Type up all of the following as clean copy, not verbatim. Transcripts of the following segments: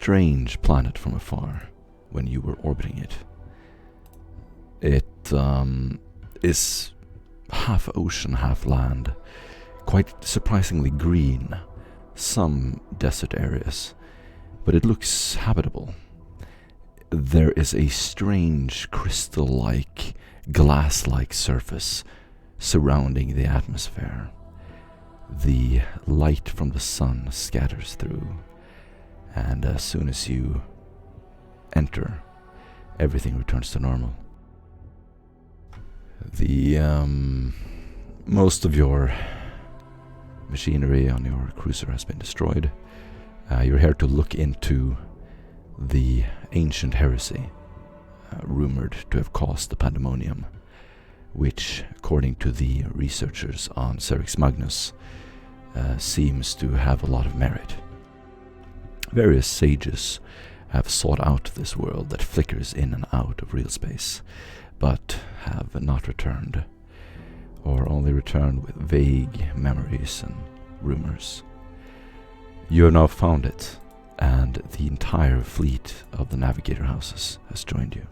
strange planet from afar when you were orbiting it. It is half ocean, half land, quite surprisingly green, some desert areas, but it looks habitable. There is a strange crystal-like, glass-like surface surrounding the atmosphere. The light from the sun scatters through, and as soon as you enter, everything returns to normal. The most of your machinery on your cruiser has been destroyed. You're here to look into the ancient heresy, rumored to have caused the pandemonium, which, according to the researchers on Serix Magnus, seems to have a lot of merit. Various sages have sought out this world that flickers in and out of real space, but have not returned, or only returned with vague memories and rumors. You have now found it, and the entire fleet of the navigator houses has joined you.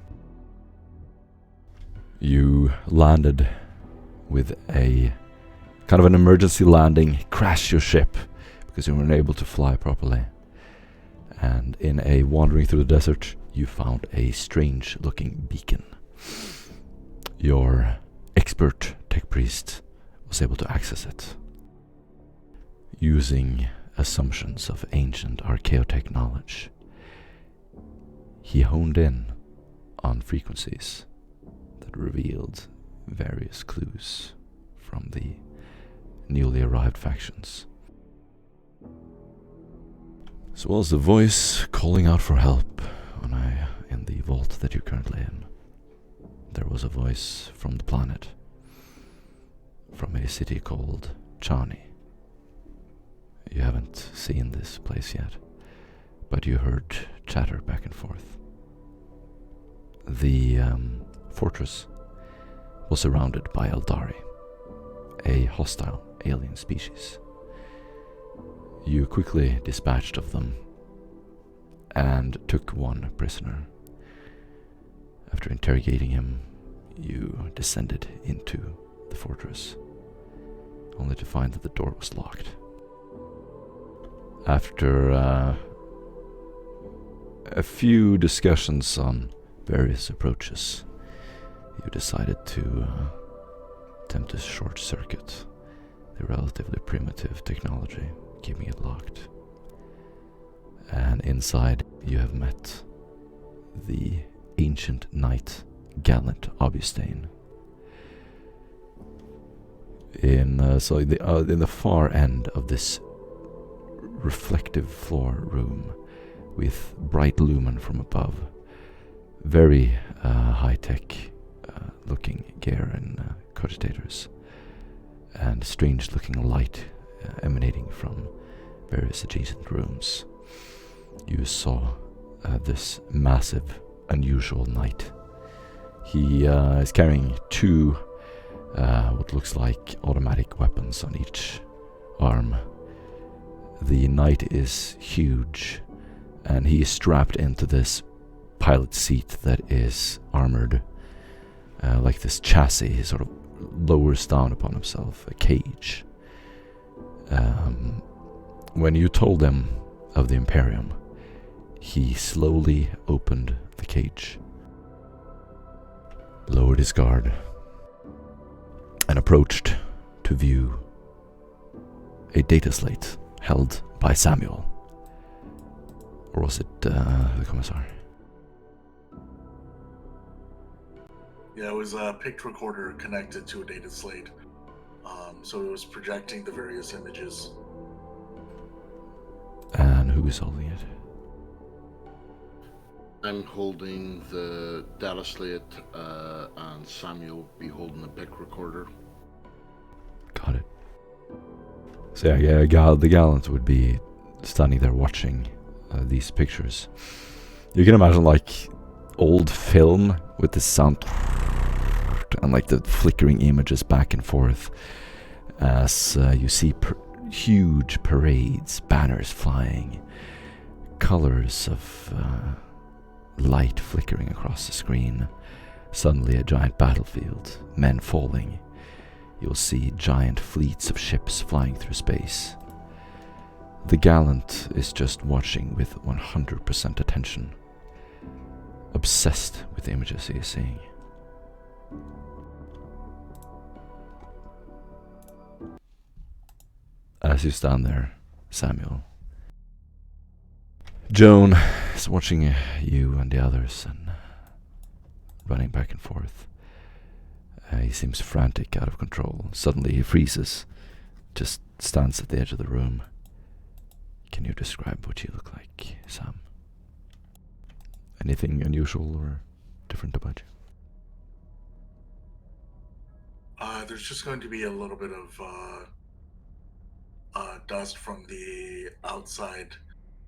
You landed with a kind of an emergency landing, crashed your ship because you weren't able to fly properly. And in a wandering through the desert, you found a strange looking beacon. Your expert tech priest was able to access it. Using assumptions of ancient archaeotech knowledge, he honed in on frequencies that revealed various clues from the newly arrived factions. As well as the voice calling out for help in the vault that you're currently in. There was a voice from the planet, from a city called Chani. You haven't seen this place yet, but you heard chatter back and forth. The fortress was surrounded by Eldari, a hostile alien species. You quickly dispatched of them and took one prisoner. After interrogating him, you descended into the fortress, only to find that the door was locked. After a few discussions on various approaches, you decided to attempt to short-circuit the relatively primitive technology, keeping it locked. And inside, you have met the ancient knight, Gallant Augustine. In the far end of this reflective floor room, with bright lumen from above, very high-tech looking gear and cogitators, and strange-looking light emanating from various adjacent rooms. You saw this massive, unusual knight. He is carrying two what looks like automatic weapons on each arm. The knight is huge, and he is strapped into this pilot seat that is armored, like this chassis. He sort of lowers down upon himself, a cage. When you told him of the Imperium, he slowly opened the cage, lowered his guard, and approached to view a data slate held by Samuel. Or was it the Commissar? Yeah, it was a picked recorder connected to a data slate. So it was projecting the various images. And who is holding it? I'm holding the data slate, and Samuel be holding the pick recorder. Got it. So yeah, the Gallant would be standing there watching these pictures. You can imagine like old film with the sound and like the flickering images back and forth as you see huge parades, banners flying, colors of light flickering across the screen. Suddenly a giant battlefield, men falling. You'll see giant fleets of ships flying through space. The gallant is just watching with 100% attention, obsessed with the images he is seeing. As you stand there, Samuel, Joan is watching you and the others and running back and forth. He seems frantic, out of control. Suddenly he freezes, just stands at the edge of the room. Can you describe what you look like, Sam? Anything unusual or different about you? There's just going to be a little bit of dust from the outside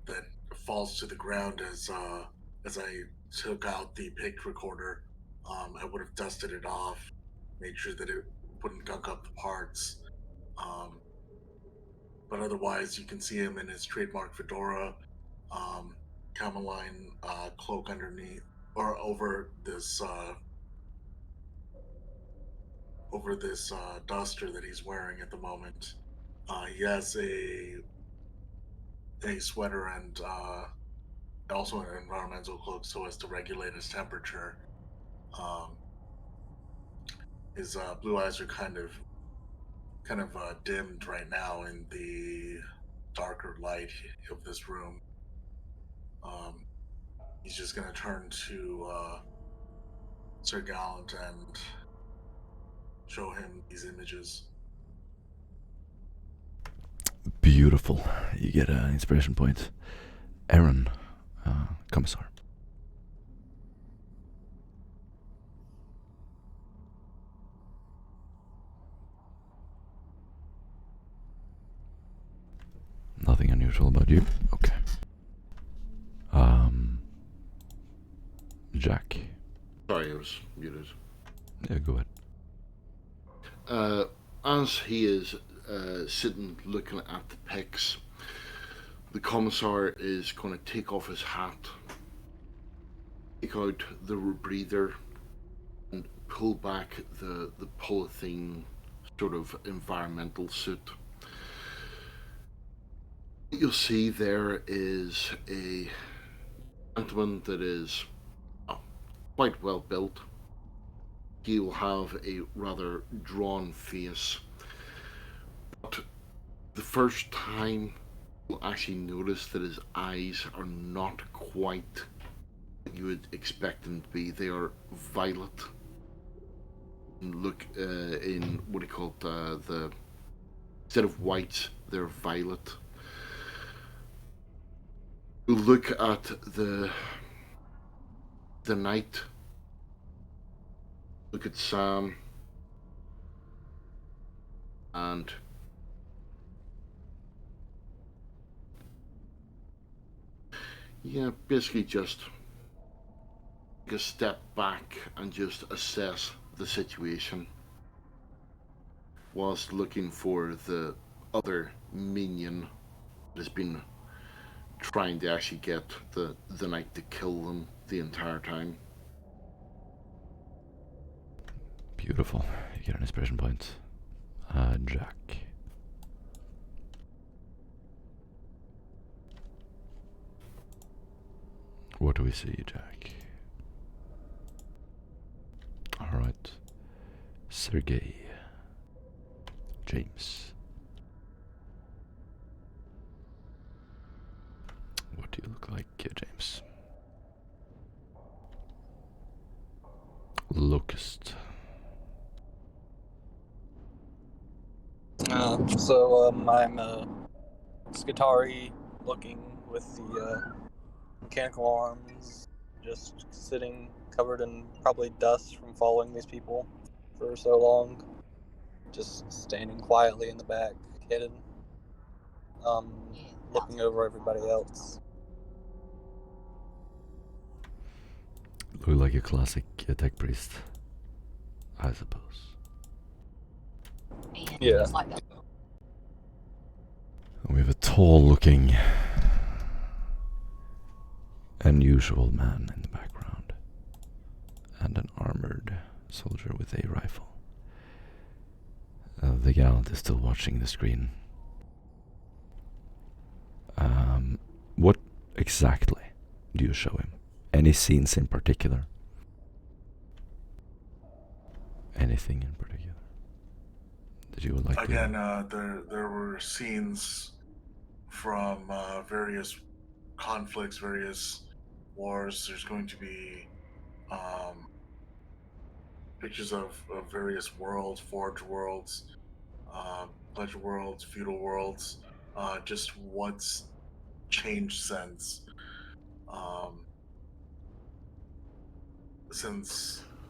that falls to the ground as I took out the picked recorder. I would have dusted it off, made sure that it wouldn't gunk up the parts. But otherwise, you can see him in his trademark fedora, Cameline cloak underneath, or over this duster that he's wearing at the moment. He has a sweater and also an environmental cloak so as to regulate his temperature. His blue eyes are kind of dimmed right now in the darker light of this room. He's just going to turn to Sir Gallant and show him these images. Beautiful. You get an inspiration point. Aaron, Commissar. Nothing unusual about you? Okay. Jack. Sorry, I was muted. Yeah, go ahead. As he is sitting looking at the pics, the commissar is going to take off his hat, take out the rebreather, and pull back the polythene sort of environmental suit. What you'll see there is a gentleman that is quite well built. He will have a rather drawn face, but the first time you'll actually notice that his eyes are not quite what you would expect them to be. They are violet. Look in what do you call it? The instead of white, they're violet. You look at the night. Look at Sam, and yeah, basically just take a step back and just assess the situation whilst looking for the other minion that has been trying to actually get the knight to kill them the entire time. Beautiful. You get an inspiration point. Jack. What do we see, Jack? Alright. Sergey. James. What do you look like, James? Locust. I'm Skitari looking with the mechanical arms, just sitting covered in probably dust from following these people for so long. Just standing quietly in the back, hidden, looking over everybody else. Look like a classic tech priest, I suppose. Yeah. We have a tall-looking unusual man in the background, and an armored soldier with a rifle. The gallant is still watching the screen. What exactly do you show him? Any scenes in particular? Anything in particular that you would like Again, to... there were scenes from various conflicts, various wars. There's going to be pictures of various worlds, Forge worlds, Pleasure worlds, feudal worlds, just what's changed since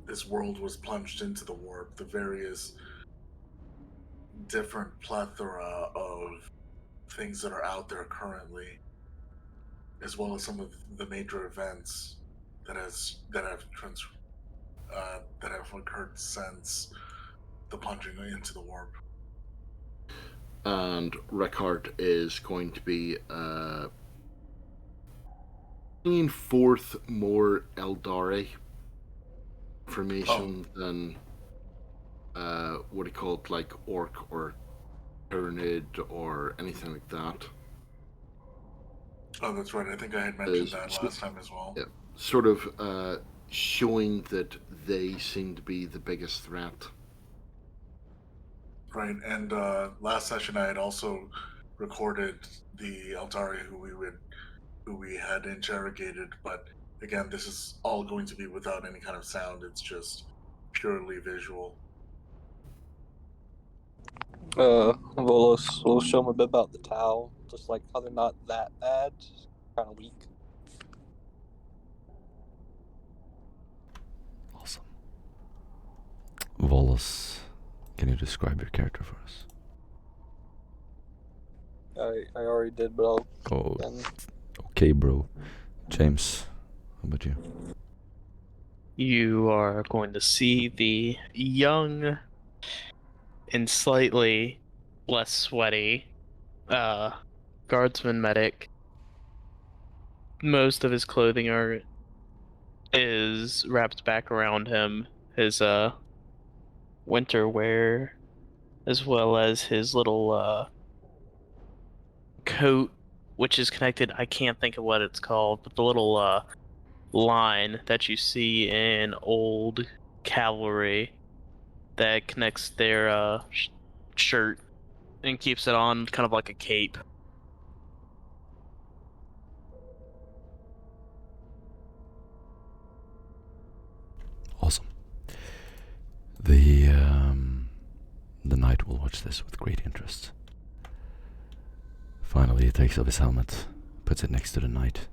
this world was plunged into the warp, the various different plethora of things that are out there currently, as well as some of the major events that have occurred since the plunging into the warp. And Rickard is going to be bringing forth more Eldari information than what do you call it, like Orc or Tyranid or anything like that. Oh, that's right. I think I had mentioned that last time as well. Yeah, sort of showing that they seem to be the biggest threat. Right, and last session I had also recorded the Eldari who we had interrogated, but again, this is all going to be without any kind of sound. It's just purely visual. We'll show them a bit about the Tau, just like how they're not that bad, kind of weak. Awesome. Wallace, can you describe your character for us? I already did, but I'll... Okay, bro. James, how about you? You are going to see the young and slightly less sweaty guardsman medic. Most of his clothing is wrapped back around him. His winter wear, as well as his little coat, which is connected. I can't think of what it's called, but the little line that you see in old cavalry that connects their shirt and keeps it on kind of like a cape. Awesome. The knight will watch this with great interest. Finally, he takes off his helmet, puts it next to the knight,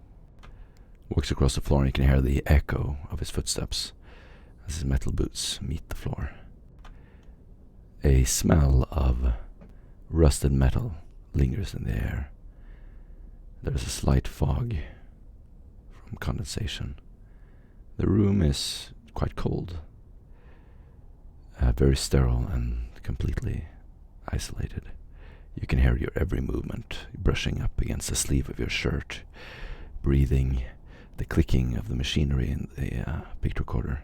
walks across the floor, and you can hear the echo of his footsteps as his metal boots meet the floor. A smell of rusted metal lingers in the air. There is a slight fog from condensation. The room is quite cold, very sterile and completely isolated. You can hear your every movement, brushing up against the sleeve of your shirt, breathing, the clicking of the machinery in the pick recorder.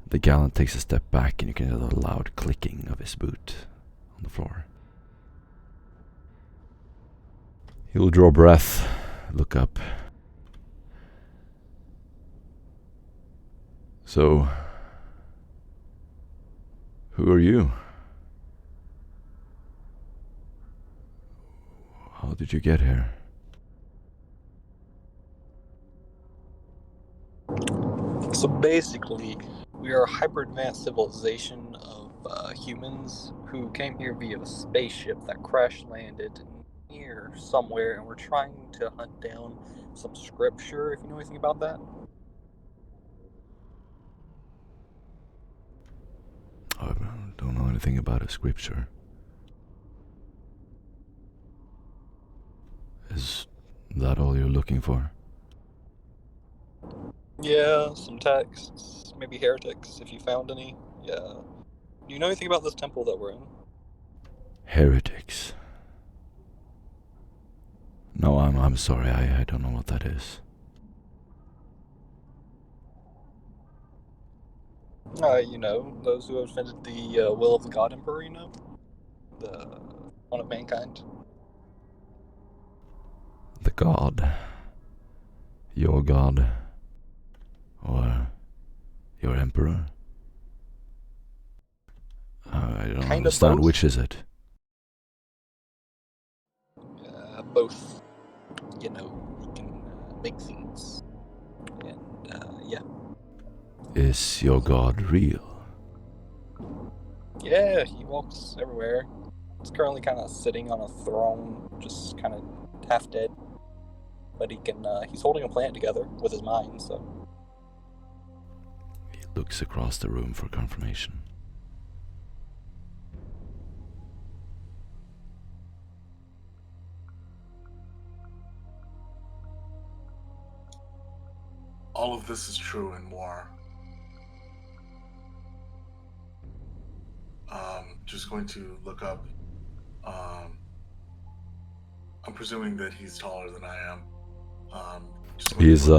The gallant takes a step back and you can hear the loud clicking of his boot on the floor. He will draw breath, look up. So, who are you? How did you get here? So basically, we are a hyper-advanced civilization of humans who came here via a spaceship that crash-landed near somewhere, and we're trying to hunt down some scripture, if you know anything about that. I don't know anything about a scripture. Is that all you're looking for? Yeah, some texts, maybe heretics, if you found any. Yeah. Do you know anything about this temple that we're in? Heretics? No, I'm sorry, I don't know what that is. Those who have defended the will of the God Emperor, the one of mankind. The god. Your god. Or your emperor. I don't Kinda understand. both. Which is it? Both. He can make things. And, yeah. Is your god real? Yeah, he walks everywhere. He's currently kind of sitting on a throne, just kind of half dead. But he's holding a planet together with his mind, so. He looks across the room for confirmation. All of this is true and more. Just going to look up. I'm presuming that he's taller than I am. He's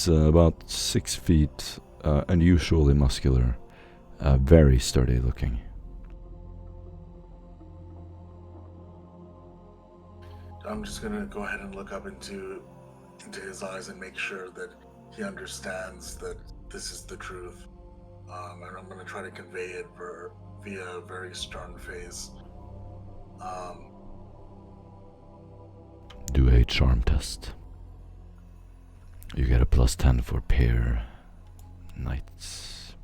about 6 feet, unusually muscular, very sturdy looking. I'm just gonna go ahead and look up into his eyes and make sure that he understands that this is the truth. And I'm gonna try to convey it via a very stern face. Do a charm test. You get a +10 for pair knights.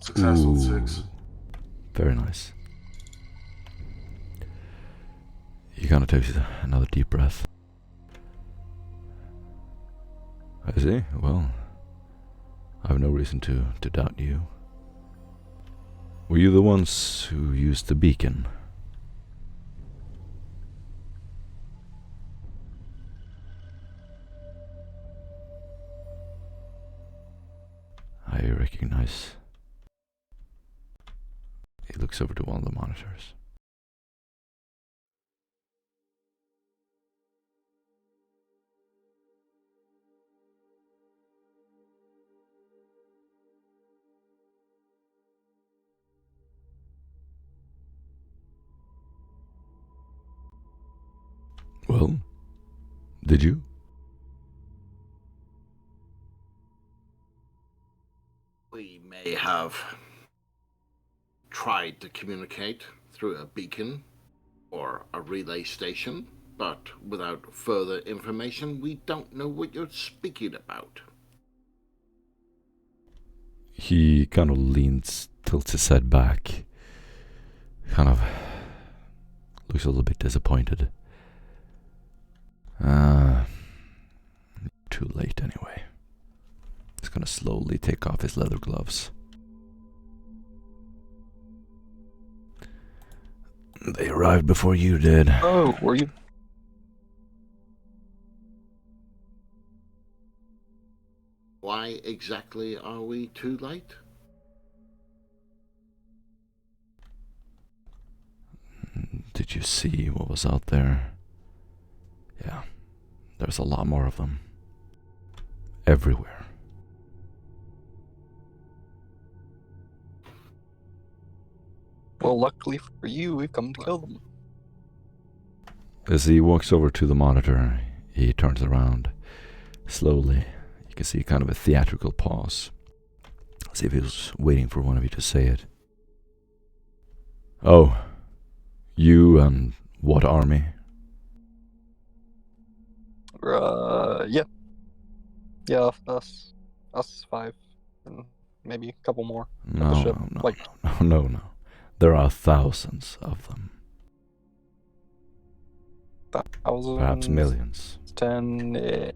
Successful 6. Very nice. He kind of takes another deep breath. I see. Well, I have no reason to doubt you. Were you the ones who used the beacon? I recognize. He looks over to one of the monitors. Well, did you? We may have tried to communicate through a beacon or a relay station, but without further information, we don't know what you're speaking about. He kind of leans, tilts his head back, kind of looks a little bit disappointed. Too late anyway. He's gonna slowly take off his leather gloves. They arrived before you did. Oh, were you? Why exactly are we too late? Did you see what was out there? Yeah, there's a lot more of them. Everywhere. Well, luckily for you, we've come to kill them. As he walks over to the monitor, he turns around slowly. You can see kind of a theatrical pause, as if he was waiting for one of you to say it. Oh, you and what army? Yeah. Yeah, us 5, and maybe a couple more. No, the ship. no. There are thousands of them. Thousands. Perhaps millions. 10.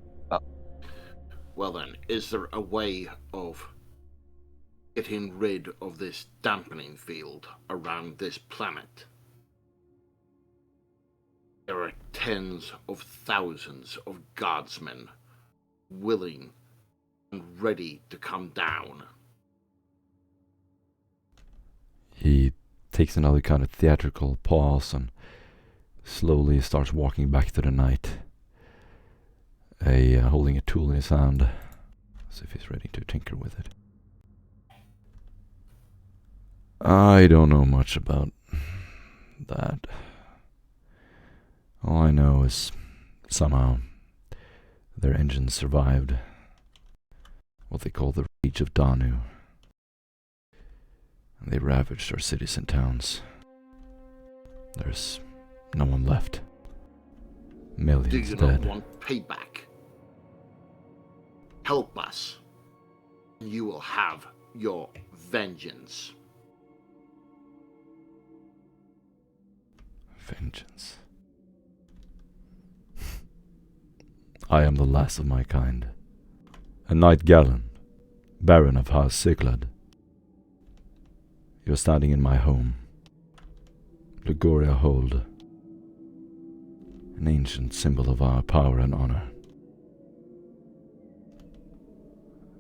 Well then, is there a way of getting rid of this dampening field around this planet? There are tens of thousands of guardsmen willing and ready to come down. He takes another kind of theatrical pause and slowly starts walking back to the knight, holding a tool in his hand, as if he's ready to tinker with it. I don't know much about that. All I know is somehow their engines survived what they call the Rage of Danu. And they ravaged our cities and towns. There's no one left. Do Millions you not dead. want payback? Help us, and you will have your vengeance. Vengeance. I am the last of my kind. A knight gallant, baron of House Siglad. You're standing in my home. Luguria Hold. An ancient symbol of our power and honor.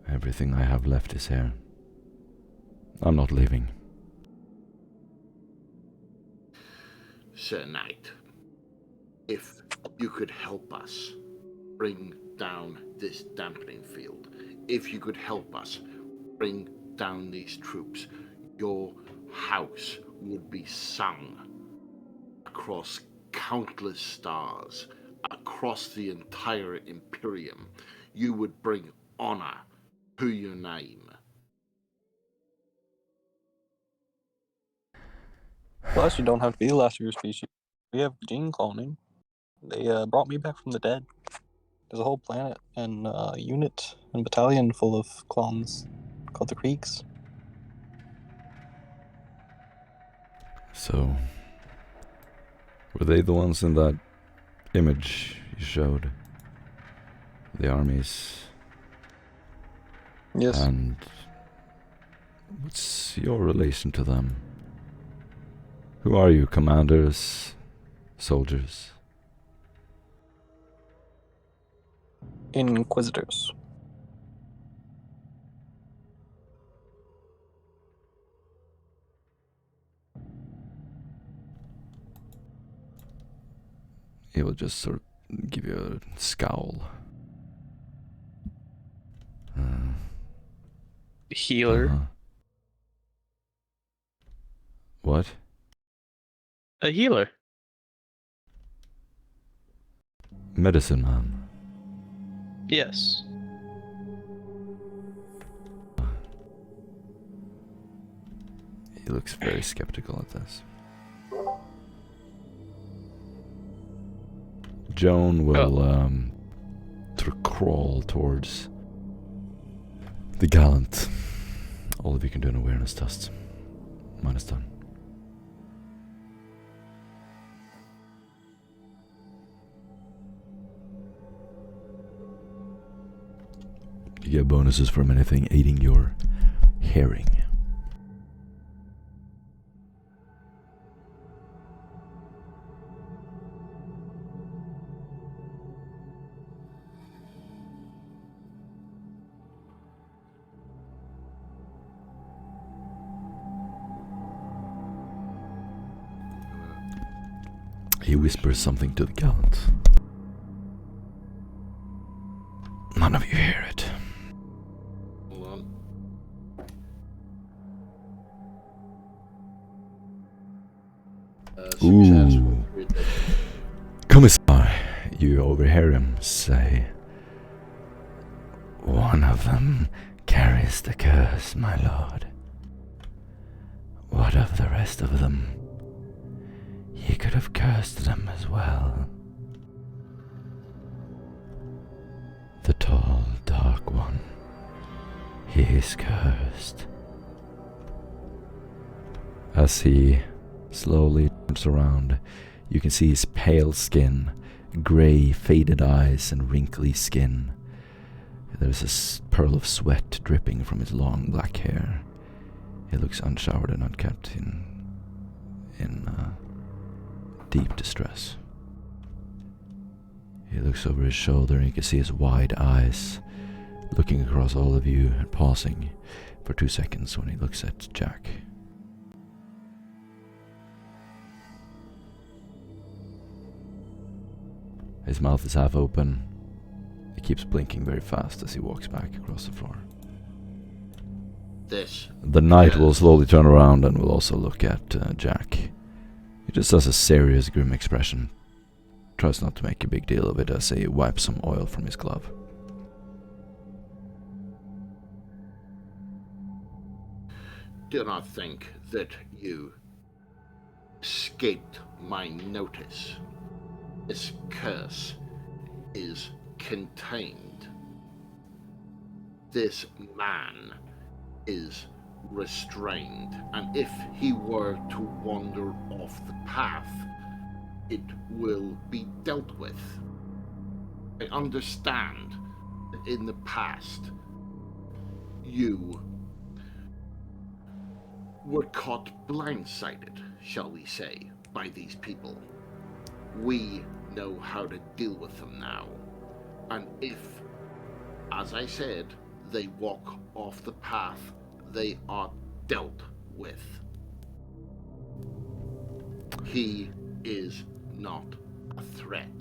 Everything I have left is here. I'm not leaving. Sir Knight, if you could help us bring down this dampening field, if you could help us bring down these troops, your house would be sung across countless stars, across the entire Imperium. You would bring honor to your name. Plus, you don't have to be the last of your species. We have gene cloning. They brought me back from the dead. There's a whole planet and unit and battalion full of clones called the Creeks. So, were they the ones in that image you showed? The armies? Yes. And what's your relation to them? Who are you, commanders, soldiers? Inquisitors. He will just sort of give you a scowl. Healer. Uh-huh. What? A healer. Medicine man. Yes. He looks very skeptical at this. Joan will sort of crawl towards the gallant. All of you can do an awareness test. Mine is done. You get bonuses from anything aiding your hearing. He whispers something to the gallant. None of you hear it. Hold on. Success Ooh. with grid. Commissar, you overhear him say, "One of them carries the curse, my lord. What of the rest of them? He could have cursed them as well. The tall, dark one. He is cursed." As he slowly turns around, you can see his pale skin, grey, faded eyes, and wrinkly skin. There's a pearl of sweat dripping from his long black hair. He looks unshowered and unkempt in deep distress. He looks over his shoulder and you can see his wide eyes looking across all of you and pausing for 2 seconds when he looks at Jack. His mouth is half open. He keeps blinking very fast as he walks back across the floor. The knight will slowly turn around and will also look at Jack. He just has a serious, grim expression. Tries not to make a big deal of it as he wipes some oil from his glove. Do not think that you escaped my notice. This curse is contained. This man is restrained, and if he were to wander off the path, it will be dealt with. I understand that in the past you were caught blindsided, shall we say, by these people. We know how to deal with them now. And if, as I said, they walk off the path, they are dealt with. He is not a threat.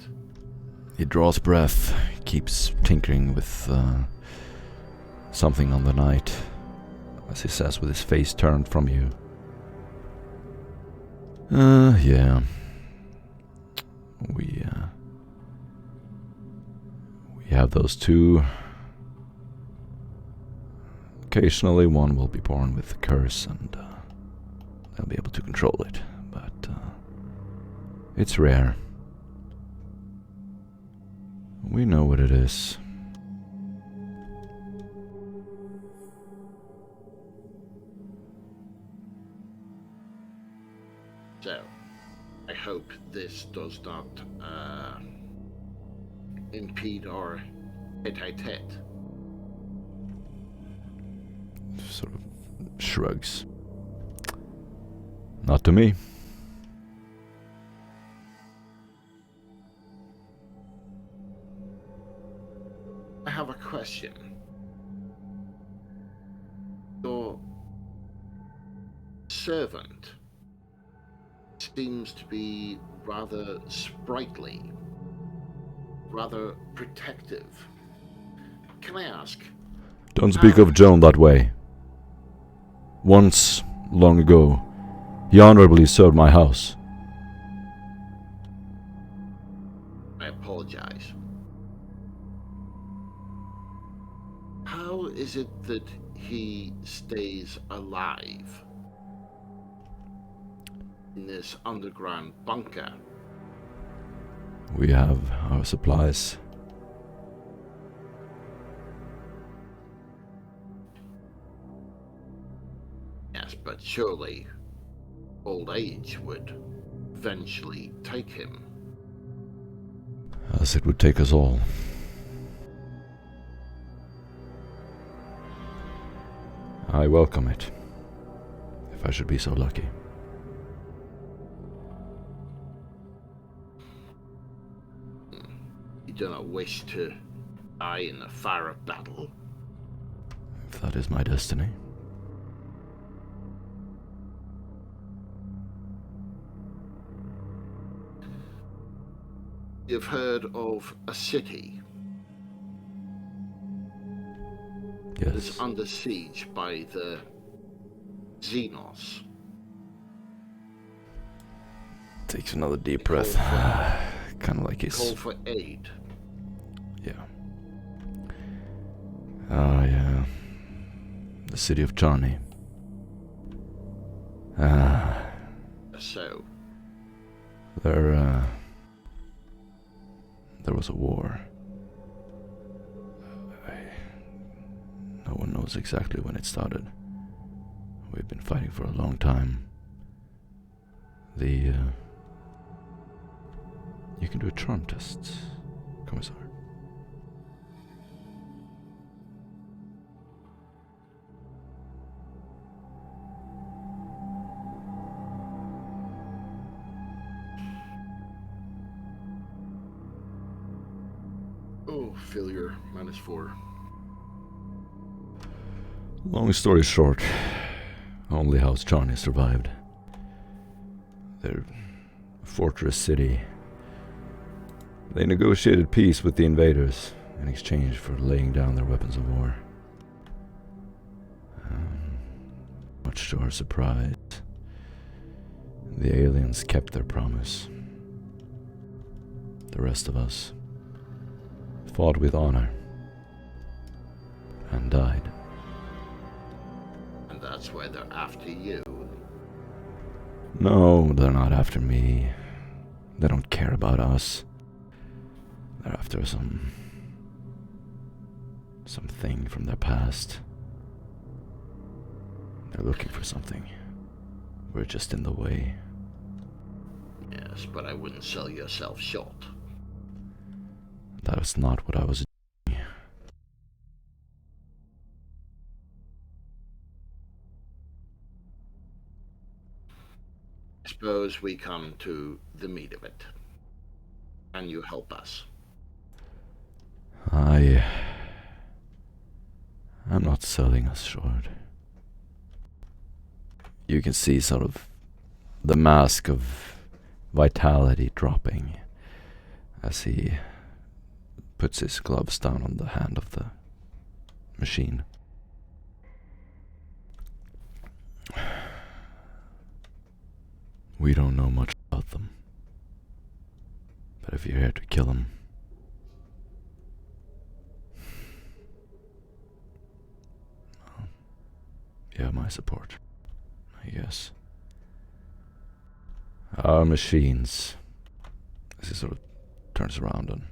He draws breath, keeps tinkering with something on the night, as he says with his face turned from you. Yeah. We have those two. Occasionally one will be born with the curse and they'll be able to control it, but it's rare. We know what it is. So, I hope this does not impede our tete-a-tete. Sort of shrugs. Not to me. I have a question. Your servant seems to be rather sprightly, rather protective. Can I ask? Don't speak of Joan that way. Once, long ago, he honorably served my house. I apologize. How is it that he stays alive in this underground bunker? We have our supplies. Yes, but surely old age would eventually take him. As it would take us all. I welcome it, if I should be so lucky. You do not wish to die in the fire of battle? If that is my destiny. You've heard of a city that's Yes. under siege by the Xenos. Takes another deep breath. Kind of like Call his... for aid. Yeah. Ah, yeah. The city of Charney. So, There was a war. No one knows exactly when it started. We've been fighting for a long time. You can do a charm test, Commissar. oh, failure, -4. Long story short, only House Charney survived. Their fortress city They negotiated peace with the invaders in exchange for laying down their weapons of war. Much to our surprise, the aliens kept their promise. The rest of us fought with honor and died. And that's why they're after you. No, they're not after me. They don't care about us. They're after something from their past. They're looking for something. We're just in the way. Yes, but I wouldn't sell yourself short. That was not what I was doing. I suppose we come to the meat of it. Can you help us? I'm not selling us short. You can see sort of the mask of vitality dropping as he puts his gloves down on the hand of the machine. We don't know much about them. But if you're here to kill them, well, you have my support, I guess. Our machines. As he sort of turns around and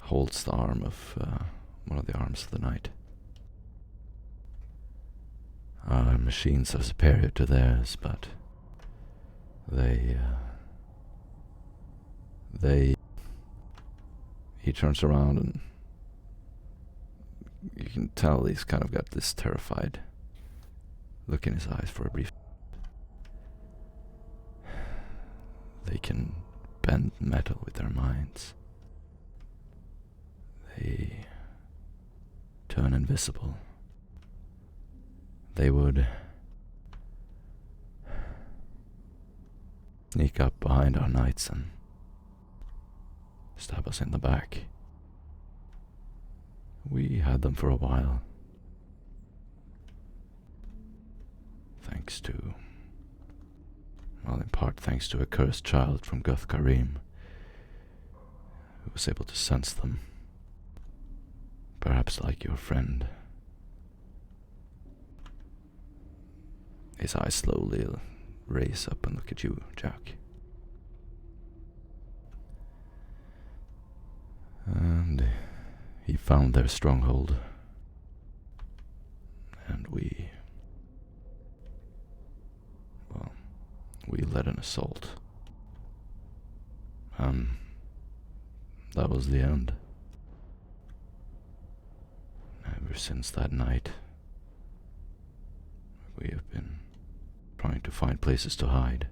holds the arm of one of the arms of the knight. Our machines are superior to theirs, but he turns around and you can tell he's kind of got this terrified look in his eyes for a brief. They can bend metal with their minds. They turn invisible. They would sneak up behind our knights and stab us in the back. We had them for a while. In part thanks to a cursed child from Guth Karim, who was able to sense them. Perhaps like your friend. His eyes slowly raise up and look at you, Jack. And he found their stronghold. And we led an assault. That was the end. Ever since that night, we have been trying to find places to hide.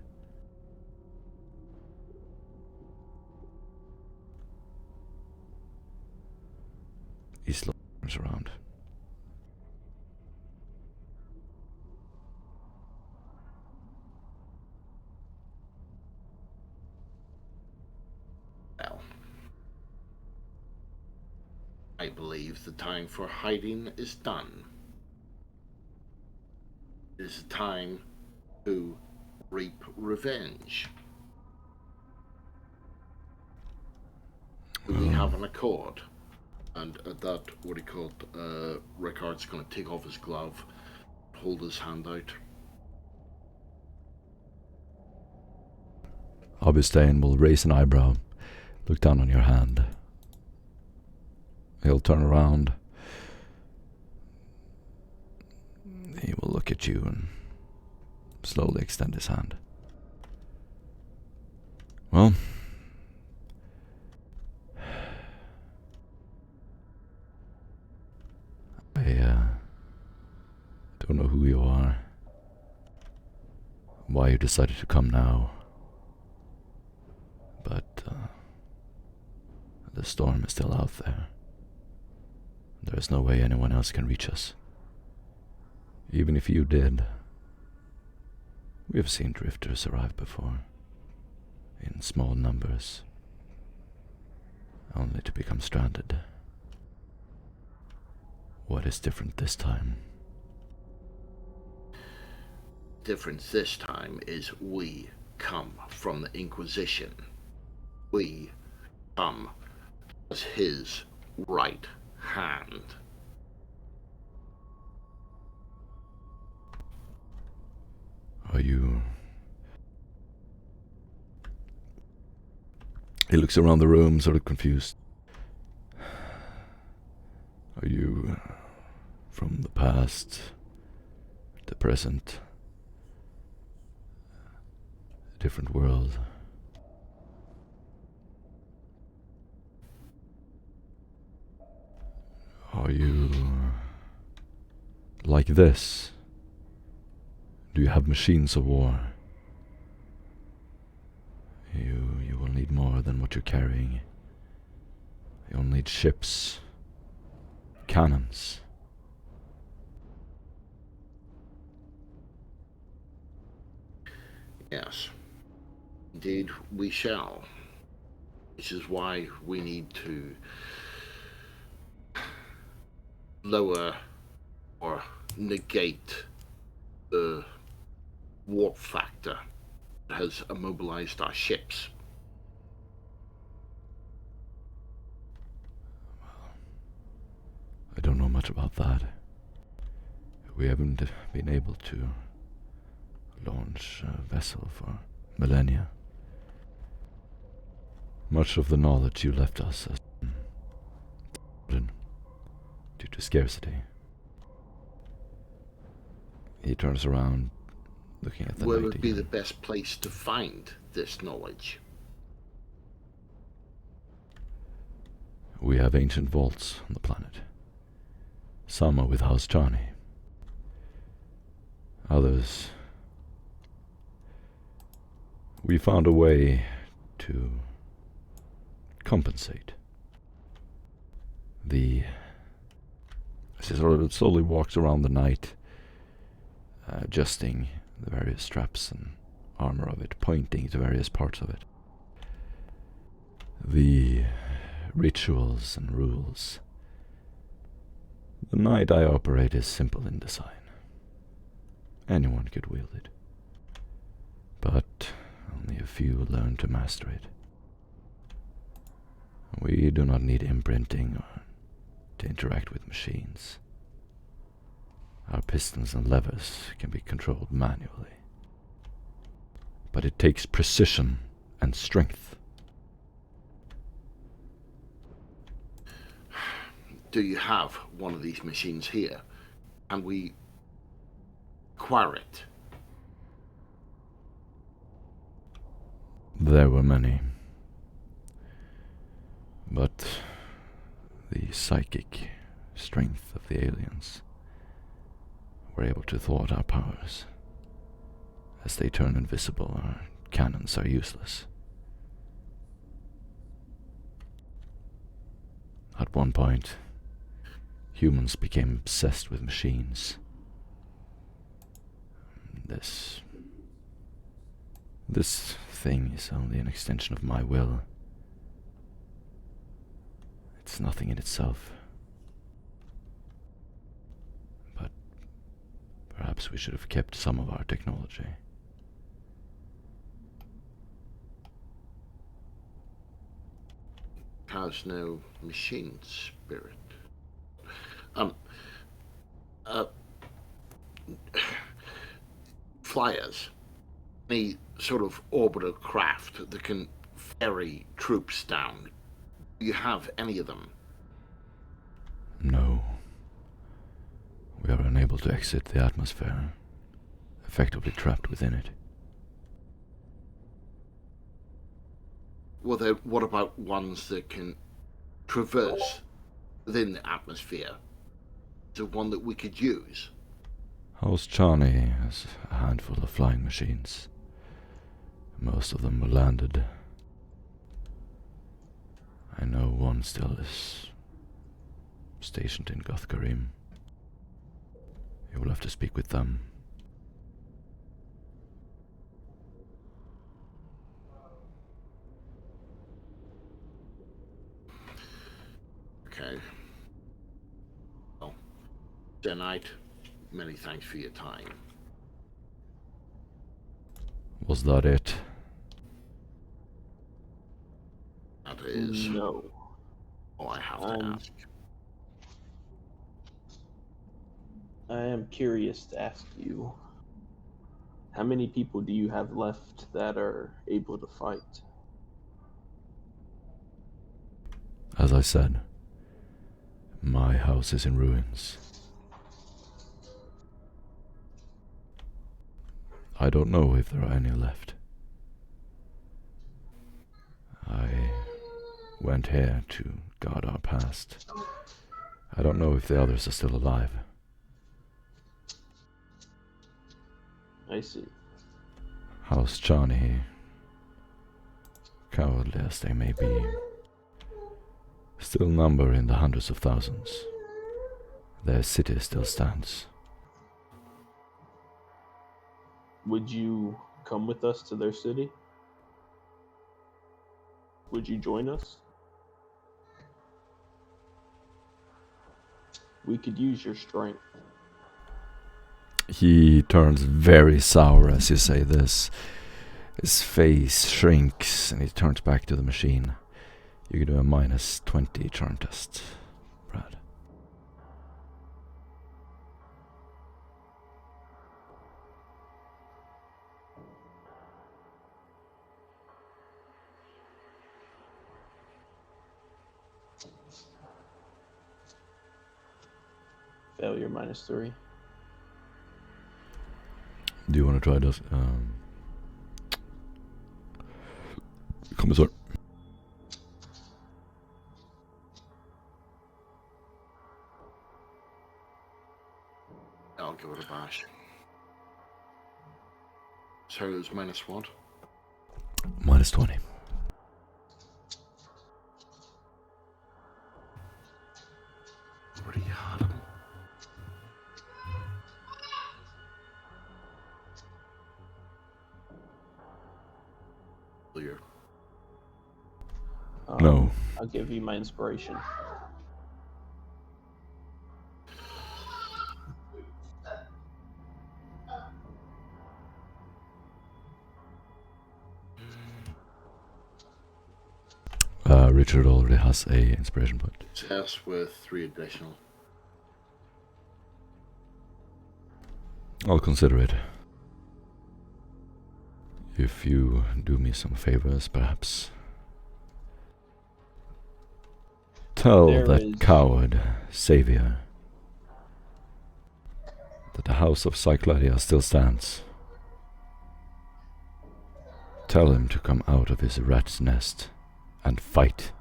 He slowly turns around. Well, I believe the time for hiding is done. It is a time to reap revenge. Do we have an accord? And at that, what he called, Rickard's going to take off his glove, hold his hand out. Augustine will raise an eyebrow, look down on your hand. He'll turn around. He will look at you and slowly extend his hand. Well, I don't know who you are, why you decided to come now, but the storm is still out there. There is no way anyone else can reach us. Even if you did, we have seen drifters arrive before, in small numbers, only to become stranded. What is different this time? Difference this time is we come from the Inquisition. We come as his right hand. Are you... He looks around the room, sort of confused. Are you from the past, the present, a different world? Are you like this? Do you have machines of war? You will need more than what you're carrying. You'll need ships, cannons. Yes, indeed we shall. This is why we need to lower or negate the warp factor that has immobilized our ships. I don't know much about that. We haven't been able to launch a vessel for millennia. Much of the knowledge you left us has been due to scarcity. He turns around, looking at the Where night would be again. the best place to find this knowledge? We have ancient vaults on the planet. Some are with House Johnny. Others... We found a way to compensate. He sort of slowly walks around the night, adjusting the various straps and armor of it, pointing to various parts of it. The rituals and rules. The knight I operate is simple in design. Anyone could wield it. But only a few learn to master it. We do not need imprinting or to interact with machines. Our pistons and levers can be controlled manually. But it takes precision and strength. Do you have one of these machines here? And we acquire it? There were many. But the psychic strength of the aliens were able to thwart our powers. As they turn invisible, our cannons are useless. At one point, humans became obsessed with machines. This thing is only an extension of my will. It's nothing in itself. But perhaps we should have kept some of our technology. Has no machine spirit. Flyers. Any sort of orbital craft that can ferry troops down. Do you have any of them? No. We are unable to exit the atmosphere, effectively trapped within it. Well, then, what about ones that can traverse within the atmosphere? Is there one that we could use? House Chani has a handful of flying machines. Most of them were landed. I know one still is stationed in Gothkarim. You will have to speak with them. Sir Knight, many thanks for your time. Was that it? That is No. all I have to ask. I am curious to ask you, how many people do you have left that are able to fight? As I said, my house is in ruins. I don't know if there are any left. I went here to guard our past. I don't know if the others are still alive. I see. How's Johnny? Cowardly as they may be, still number in the hundreds of thousands. Their city still stands. Would you come with us to their city? Would you join us? We could use your strength. He turns very sour as you say this. His face shrinks and he turns back to the machine. You can do a -20 charm test, Brad. Failure -3. Do you want to try this? Kommissar. I'll give it a bash. So it was minus what? -20. Already had him. Clear. No. I'll give you my inspiration. Richard already has a inspiration point. Success with 3 additional. I'll consider it. If you do me some favors, perhaps. Tell that coward, Savior, that the house of Cyclodia still stands. Tell him to come out of his rat's nest and fight.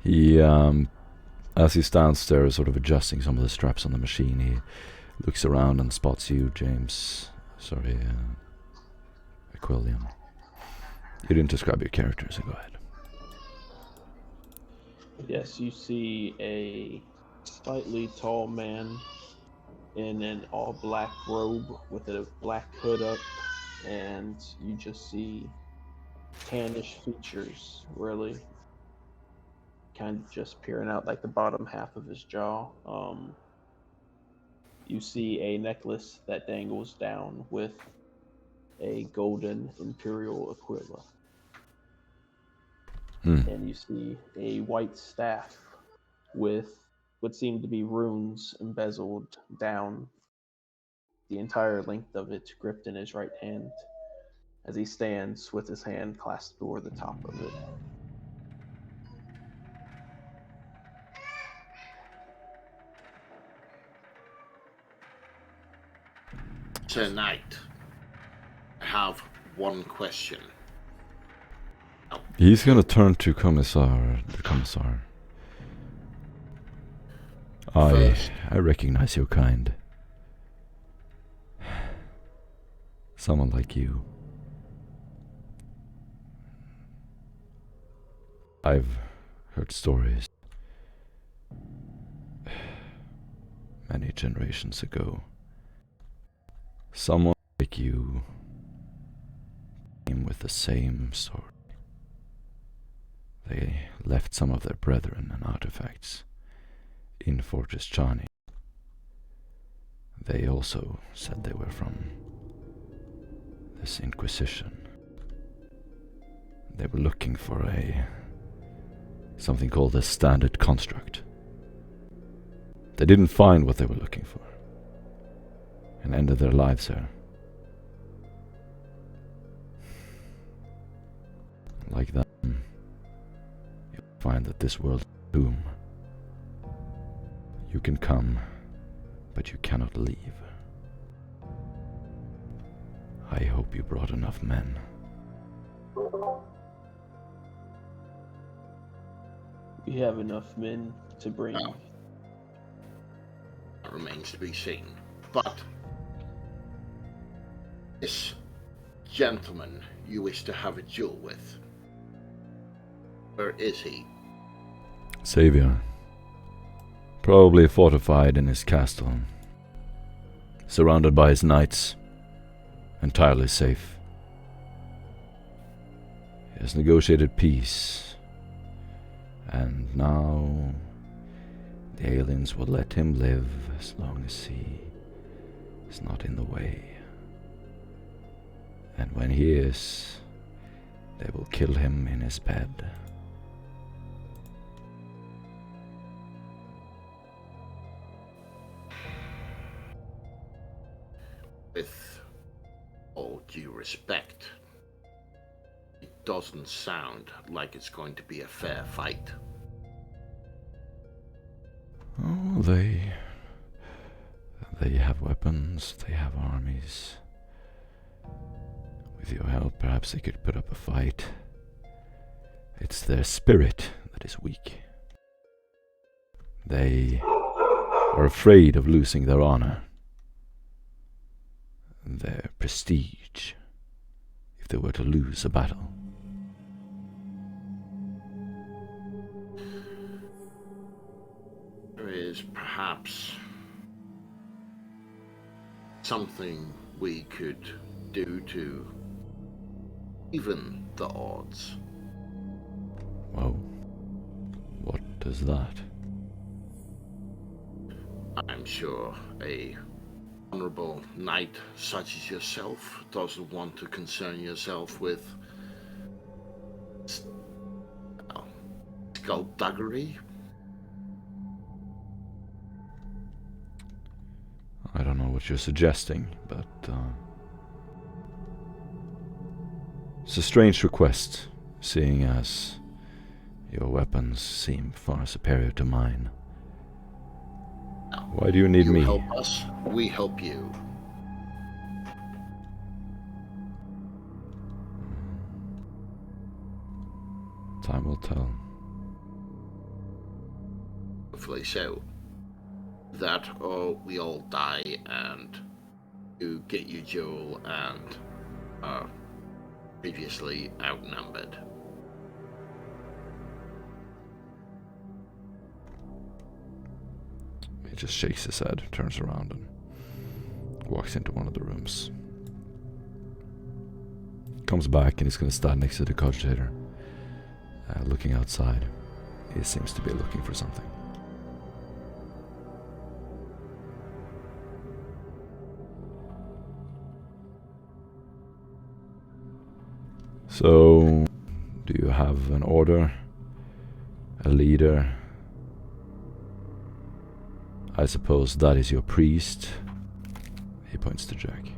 He, as he stands there, sort of adjusting some of the straps on the machine, he looks around and spots you, James. Sorry, Aquilium. You didn't describe your character, so go ahead. Yes, you see a slightly tall man in an all-black robe with a black hood up, and you just see tannish features, really. Kind of just peering out like the bottom half of his jaw. You see a necklace that dangles down with a golden imperial aquila. And you see a white staff with what seem to be runes embezzled down the entire length of it, gripped in his right hand, as he stands with his hand clasped over the top of it. Sir Knight, I have one question. He's gonna turn to the commissar. First. I recognize your kind. Someone like you. I've heard stories many generations ago. Someone like you came with the same story. They left some of their brethren and artifacts in Fortress Charney. They also said they were from this Inquisition. They were looking for something called a standard construct. They didn't find what they were looking for and ended their lives here. Like that, you'll find that this world is a tomb. You can come, but you cannot leave. I hope you brought enough men. We have enough men to bring. Well, that remains to be seen. But this gentleman you wish to have a duel with, where is he? Savior. Probably fortified in his castle. Surrounded by his knights. Entirely safe. He has negotiated peace. And now the aliens will let him live as long as he is not in the way. And when he is, they will kill him in his bed. With all due respect, it doesn't sound like it's going to be a fair fight. Oh, they have weapons, they have armies. With your help, perhaps they could put up a fight. It's their spirit that is weak. They are afraid of losing their honor, their prestige, if they were to lose a battle. There is perhaps something we could do to even the odds. Well, what is that? I'm sure a honorable knight such as yourself doesn't want to concern yourself with skullduggery. I don't know what you're suggesting, but it's a strange request, seeing as your weapons seem far superior to mine. Why do you need me? You help us, we help you. Time will tell. Hopefully so. That or we all die and you get your jewel and are previously outnumbered. He just shakes his head, turns around, and walks into one of the rooms. Comes back and he's going to stand next to the cogitator, looking outside. He seems to be looking for something. So, do you have an order? A leader? I suppose that is your priest. He points to Jack.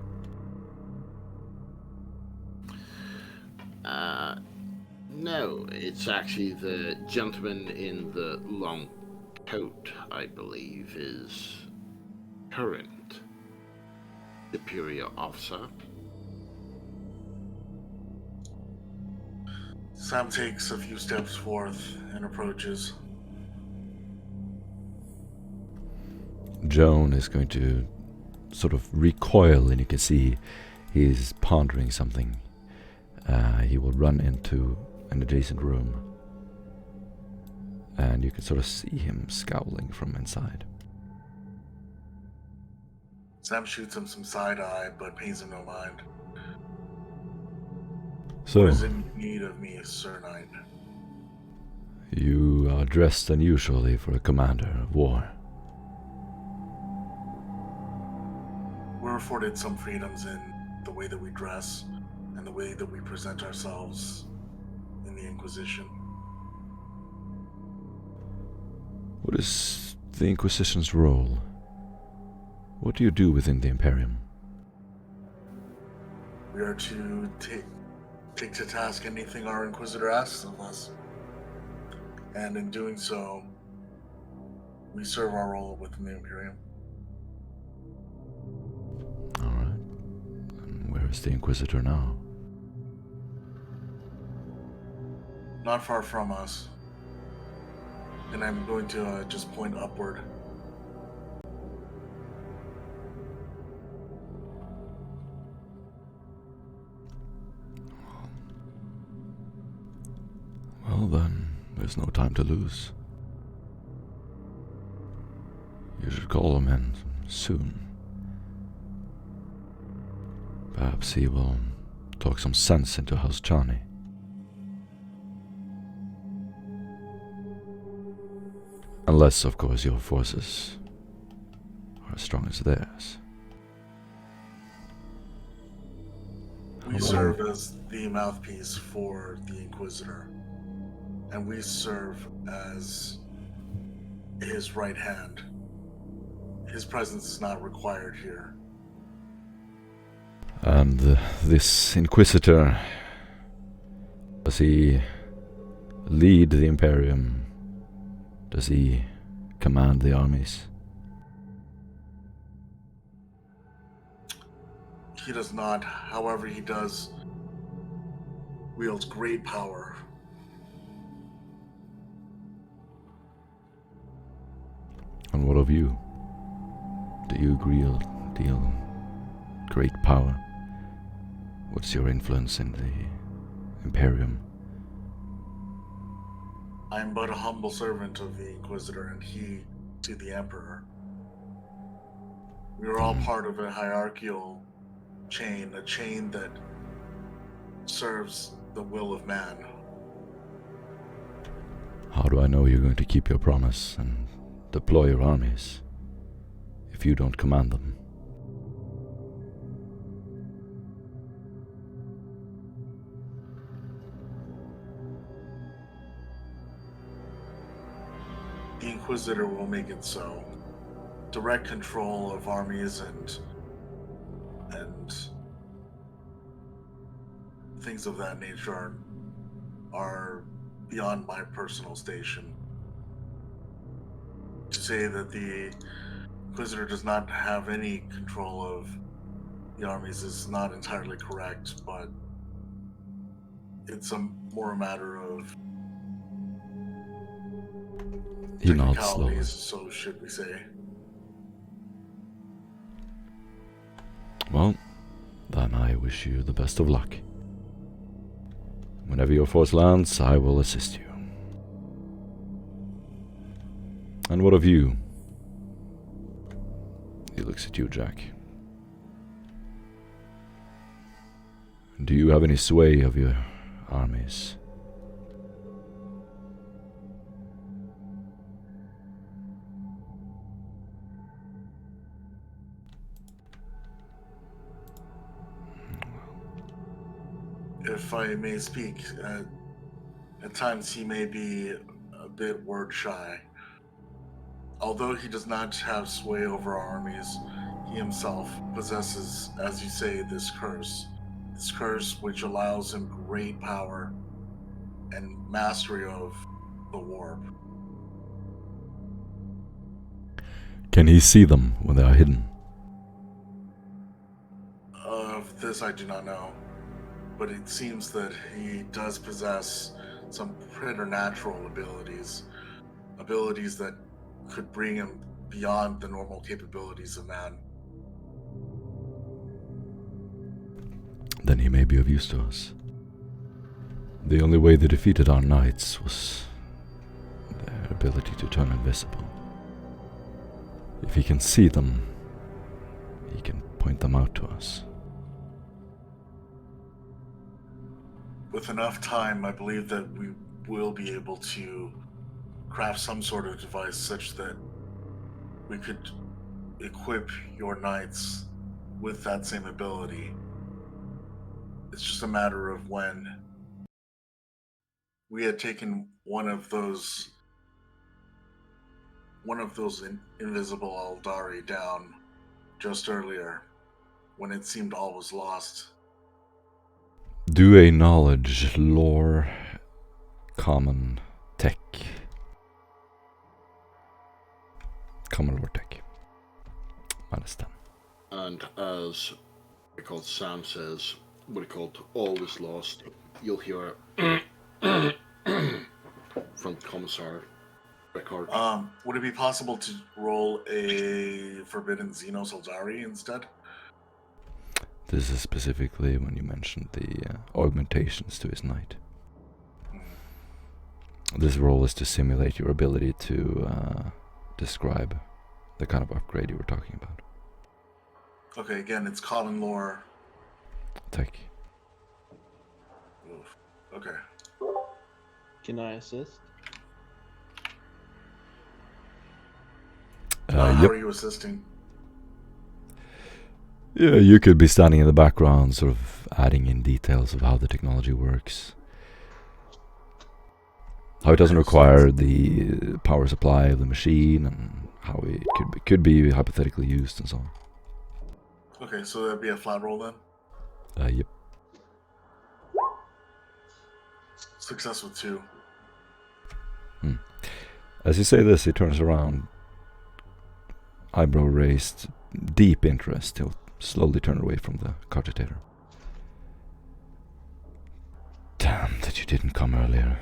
No, it's actually the gentleman in the long coat, I believe, is current superior officer. Sam takes a few steps forth and approaches. Joan is going to sort of recoil, and you can see he's pondering something. He will run into an adjacent room, and you can sort of see him scowling from inside. Sam shoots him some side-eye, but pays him no mind. So, What is in need of me, Sir Knight? You are dressed unusually for a commander of war. We're afforded some freedoms in the way that we dress and the way that we present ourselves in the Inquisition. What is the Inquisition's role? What do you do within the Imperium? We are to take to task anything our Inquisitor asks of us. And in doing so, we serve our role within the Imperium. Alright. And where is the Inquisitor now? Not far from us. And I'm going to just point upward. Well then, there's no time to lose. You should call him in soon. Perhaps he will talk some sense into House Chani. Unless, of course, your forces are as strong as theirs. We serve as the mouthpiece for the Inquisitor. And we serve as his right hand. His presence is not required here. And this Inquisitor, does he lead the Imperium? Does he command the armies? He does not. However, he does wields great power. And what of you? Do you deal great power? What's your influence in the Imperium? I am but a humble servant of the Inquisitor, and he to the Emperor. We are all part of a hierarchical chain, a chain that serves the will of man. How do I know you're going to keep your promise and deploy your armies if you don't command them? The Inquisitor will make it so. Direct control of armies and things of that nature are beyond my personal station. To say that the Inquisitor does not have any control of the armies is not entirely correct, but it's more a matter of He nods slowly. technicalities, so should we say. Well, then I wish you the best of luck. Whenever your force lands, I will assist you. And what of you? He looks at you, Jack. Do you have any sway of your armies? If I may speak, at times he may be a bit word shy. Although he does not have sway over our armies, he himself possesses, as you say, this curse which allows him great power and mastery of the warp. Can he see them when they are hidden? Of this I do not know, but it seems that he does possess some preternatural abilities that could bring him beyond the normal capabilities of man. Then he may be of use to us. The only way they defeated our knights was their ability to turn invisible. If he can see them, he can point them out to us. With enough time, I believe that we will be able to craft some sort of device such that we could equip your knights with that same ability. It's just a matter of when we had taken one of those invisible Eldari down just earlier, when it seemed all was lost. Do a knowledge, lore, common tech. Common lore tech. -10. And as Sam says, all is lost, you'll hear from Commissar Rickard. Would it be possible to roll a Forbidden Xenos Eldari instead? This is specifically when you mentioned the augmentations to his knight. This roll is to simulate your ability to describe the kind of upgrade you were talking about. Okay, again, it's common lore. Tech. Oof. Okay. Can I assist? How Yep. are you assisting? Yeah, you could be standing in the background, sort of adding in details of how the technology works. How it doesn't require the power supply of the machine, and how it could be hypothetically used, and so on. Okay, so that'd be a flat roll then? Yep. Success with 2. As you say this, he turns around, eyebrow raised, deep interest. He'll slowly turn away from the cogitator. Damn that you didn't come earlier.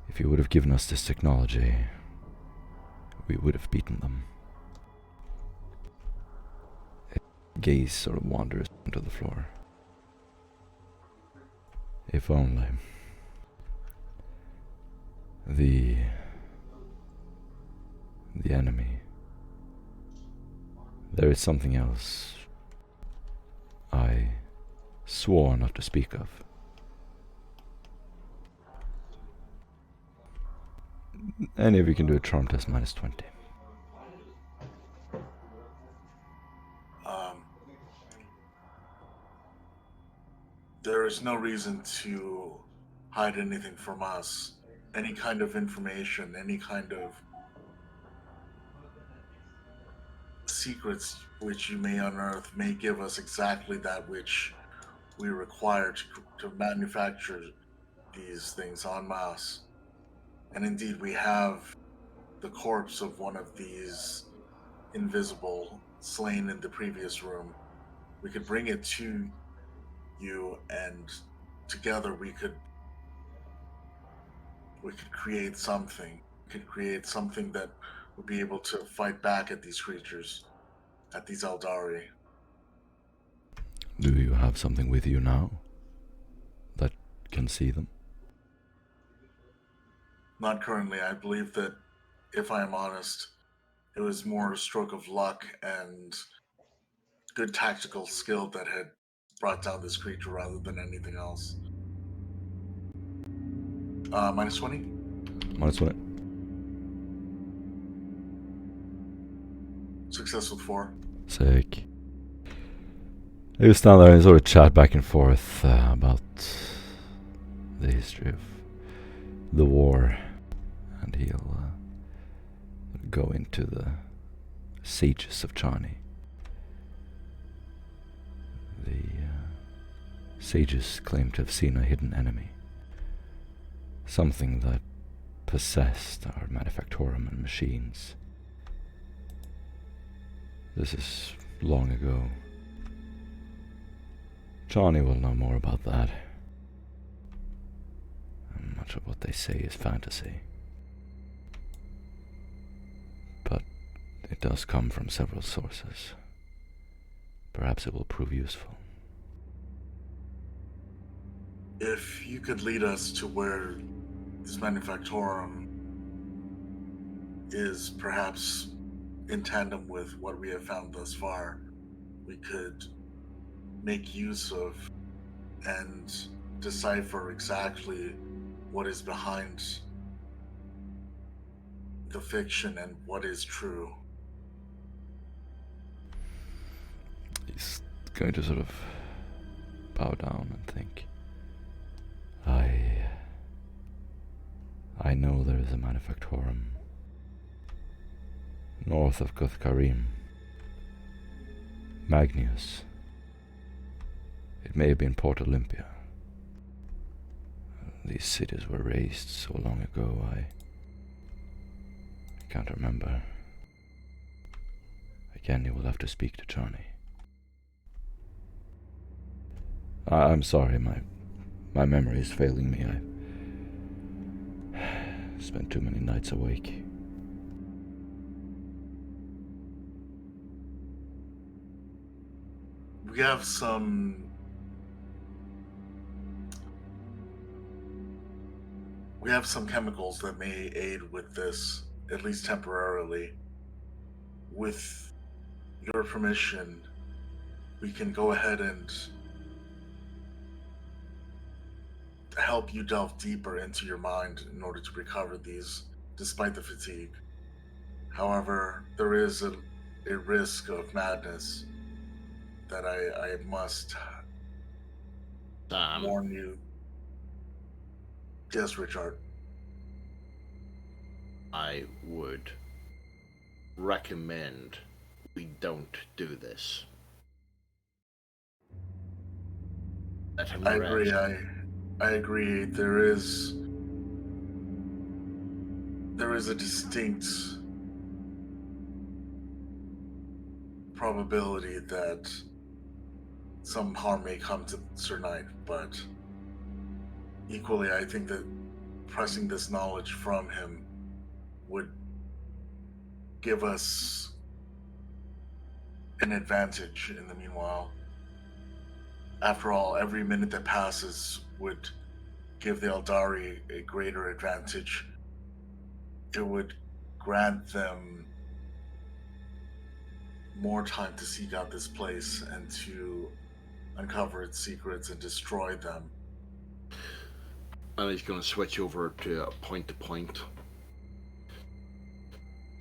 If you would have given us this technology, we would have beaten them. His gaze sort of wanders onto the floor. If only. The enemy. There is something else I swore not to speak of. Any of you can do a charm test -20. There is no reason to hide anything from us. Any kind of information, any kind of secrets which you may unearth may give us exactly that which we require to manufacture these things en masse. And indeed, we have the corpse of one of these invisible slain in the previous room. We could bring it to you, and together we could create something. We could create something that would be able to fight back at these creatures, at these Eldari. Do you have something with you now that can see them? Not currently. I believe that, if I am honest, it was more a stroke of luck and good tactical skill that had brought down this creature rather than anything else. -20? -20. Success with 4. Sick. You stand there and sort of chat back and forth about the history of the war, and he'll go into the sages of Charni. The sages claim to have seen a hidden enemy, something that possessed our manufactorum and machines. This is long ago. Johnny will know more about that. And much of what they say is fantasy. But it does come from several sources. Perhaps it will prove useful. If you could lead us to where this manufactorum is, perhaps in tandem with what we have found thus far, we could make use of and decipher exactly what is behind the fiction and what is true. He's going to sort of bow down and think. I know there is a manufactorum north of Guthkarim. Magnius. It may have been Port Olympia. These cities were raised so long ago, I can't remember. Again, you will have to speak to Johnny. I'm sorry, my memory is failing me. I spent too many nights awake. We have some chemicals that may aid with this, at least temporarily. With your permission, we can go ahead and help you delve deeper into your mind in order to recover these, despite the fatigue. However, there is a risk of madness that I must warn you. Yes, Richard. I would recommend we don't do this. Let him I rest. agree. I agree. There is a distinct probability that some harm may come to Sir Knight, but equally, I think that pressing this knowledge from him would give us an advantage in the meanwhile. After all, every minute that passes would give the Eldari a greater advantage. It would grant them more time to seek out this place and to uncover its secrets and destroy them. And he's going to switch over to point to point.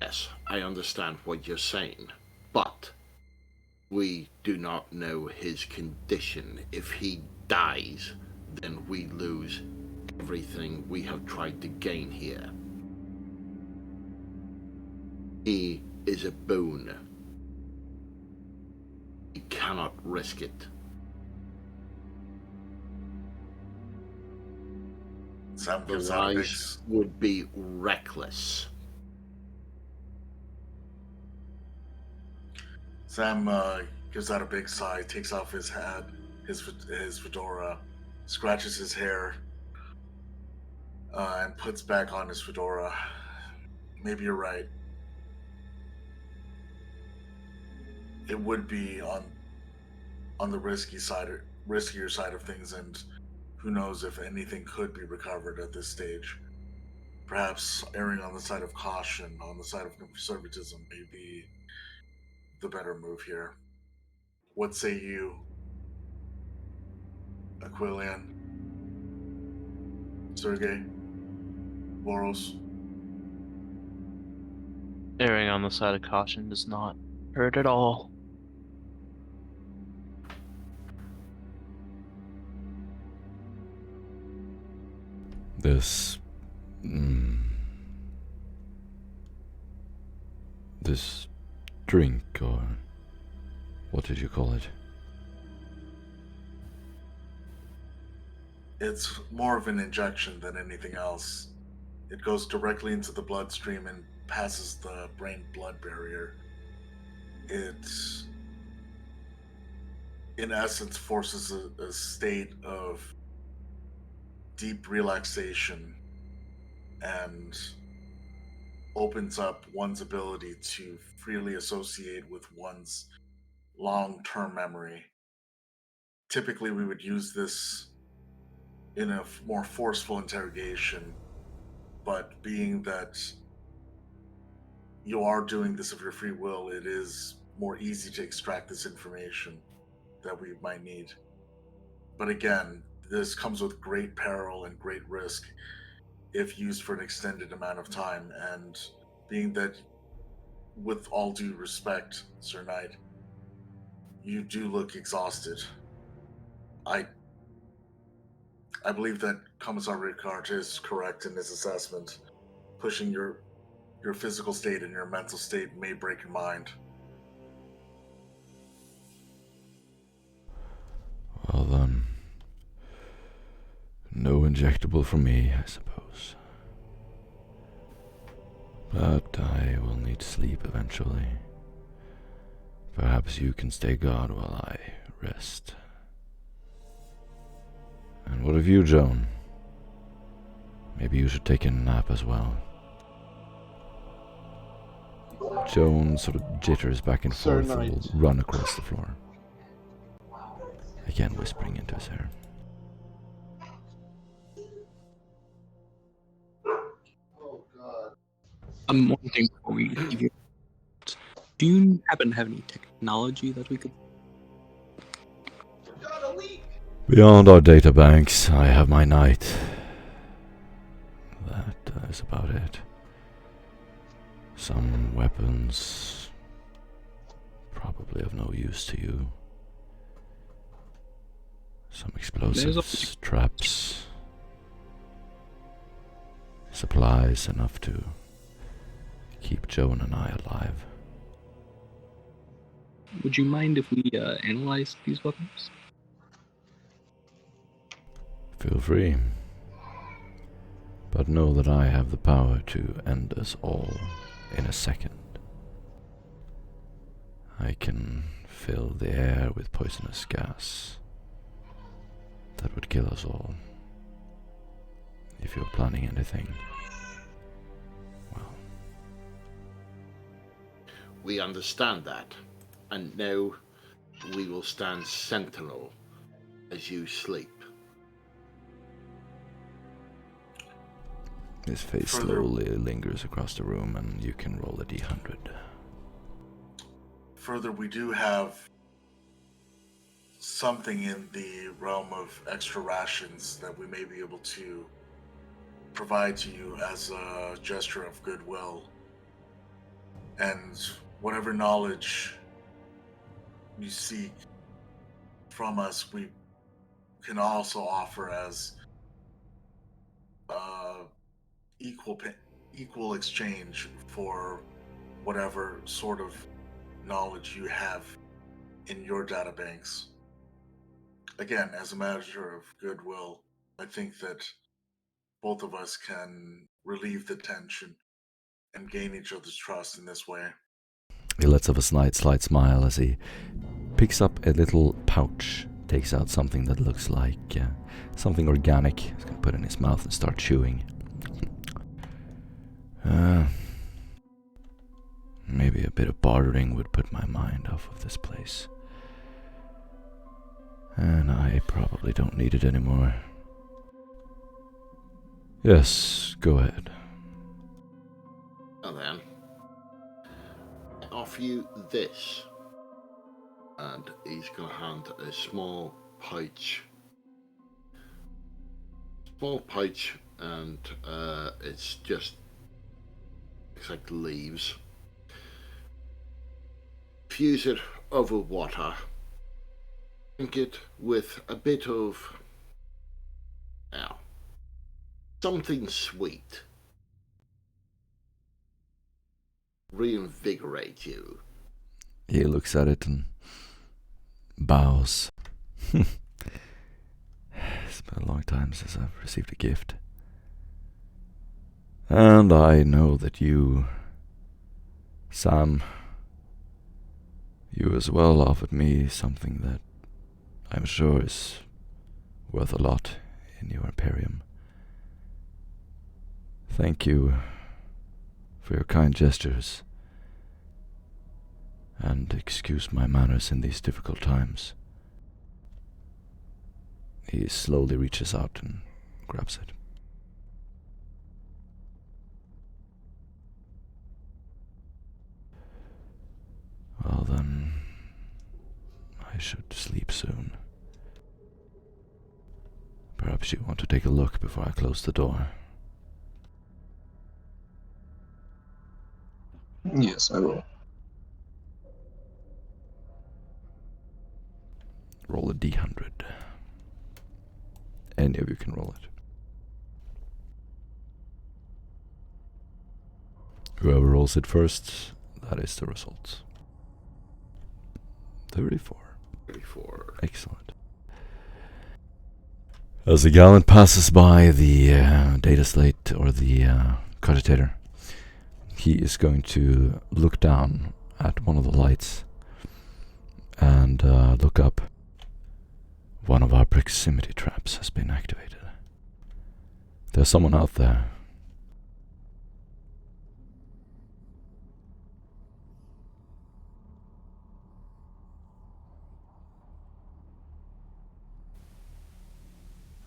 Yes, I understand what you're saying, but we do not know his condition. If he dies, then we lose everything we have tried to gain here. He is a boon. We cannot risk it. Sam The gives out a big rise would be reckless. Sam gives out a big sigh, takes off his hat, his fedora, scratches his hair, and puts back on his fedora. Maybe you're right. It would be on the riskier side of things, and who knows if anything could be recovered at this stage. Perhaps erring on the side of caution, on the side of conservatism, may be the better move here. What say you, Aquilian? Sergey? Boros? Erring on the side of caution does not hurt at all. This drink, or what did you call it? It's more of an injection than anything else. It goes directly into the bloodstream and passes the brain-blood barrier. It, in essence, forces a state of deep relaxation and opens up one's ability to freely associate with one's long-term memory. Typically, we would use this in a more forceful interrogation, but being that you are doing this of your free will, it is more easy to extract this information that we might need. But again, this comes with great peril and great risk if used for an extended amount of time. And being that, with all due respect, Sir Knight, you do look exhausted. I believe that Commissar Ricard is correct in his assessment. Pushing your physical state and your mental state may break your mind. Well then, no injectable for me, I suppose. But I will need sleep eventually. Perhaps you can stay guard while I rest. And what of you, Joan? Maybe you should take a nap as well. Joan sort of jitters back and Sir forth and Knight. will run across the floor. Again whispering into his hair. I'm wondering before we give you. Do you happen to have any technology that we could? Beyond our databanks, I have my knight. That is about it. Some weapons, probably of no use to you. Some explosives, traps, supplies enough to keep Joan and I alive. Would you mind if we analyze these weapons? Feel free. But know that I have the power to end us all in a second. I can fill the air with poisonous gas that would kill us all. If you're planning anything, well. We understand that, and now we will stand sentinel as you sleep. His face slowly lingers across the room, and you can roll a d100. Further, we do have something in the realm of extra rations that we may be able to provide to you as a gesture of goodwill. And whatever knowledge you seek from us, we can also offer as equal exchange for whatever sort of knowledge you have in your databanks. Again, as a matter of goodwill, I think that both of us can relieve the tension and gain each other's trust in this way. He lets off a slight smile as he picks up a little pouch, takes out something that looks like something organic. He's going to put it in his mouth and start chewing. Maybe a bit of bartering would put my mind off of this place. And I probably don't need it anymore. Yes, go ahead. Now then, I offer you this. And he's going to hand a small pouch. And it's just looks like leaves. Fuse it over water. Drink it with a bit of something sweet. Reinvigorate you. He looks at it and bows. It's been a long time since I've received a gift. And I know that you, Sam, you as well offered me something that I'm sure is worth a lot in your Imperium. Thank you for your kind gestures, and excuse my manners in these difficult times. He slowly reaches out and grabs it. Well then, I should sleep soon. Perhaps you want to take a look before I close the door. Yes, I will. Roll a d100. Any of you can roll it. Whoever rolls it first, that is the result. 34. 34. Excellent. As the gallant passes by the data slate or the cogitator, he is going to look down at one of the lights and look up. One of our proximity traps has been activated. There's someone out there.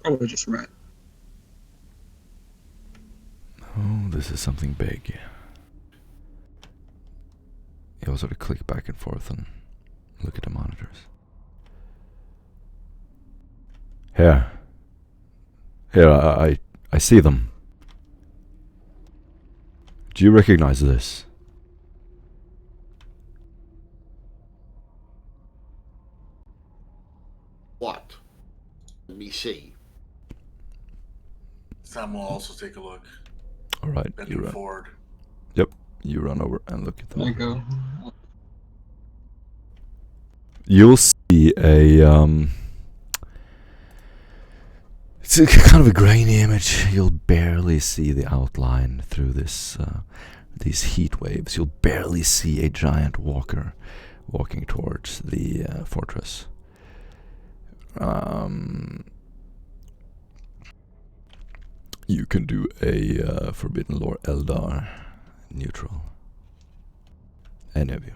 Probably just rat. Oh, this is something big. You'll sort of click back and forth and look at the monitors. Here. Here, I see them. Do you recognize this? What? Let me see. Sam will also take a look. Alright, you Bending run. forward. Yep, you run over and look at them. There you go. You'll see it's a kind of a grainy image. You'll barely see the outline through this these heat waves. You'll barely see a giant walker walking towards the fortress. You can do a Forbidden Lore Eldar neutral. Any of you.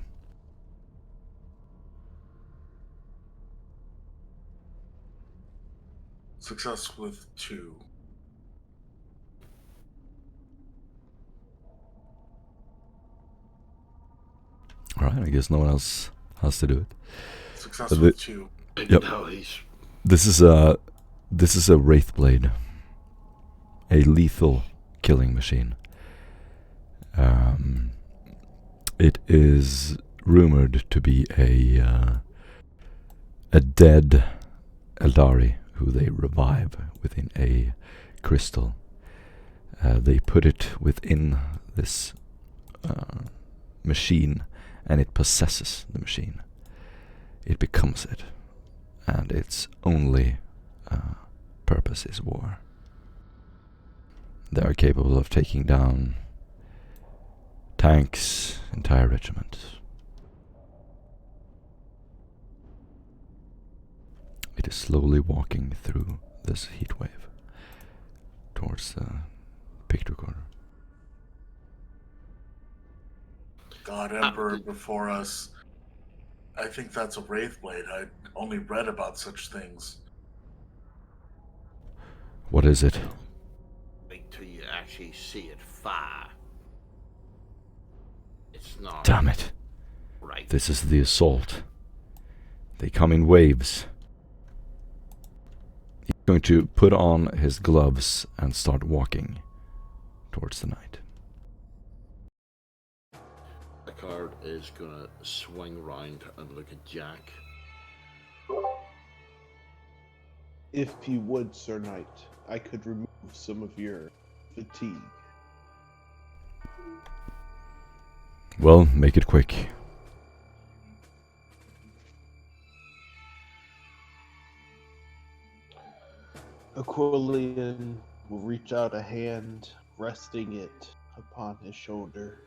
Success with 2. Alright, I guess no one else has to do it. Success with 2. Yep. No, he's... This is a Wraithblade. A lethal killing machine. It is rumored to be a dead Eldari who they revive within a crystal. They put it within this machine, and it possesses the machine. It becomes it, and its only purpose is war. They are capable of taking down tanks, entire regiments. It is slowly walking through this heat wave towards the picture corner. God Emperor before us. I think that's a Wraithblade. I only read about such things. What is it? Wait till you actually see it fire. It's not... Damn it. Right. This is the assault. They come in waves. He's going to put on his gloves and start walking towards the night. The card is gonna swing round and look at Jack. If you would, Sir Knight, I could remove some of your fatigue. Well, make it quick. Aquilian will reach out a hand, resting it upon his shoulder.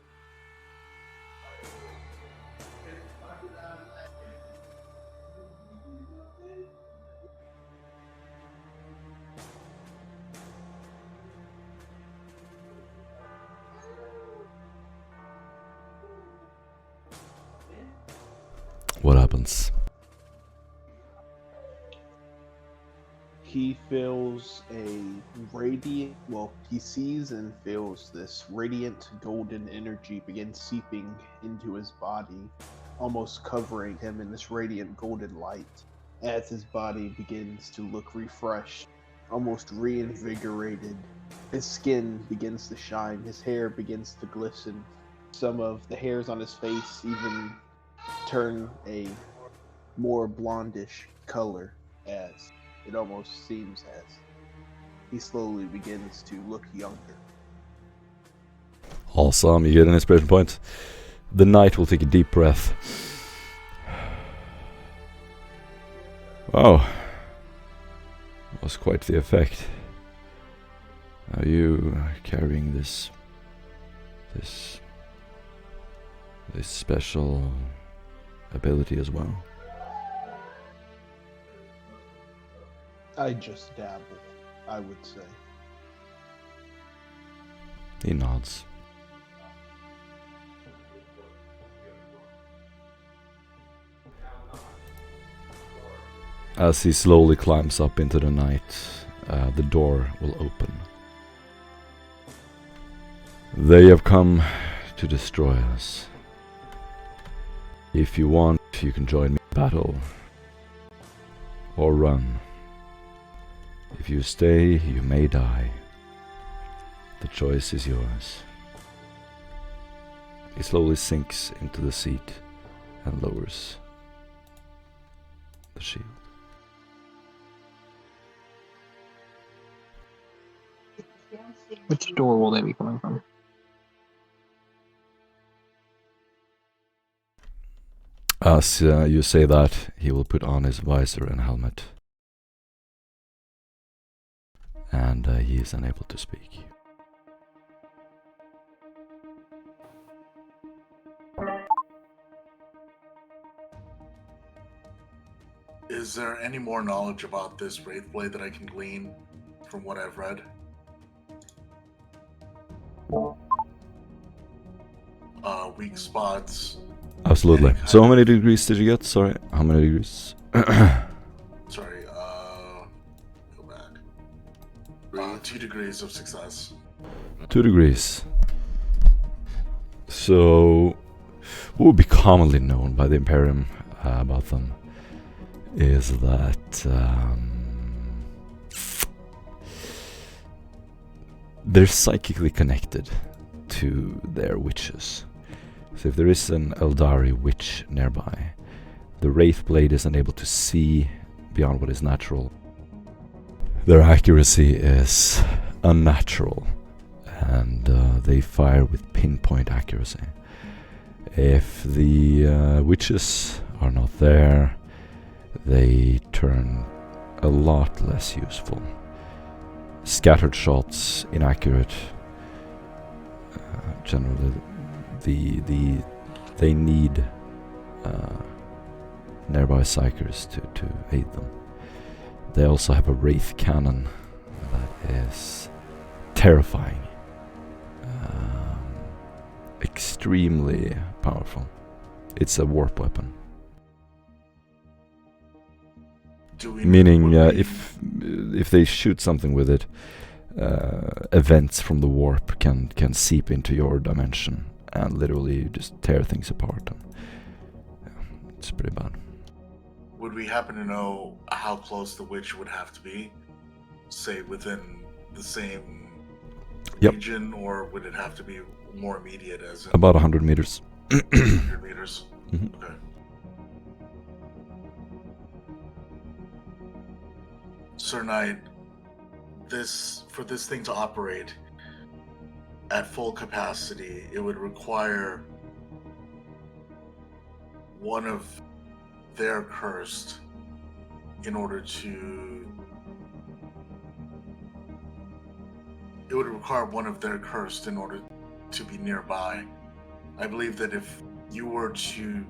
What happens? He feels a radiant, he sees and feels this radiant golden energy begin seeping into his body, almost covering him in this radiant golden light, as his body begins to look refreshed, almost reinvigorated. His skin begins to shine, his hair begins to glisten. Some of the hairs on his face even turn a more blondish color, as it almost seems as he slowly begins to look younger. Awesome, you get an inspiration point. The knight will take a deep breath. Wow. That was quite the effect. Are you carrying this special ability as well? I just dabble, I would say. He nods. As he slowly climbs up into the night, the door will open. They have come to destroy us. If you want, you can join me in battle. Or run. If you stay, you may die. The choice is yours. He slowly sinks into the seat and lowers the shield. Which door will they be coming from? As you say that, he will put on his visor and helmet. And he is unable to speak. Is there any more knowledge about this Wraithblade that I can glean from what I've read? Weak spots. Absolutely. So how many degrees did you get? Sorry, how many degrees? Sorry, go back. 2 degrees of success. 2 degrees. So, what would be commonly known by the Imperium about them is that they're psychically connected to their witches. So if there is an Eldari witch nearby, the Wraithblade is unable to see beyond what is natural. Their accuracy is unnatural, and they fire with pinpoint accuracy. If the witches are not there, they turn a lot less useful. Scattered shots, inaccurate. Generally, they need nearby psychers to aid them. They also have a wraith cannon that is terrifying, extremely powerful. It's a warp weapon. Meaning, if they shoot something with it, events from the warp can seep into your dimension and literally just tear things apart. And, yeah, it's pretty bad. Would we happen to know how close the witch would have to be? Say within the same region, or would it have to be more immediate? As in about 100 meters. 100 meters. Mm-hmm. Okay. Sir Knight, for this thing to operate at full capacity, it would require one of their cursed in order to... It would require one of their cursed in order to be nearby. I believe that if you were to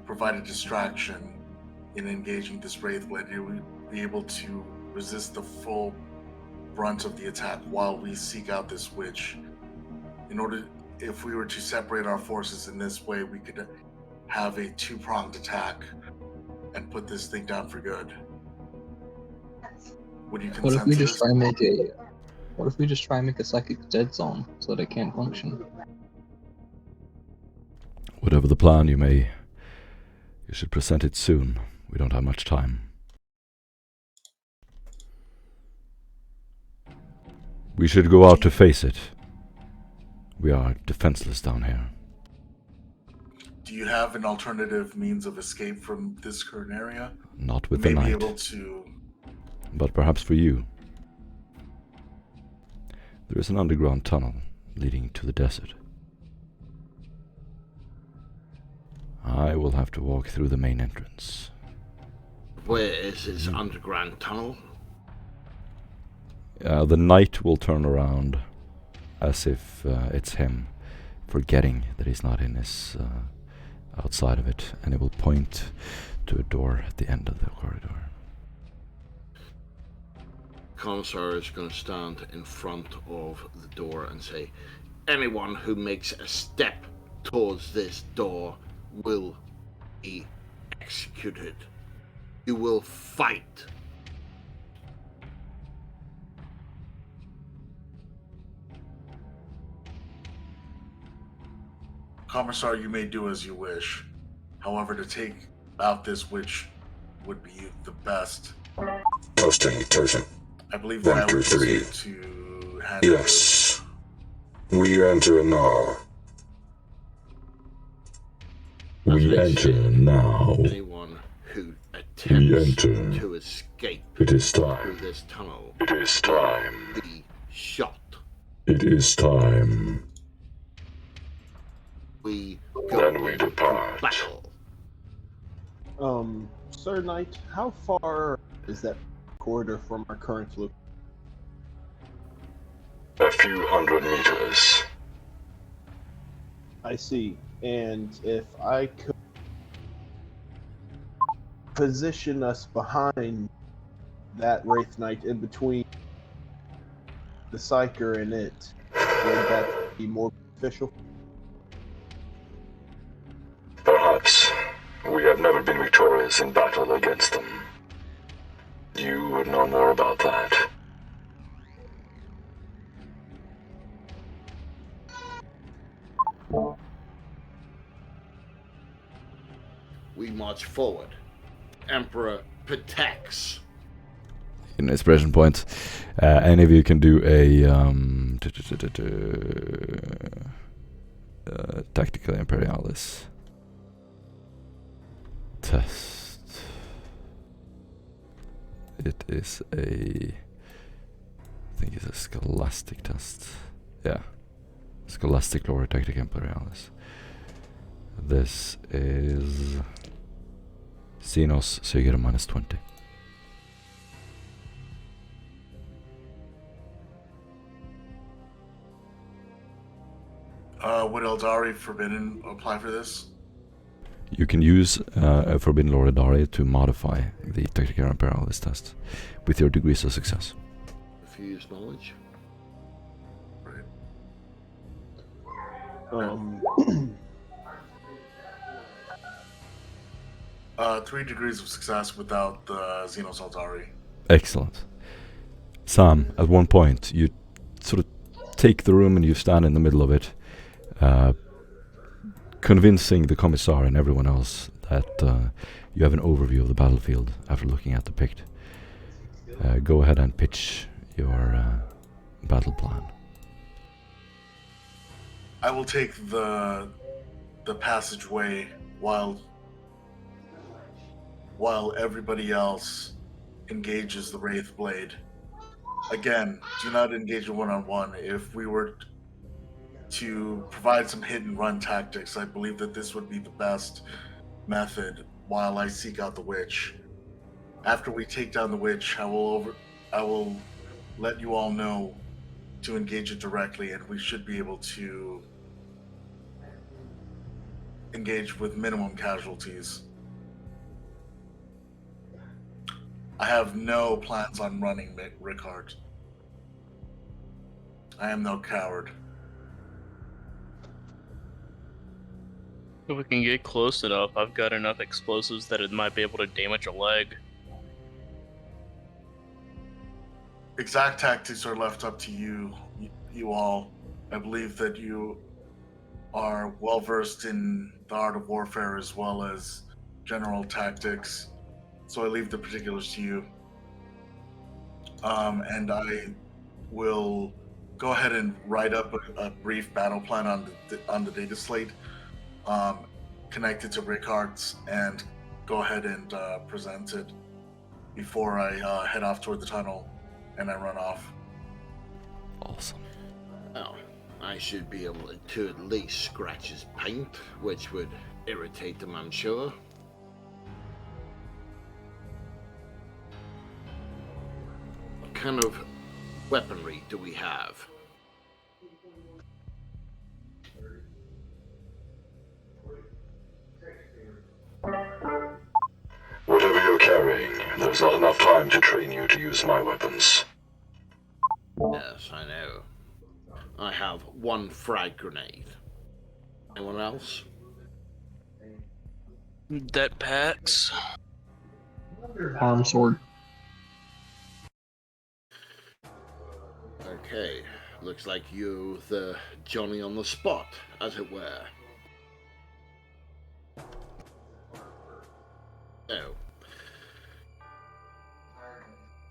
provide a distraction in engaging this Wraithblade, you would be able to resist the full brunt of the attack while we seek out this witch. If we were to separate our forces in this way, we could have a 2-pronged attack and put this thing down for good. Would you consent What if we to just this? try and make a? What if we just try and make a psychic dead zone so that it can't function? Whatever the plan, you should present it soon. We don't have much time. We should go out to face it. We are defenseless down here. Do you have an alternative means of escape from this current area? Not with You the may be night, able to. but perhaps for you. There is an underground tunnel leading to the desert. I will have to walk through the main entrance. Where is his underground tunnel? The knight will turn around as if it's him, forgetting that he's not in his outside of it, and he will point to a door at the end of the corridor. Commissar is going to stand in front of the door and say, anyone who makes a step towards this door will be executed. You will fight. Commissar, you may do as you wish. However, to take out this which would be the best, Posting totem. I believe that I 1 would through need 3. to handle. Yes. We enter now. We enter now. Anyone who We attempts enter. to escape It is through time. this tunnel It is time. be shot. It is time. We Then go we into depart. battle. Sir Knight, how far is that corridor from our current location? A few hundred meters. I see. And if I could position us behind that Wraith Knight in between the Psyker and it, would that be more beneficial? Perhaps. We have never been victorious in battle against them. You would know more about that. We march forward. Emperor protects. In expression points, any of you can do a tactical imperialis test. It is I think it's a scholastic test. Yeah, scholastic lore tactical imperialis. This is Xenos, so you get a -20. Would Eldari Forbidden apply for this? You can use a Forbidden Lore Eldari to modify the Tactical Imperialis test with your degrees of success. If you use knowledge. Right. 3 degrees of success without the Xenos Eldari. Excellent. Sam, at one point, you sort of take the room and you stand in the middle of it, convincing the Commissar and everyone else that you have an overview of the battlefield after looking at the Pict. Go ahead and pitch your battle plan. I will take the passageway while everybody else engages the Wraith Blade. Again, do not engage in one-on-one. If we were to provide some hit-and-run tactics, I believe that this would be the best method while I seek out the witch. After we take down the witch, I will let you all know to engage it directly, and we should be able to engage with minimum casualties. I have no plans on running, Rickard. I am no coward. If we can get close enough, I've got enough explosives that it might be able to damage a leg. Exact tactics are left up to you all. I believe that you are well versed in the art of warfare as well as general tactics. So I leave the particulars to you. And I will go ahead and write up a brief battle plan on the data slate, connect it to Rickard's, and go ahead and present it before I head off toward the tunnel and I run off. Awesome. Well, I should be able to at least scratch his paint, which would irritate him, I'm sure. What kind of weaponry do we have? Whatever you're carrying, there's not enough time to train you to use my weapons. Yes, I know. I have one frag grenade. Anyone else? That packs. Arm sword. Okay, looks like you the Johnny on the spot, as it were. So,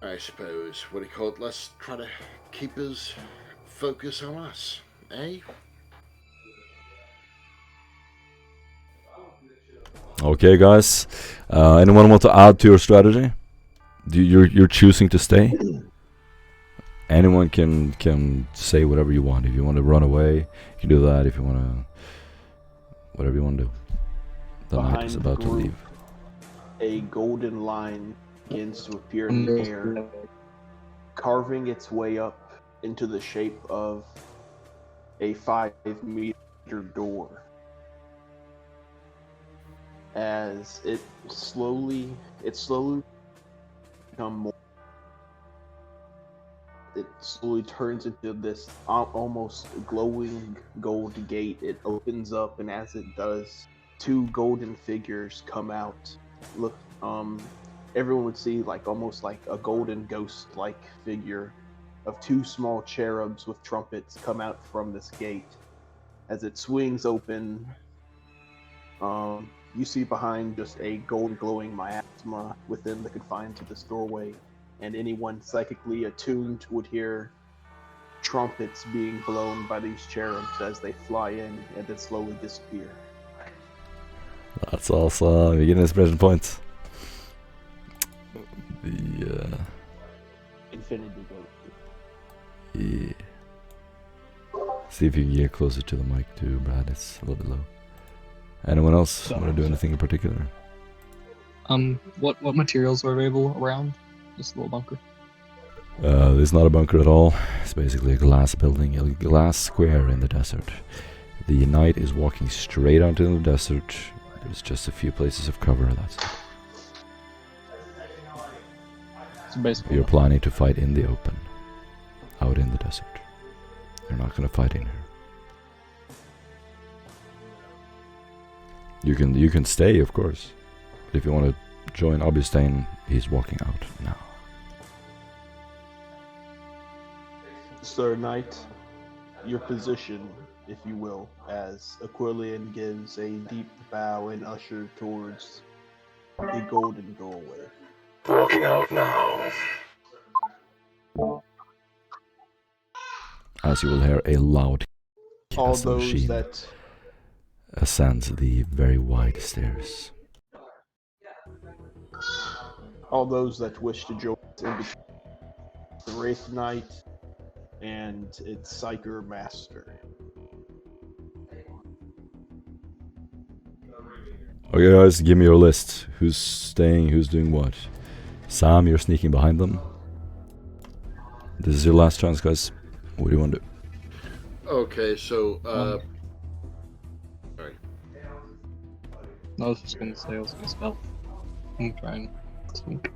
I suppose, what do you call it, let's try to keep his focus on us, eh? Okay, guys. Anyone want to add to your strategy? You're choosing to stay? Anyone can say whatever you want. If you want to run away, you can do that. If you want to... Whatever you want to do. The knight is about to leave. A golden line begins to appear in the air, carving its way up into the shape of a 5-meter door. As it slowly become more. It slowly turns into this almost glowing gold gate. It opens up, and as it does, 2 golden figures come out. Look, everyone would see almost like a golden ghost-like figure of 2 small cherubs with trumpets come out from this gate. As it swings open, you see behind just a gold glowing miasma within the confines of this doorway, and anyone psychically attuned would hear trumpets being blown by these cherubs as they fly in and then slowly disappear. That's awesome. You get an inspiration point. The Infinity Gate. yeah. See if you can get closer to the mic too, Brad. It's a little bit low. Anyone else want to do anything in particular? What materials are available around this little bunker? It's not a bunker at all. It's basically a glass building, a glass square in the desert. The knight is walking straight out into the desert. There's just a few places of cover, that's it. So basically, You're planning to fight in the open, out in the desert. You're not going to fight in here. You can stay, of course. But if you want to join Augustine, he's walking out now. Sir Knight, your position, if you will, as Askellon gives a deep bow and usher towards the golden doorway. Walking out now. As you will hear a loud All as the those machine that ascends the very wide stairs. all those that wish to join us in between the Wraith Knight and its Psyker Master. Okay guys, give me your list. Who's staying, who's doing what? Sam, you're sneaking behind them. This is your last chance, guys. What do you want to do? Okay, so, sorry. I was just gonna say I was gonna spell. I'm trying to speak.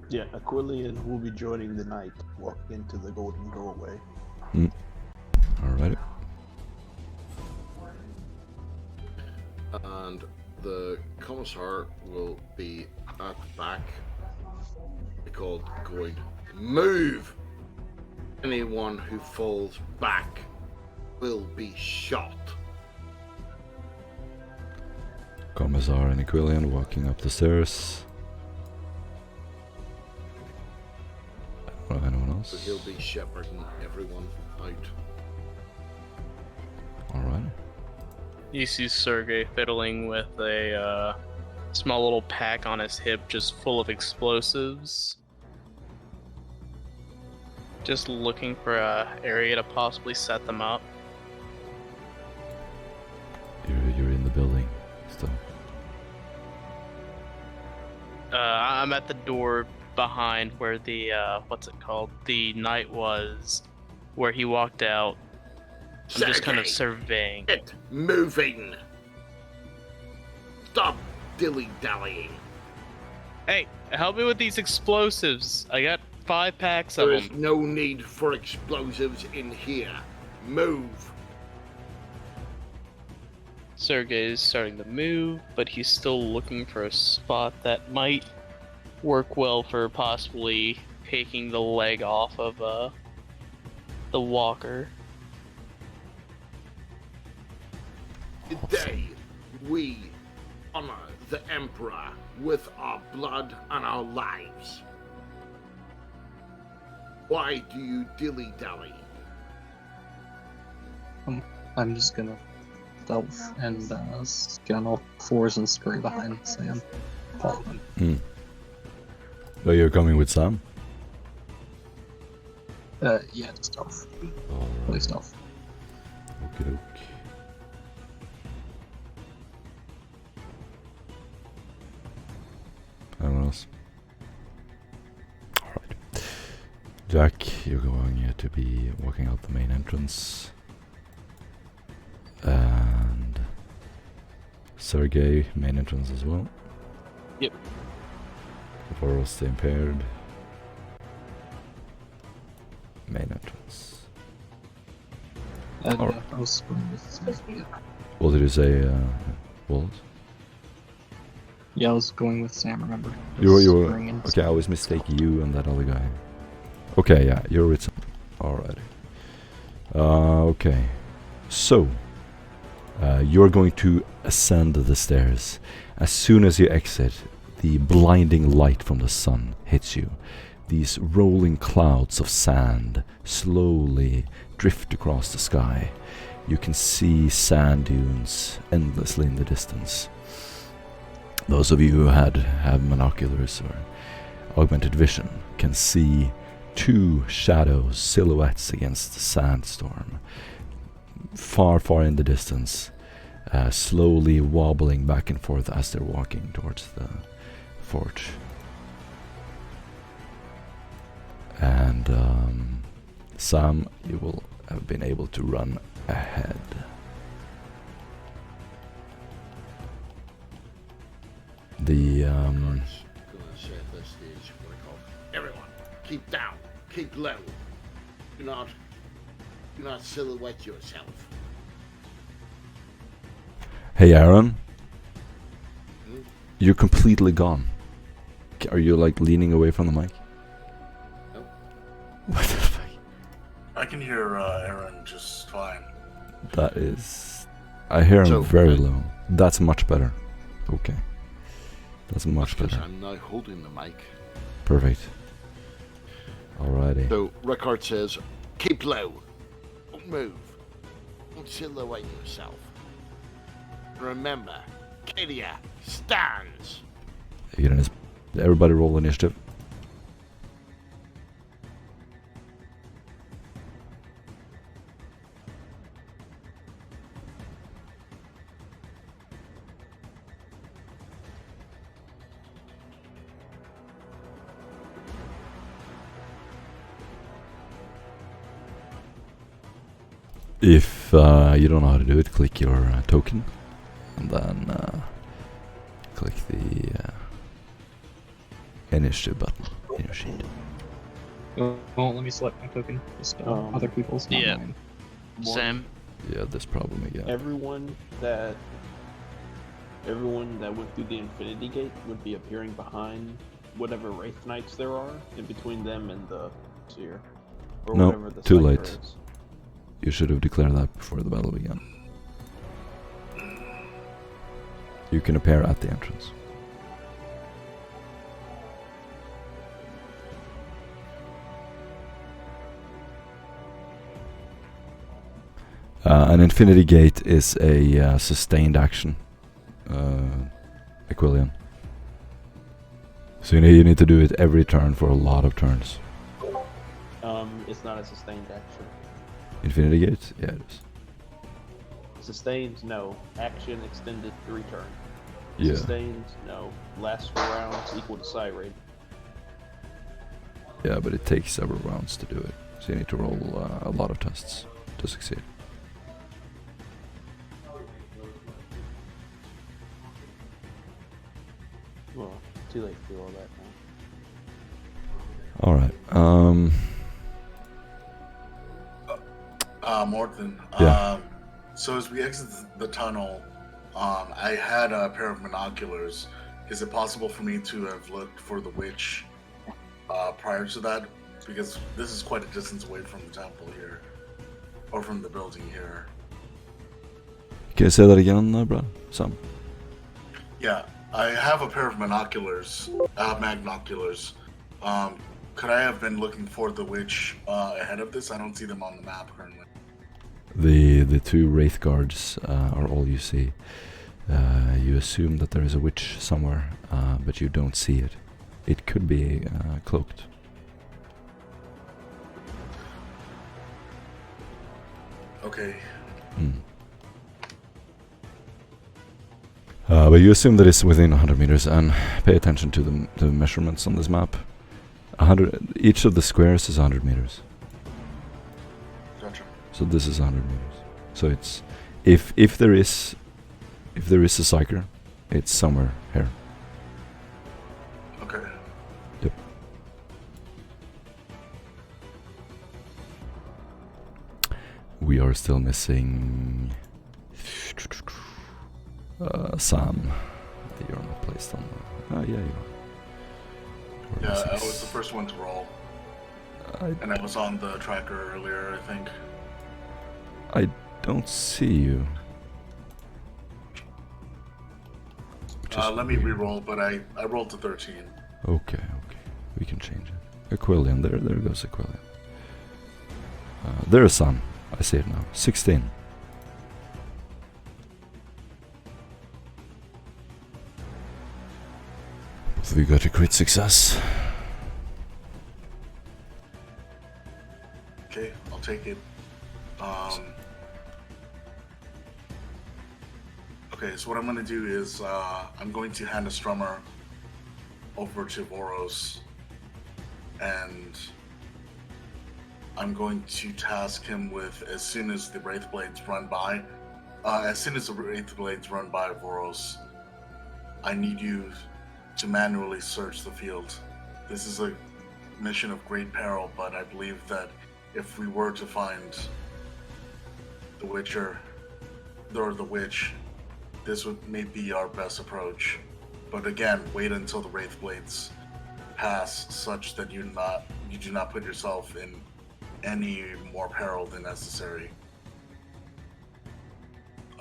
Yeah, Askellon will be joining the Knight, walking into the golden doorway. Alright. And the commissar will be at the back. Called going, move! Anyone who falls back will be shot. Commissar and Askellon walking up the stairs. Anyone else? be shepherding everyone out. Alright. You see Sergey fiddling with a small little pack on his hip just full of explosives. Just looking for a area to possibly set them up. You're in the building still. I'm at the door behind where the, what's it called? The knight was, where he walked out. I'm just kind of surveying. Get moving! Stop dilly-dallying. Hey, help me with these explosives. I got 5 packs of There is them. no need for explosives in here. Move! Sergey is starting to move, but he's still looking for a spot that might work well for possibly taking the leg off of the walker. Today, we honor the Emperor with our blood and our lives. Why do you dilly-dally? I'm just gonna stealth and get on all fours and scurry behind Sam. Follow him. So you're coming with Sam? Yeah, just stealth. Alright. Really stealth. Okey-doke. Anyone else? Alright. Jack, you're going to be walking out the main entrance. And Sergey, main entrance as well. Yep. Voros the Impaired. Main entrance. Alright. I was going with Sam. What did you say, Wallace? Yeah, I was going with Sam, remember? You were, Scurrying in. okay, I always mistake you and that other guy. Okay, yeah, you're with Sam. Alrighty. Okay. So, you're going to ascend the stairs. As soon as you exit, the blinding light from the sun hits you. These rolling clouds of sand slowly drift across the sky. You can see sand dunes endlessly in the distance. Those of you who have monoculars or augmented vision can see 2 shadows, silhouettes against the sandstorm, far, far in the distance, slowly wobbling back and forth as they're walking towards the fort. And Sam, you will have been able to run ahead. The Gonna set this stage what I call everyone, keep down, keep low. Do not silhouette yourself. Hey Aaron, Hmm? you're completely gone. Are you like leaning away from the mic? Nope. What the fuck? I can hear Aaron just fine. That is... I hear him So, very low. That's much better. Okay. That's much Because better. I'm now holding the mic. Perfect. Alrighty. So record says, keep low. Don't move. Don't silhouette yourself. Remember, Kadia stands. Everybody roll initiative. If you don't know how to do it, click your token and then click the initiative button in your sheet. Oh, let me select my token. Just other people's, not Yeah. mine. Sam, Yeah, this problem again. Everyone that went through the Infinity Gate would be appearing behind whatever Wraith Knights there are, in between them and the Seer. Or No, whatever the too Cypher late. is. You should have declared that before the battle began. You can appear at the entrance. An Infinity Gate is a sustained action. Aquilian. So you need to do it every turn for a lot of turns. It's not a sustained action. Infinity Gate? Yeah, it is. Sustained, no. Action extended 3 turns. Yeah. Sustained, no. Last 4 rounds equal to psi rating. Yeah, but it takes several rounds to do it. So you need to roll a lot of tests to succeed. Well, too late to do all that now. Alright. Morton. Yeah. So as we exit the tunnel, I had a pair of binoculars. Is it possible for me to have looked for the witch prior to that? Because this is quite a distance away from the temple here, or from the building here. Can you say that again, bro? Sam? Yeah, I have a pair of binoculars, magnoculars. Could I have been looking for the witch ahead of this? I don't see them on the map currently. The 2 Wraith Guards are all you see. You assume that there is a witch somewhere, but you don't see it. It could be cloaked. Okay. But you assume that it's within 100 meters, and pay attention to the measurements on this map. 100. Each of the squares is 100 meters. Gotcha. So this is 100 meters. So it's if there is a psyker, it's somewhere here. Okay. Yep. We are still missing Sam. You're not placed on the... yeah, you are. Yeah, I was the first one to roll. And I was on the tracker earlier, I think. I don't see you. Let me re-roll, but I rolled to 13. Okay. We can change it. Aquilian, there goes Aquilian. There's Sam. I see it now. 16. We got a crit success. Okay, I'll take it. Okay, so what I'm going to do is I'm going to hand a strummer over to Voros, and I'm going to task him with, as soon as the Wraith Blades run by, Voros, I need you to manually search the field. This is a mission of great peril, but I believe that if we were to find the Witcher, or the Witch, this would may be our best approach. But again, wait until the Wraith Blades pass, such that you do not put yourself in any more peril than necessary.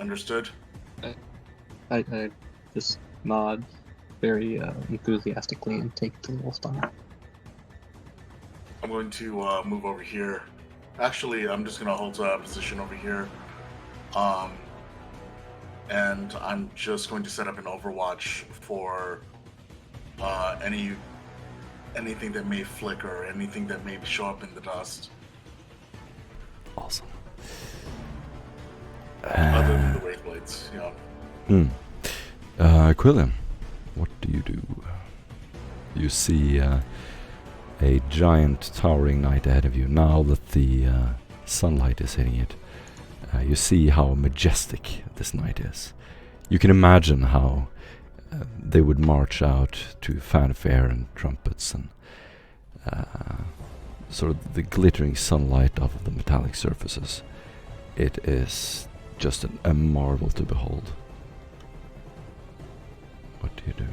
Understood? I just nod very enthusiastically and take the little stunner. I'm going to move over here. Actually, I'm just going to hold a position over here. And I'm just going to set up an overwatch for anything that may flicker, anything that may show up in the dust. Awesome. Other than the Wraith Blades, Quilliam, what do you do? You see a giant towering knight ahead of you. Now that the sunlight is hitting it, you see how majestic this knight is. You can imagine how they would march out to fanfare and trumpets and sort of the glittering sunlight of the metallic surfaces. It is just a marvel to behold. What do you do?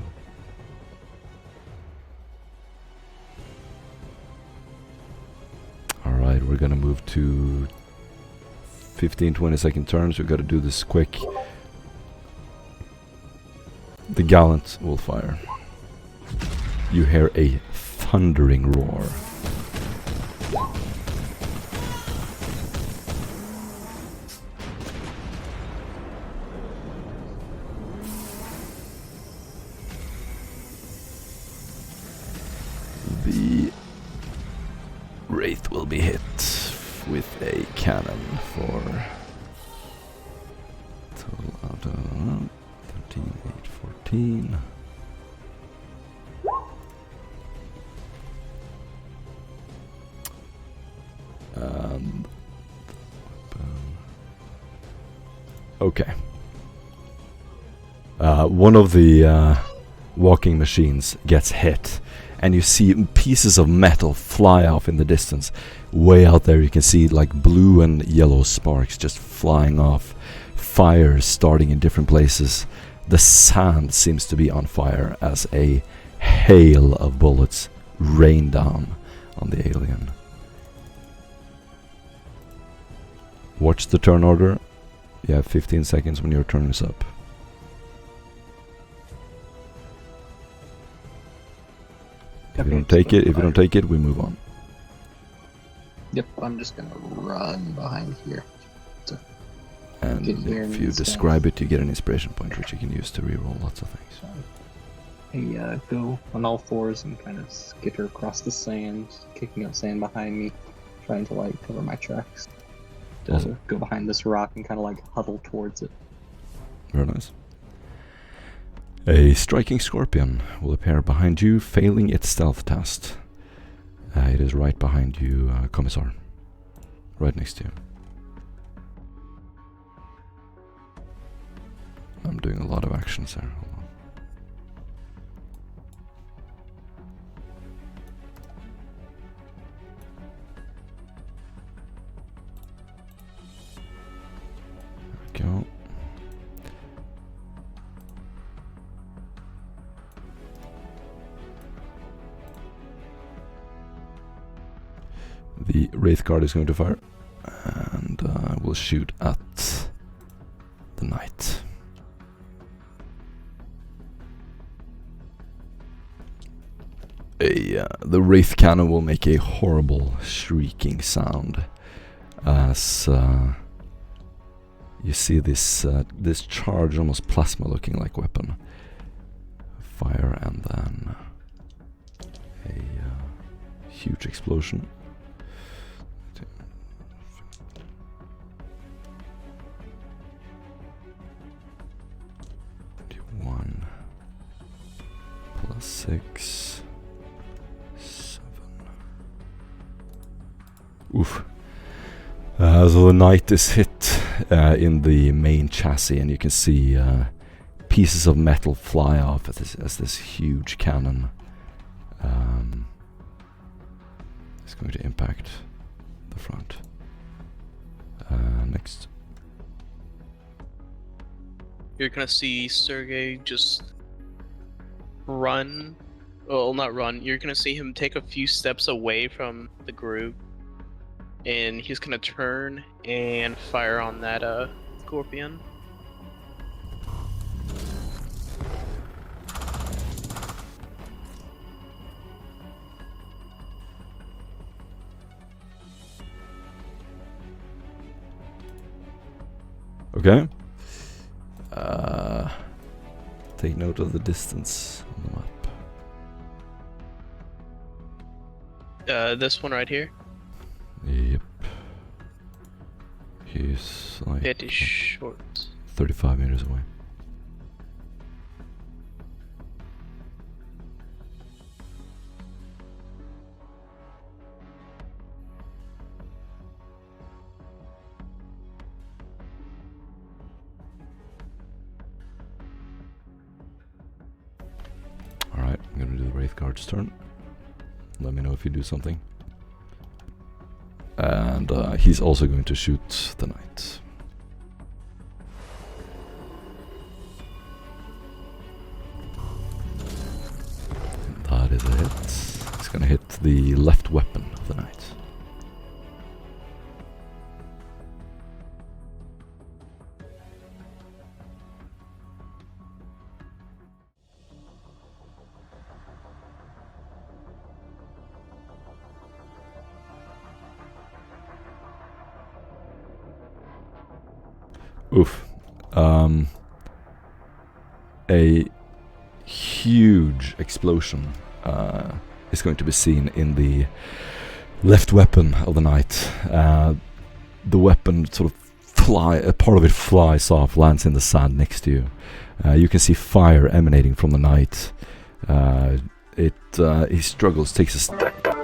Alright, we're gonna move to 15-20 second turns. We've got to do this quick. The Gallant will fire. You hear a thundering roar. The Wraith will be hit with a cannon for total out of 13, 8, 14. And okay. One of the walking machines gets hit, and you see pieces of metal fly off in the distance. Way out there you can see like blue and yellow sparks just flying off. Fires starting in different places. The sand seems to be on fire as a hail of bullets rain down on the alien. Watch the turn order. You have 15 seconds when your turn is up. If you don't take it, we move on. Yep, I'm just gonna run behind here. And Get here if and you use describe it, you get an inspiration point, which you can use to reroll lots of things. I go on all fours and kind of skitter across the sand, kicking up sand behind me, trying to like cover my tracks. To Awesome. go behind this rock and kind of like huddle towards it. Very nice. A striking scorpion will appear behind you, failing its stealth test. It is right behind you, Commissar. Right next to you. I'm doing a lot of actions there. Hold on. There we go. The Wraith Guard is going to fire, and will shoot at the knight. The Wraith cannon will make a horrible shrieking sound as you see this charge, almost plasma-looking like weapon, fire, and then a huge explosion. 1 plus 6, 7. Oof. So the knight is hit in the main chassis, and you can see pieces of metal fly off as this huge cannon is going to impact the front. Next. You're gonna see Sergei just run. Well, not run. You're gonna see him take a few steps away from the group, and he's gonna turn and fire on that scorpion. Okay. Take note of the distance on the map. This one right here. Yep. He's like It is short. 35 meters away. Alright, I'm gonna do the Wraith Guard's turn. Let me know if you do something. And he's also going to shoot the knight. That is a hit. It's gonna hit the left weapon of the knight. Oof. A huge explosion is going to be seen in the left weapon of the knight. The weapon sort of a part of it flies off, lands in the sand next to you. You can see fire emanating from the knight. He struggles, takes a step back.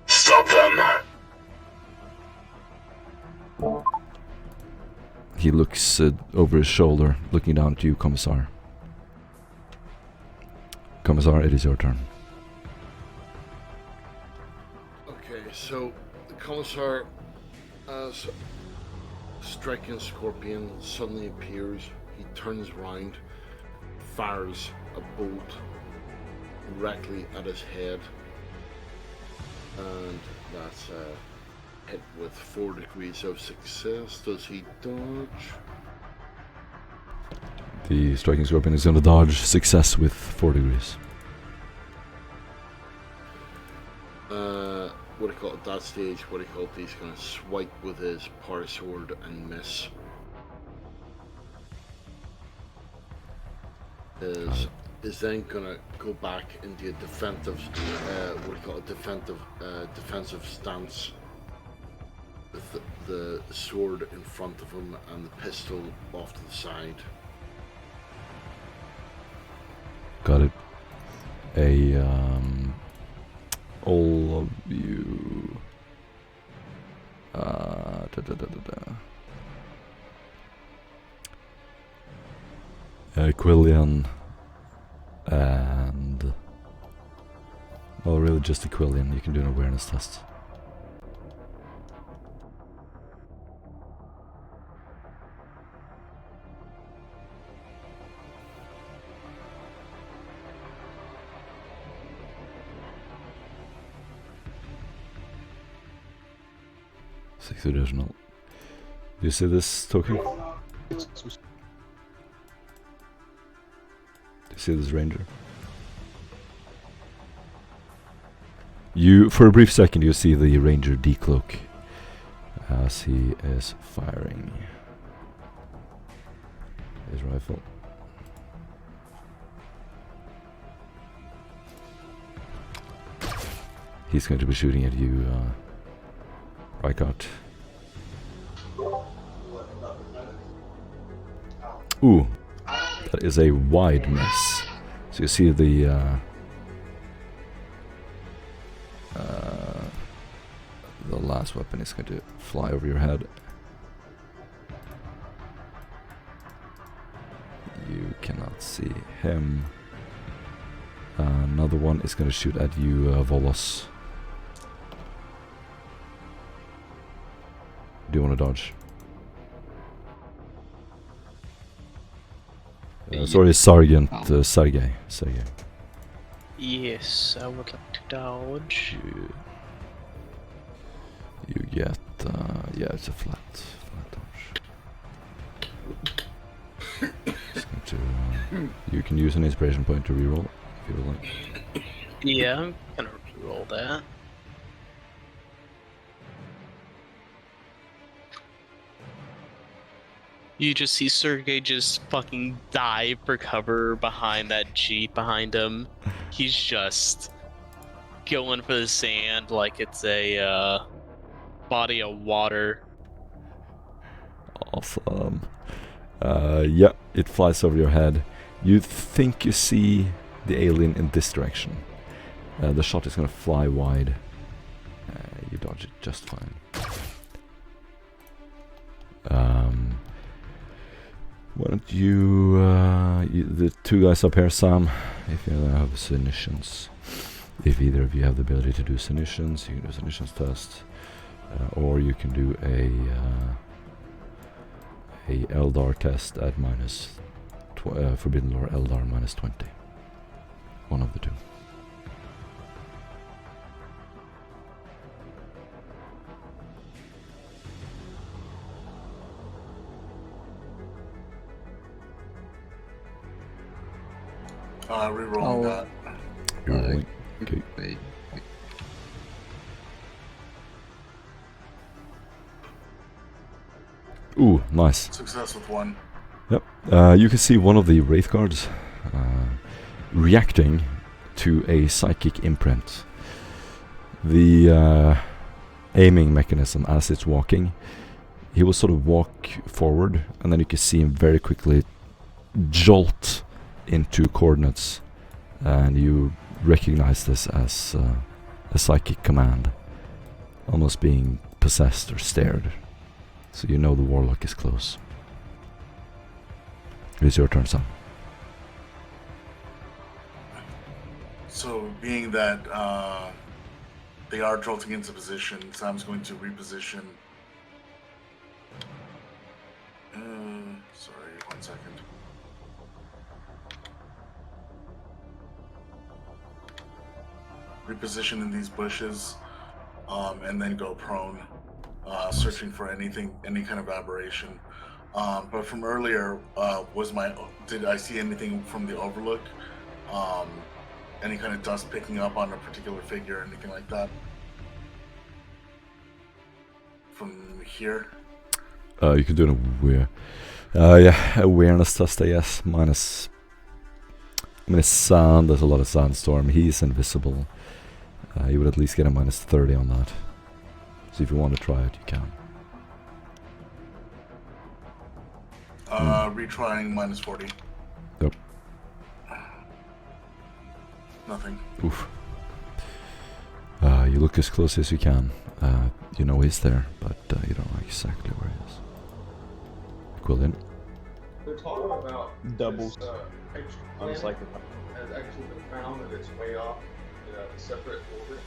Stop them! He looks over his shoulder, looking down at you, Commissar. Commissar, it is your turn. Okay, so the Commissar, as striking scorpion suddenly appears, he turns around, fires a bolt directly at his head, and that's hit with 4 degrees of success. Does he dodge? The striking scorpion is going to dodge. Success with 4 degrees. What do you call it at that stage? What do you call it? He's going to swipe with his power sword and miss. Is then going to go back into a defensive, what do you call it? Defensive stance. With the sword in front of him and the pistol off to the side. Got it. All of you. Quillian and... well, really just a Quillian. You can do an awareness test. Six additional. Do you see this token? Do you see this ranger? For a brief second, you see the ranger decloak as he is firing his rifle. He's going to be shooting at you, Rykart. Ooh, that is a wide miss. So you see the last weapon is going to fly over your head. You cannot see him. Another one is going to shoot at you, Volos. Do you want to dodge? Sorry, Sergeant Sergei. Yes, I would like to dodge. You get, yeah, it's a flat dodge. You can use an inspiration point to reroll if you would like. Yeah, I'm gonna reroll that. You just see Sergey just fucking dive for cover behind that jeep behind him. He's just going for the sand like it's a body of water. Awesome. Yeah, it flies over your head. You think you see the alien in this direction. The shot is gonna fly wide. You dodge it just fine. Why don't you, the two guys up here, Sam, if you have Sinitions. If either of you have the ability to do Sinitions, you can do a Sinitions test. Or you can do a Eldar test at Forbidden Lore Eldar minus 20. One of the two. Rerolling that. Rerolling. Okay. Wait. Ooh, nice. Success with 1. Yep. You can see one of the Wraith Guards reacting to a psychic imprint. The aiming mechanism as it's walking, he will sort of walk forward, and then you can see him very quickly jolt into coordinates, and you recognize this as a psychic command, almost being possessed or stared. So you know the warlock is close. It's your turn, Sam. So, being that they are jolting into position, Sam's going to reposition. Sorry, 1 second. Reposition in these bushes, and then go prone, searching for any kind of aberration. But from earlier, did I see anything from the overlook? Any kind of dust picking up on a particular figure, anything like that? From here? You can do an awareness test, I guess. Minus. I mean, it's sand. There's a lot of sandstorm. He's invisible. You would at least get a minus 30 on that. So if you want to try it, you can. Retrying minus 40. Yep. Nothing. Oof. You look as close as you can. You know he's there, but you don't know exactly where he is. Quillian. They're talking about Doubles. this, On psychic. has actually been found and it's way off in a separate orbit.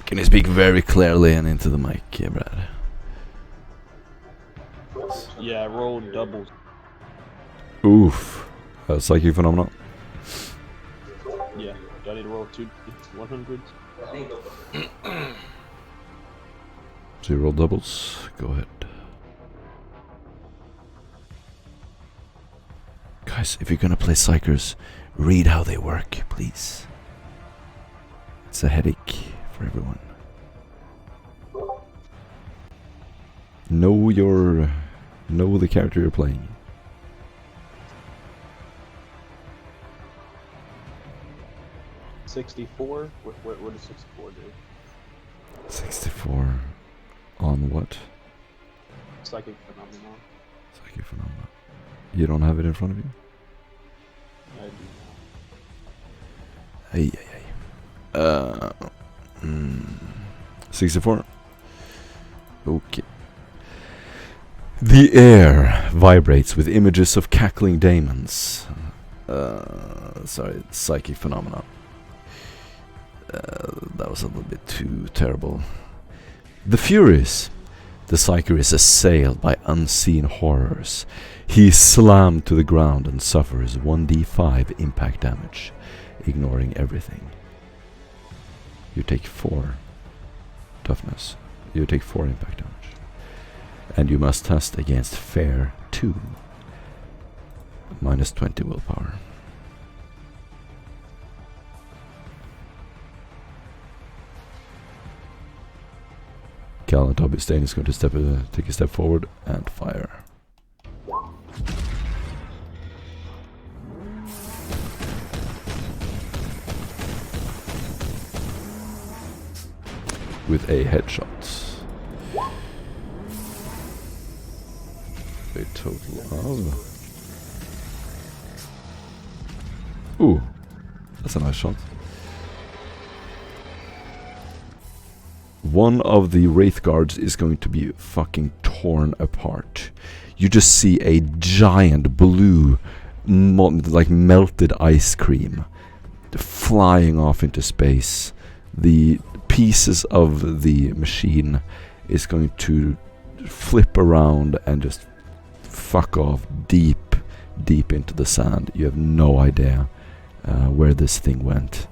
Can you speak very clearly and into the mic, yeah, Brad? Yeah, I rolled doubles. Oof. Psychic phenomenon. Yeah, do I need to roll 2 100s? So you roll doubles. Go ahead. Guys, if you're gonna play psychers, read how they work, please. It's a headache for everyone. Know the character you're playing. $64? What does 64 do? 64 on what? Psychic phenomenon. Psychic phenomenon. You don't have it in front of you? I do not. Hey. 64. Okay. The air vibrates with images of cackling demons. Sorry, psychic phenomenon. That was a little bit too terrible. The Furies. The Psyker is assailed by unseen horrors. He is slammed to the ground and suffers 1d5 impact damage, ignoring everything. You take 4 toughness. You take 4 impact damage. And you must test against fair 2. Minus 20 willpower. Cal and Toby Stain is going to take a step forward and fire. With a headshot. A total of... Ooh, that's a nice shot. One of the Wraith Guards is going to be fucking torn apart. You just see a giant blue, like melted ice cream flying off into space. The pieces of the machine is going to flip around and just fuck off deep into the sand. You have no idea where this thing went.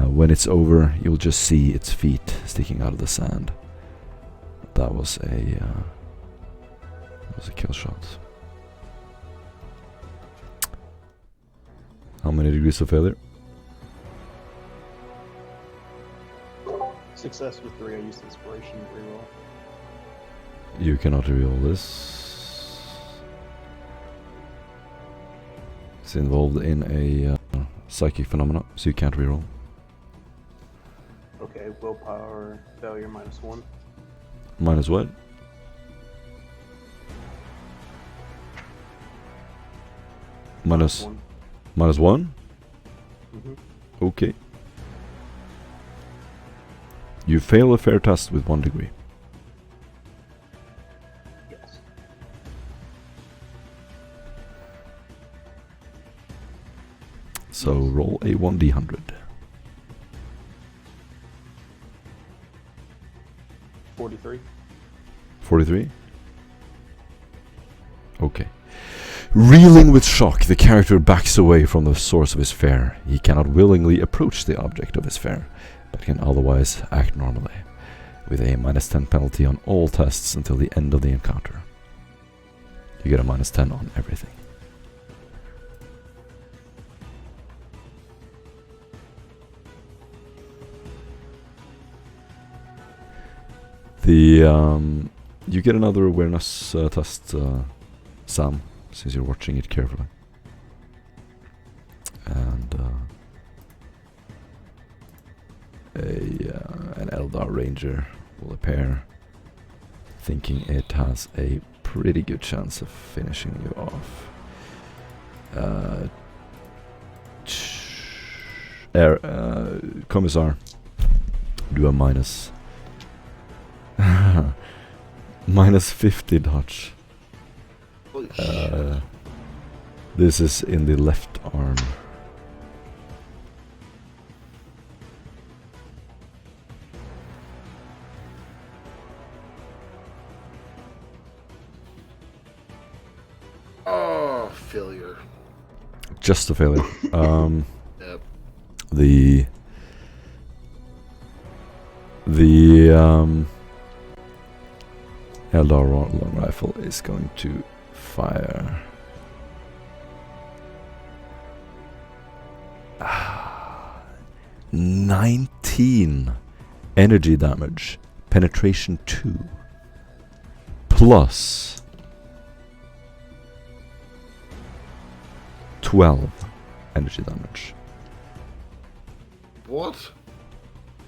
When it's over, you'll just see its feet sticking out of the sand. That was a kill shot. How many degrees of failure? Success with 3. I used inspiration to reroll. You cannot reroll this. It's involved in a Psychic phenomena, so you can't reroll. Okay, willpower failure -1. Minus what? Minus -1. -1? Mhm. Okay. You fail a fair test with 1 degree. Yes. So roll a 1d100. 43. 43? Okay. Reeling with shock, the character backs away from the source of his fear. He cannot willingly approach the object of his fear, but can otherwise act normally, with a -10 penalty on all tests until the end of the encounter. You get a -10 on everything. You get another awareness test, Sam, since you're watching it carefully. And an Eldar Ranger will appear, thinking it has a pretty good chance of finishing you off. Commissar, do a -50 dodge. Holy shit. This is in the left arm. Oh, failure. Just a failure. Yep. The Eldar long rifle is going to fire. 19 energy damage, penetration 2, plus 12 energy damage. What?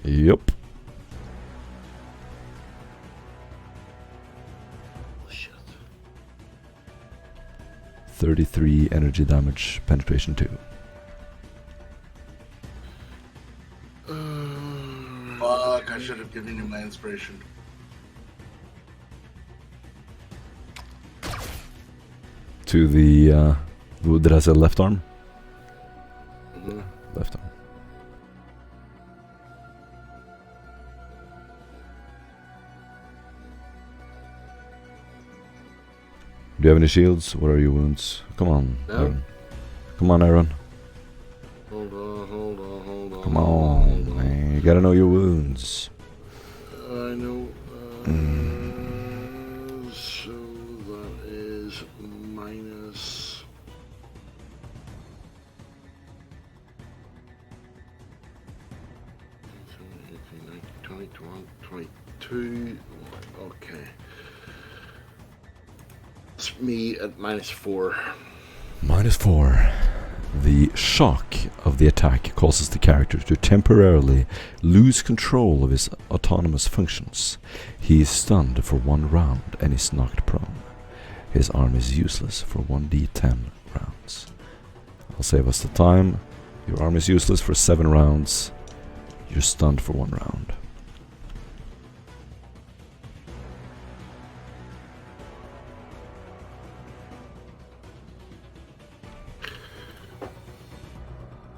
Yup. Shit. 33 energy damage, penetration 2. Fuck, I should have given you my inspiration. To the, did I say left arm? Mhm. Left arm. Do you have any shields? What are your wounds? Come on, No. Aaron. Come on, Aaron. Hold on. Come on, man. You gotta know your wounds. I know. So that is minus. -18, 19, 20, 21, 22. Okay. It's me at -4. -4. The shock of the attack causes the character to temporarily lose control of his autonomous functions. He is stunned for 1 round and is knocked prone. His arm is useless for 1d10 rounds. I'll save us the time. Your arm is useless for 7 rounds. You're stunned for 1 round.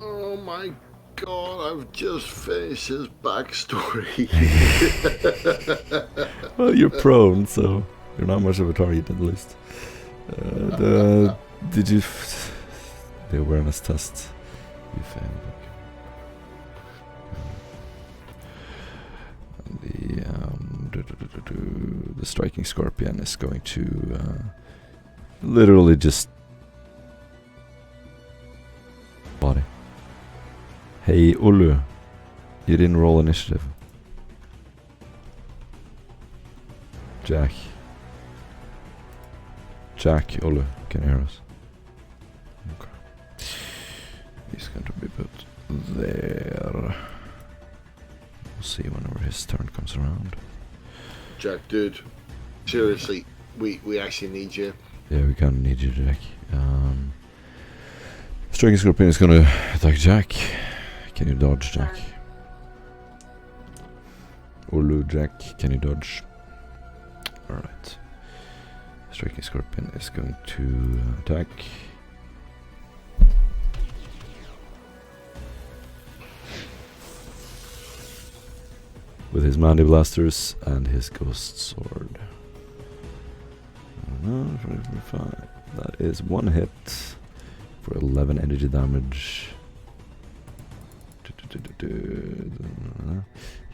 Oh my god, I've just finished his backstory. Well, you're prone, so you're not much of a target at least. Did you... the awareness test. You failed. The striking scorpion is going to literally just body. Hey Ulu, you didn't roll initiative. Jack, Ulu, can you hear us? Okay. He's going to be put there. We'll see whenever his turn comes around. Jack, dude, seriously, we actually need you. Yeah, we kind of need you, Jack. Striking Scorpion is gonna attack Jack. Can you dodge, Jack? Olu, Jack, can you dodge? Alright. Striking Scorpion is going to attack. With his Mandy Blasters and his Ghost Sword. That is one hit for 11 energy damage.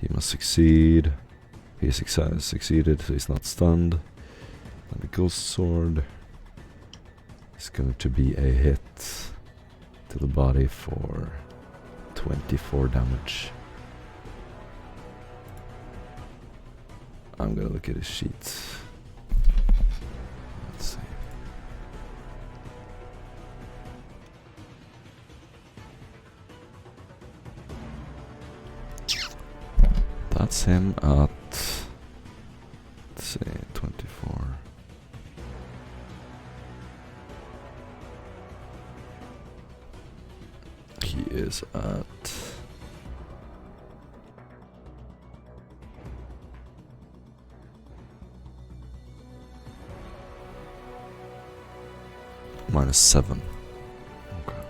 He must succeed. He succeeded, so he's not stunned. And the Ghost Sword is going to be a hit to the body for 24 damage. I'm gonna look at his sheets. Let's see. That's him at, let's see, 24. He is at -7. Okay.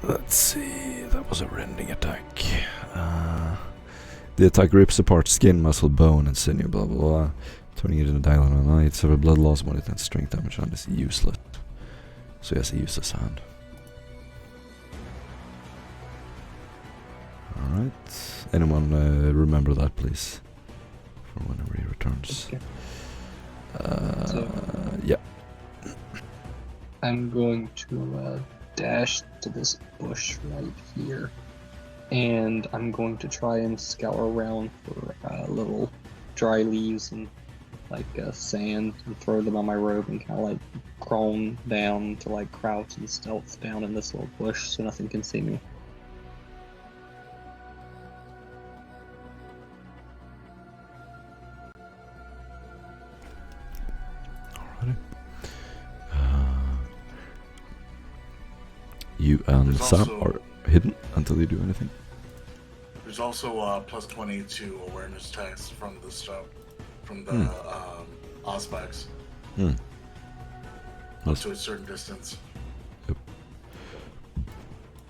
Let's see. That was a rending attack. The attack rips apart skin, muscle, bone, and sinew, blah blah blah, turning it into dial on a night. Several blood loss, one and strength damage on is useless. So he has a useless hand. Alright. Anyone remember that, please? For whenever he returns. Okay. Yeah. I'm going to dash to this bush right here, and I'm going to try and scour around for little dry leaves and like sand and throw them on my robe and kind of like crawl down to like crouch and stealth down in this little bush so nothing can see me. You and There's Sam also- are hidden until you do anything. There's also +20 to awareness checks from the stuff, from the Auspex, up Let's, to a certain distance.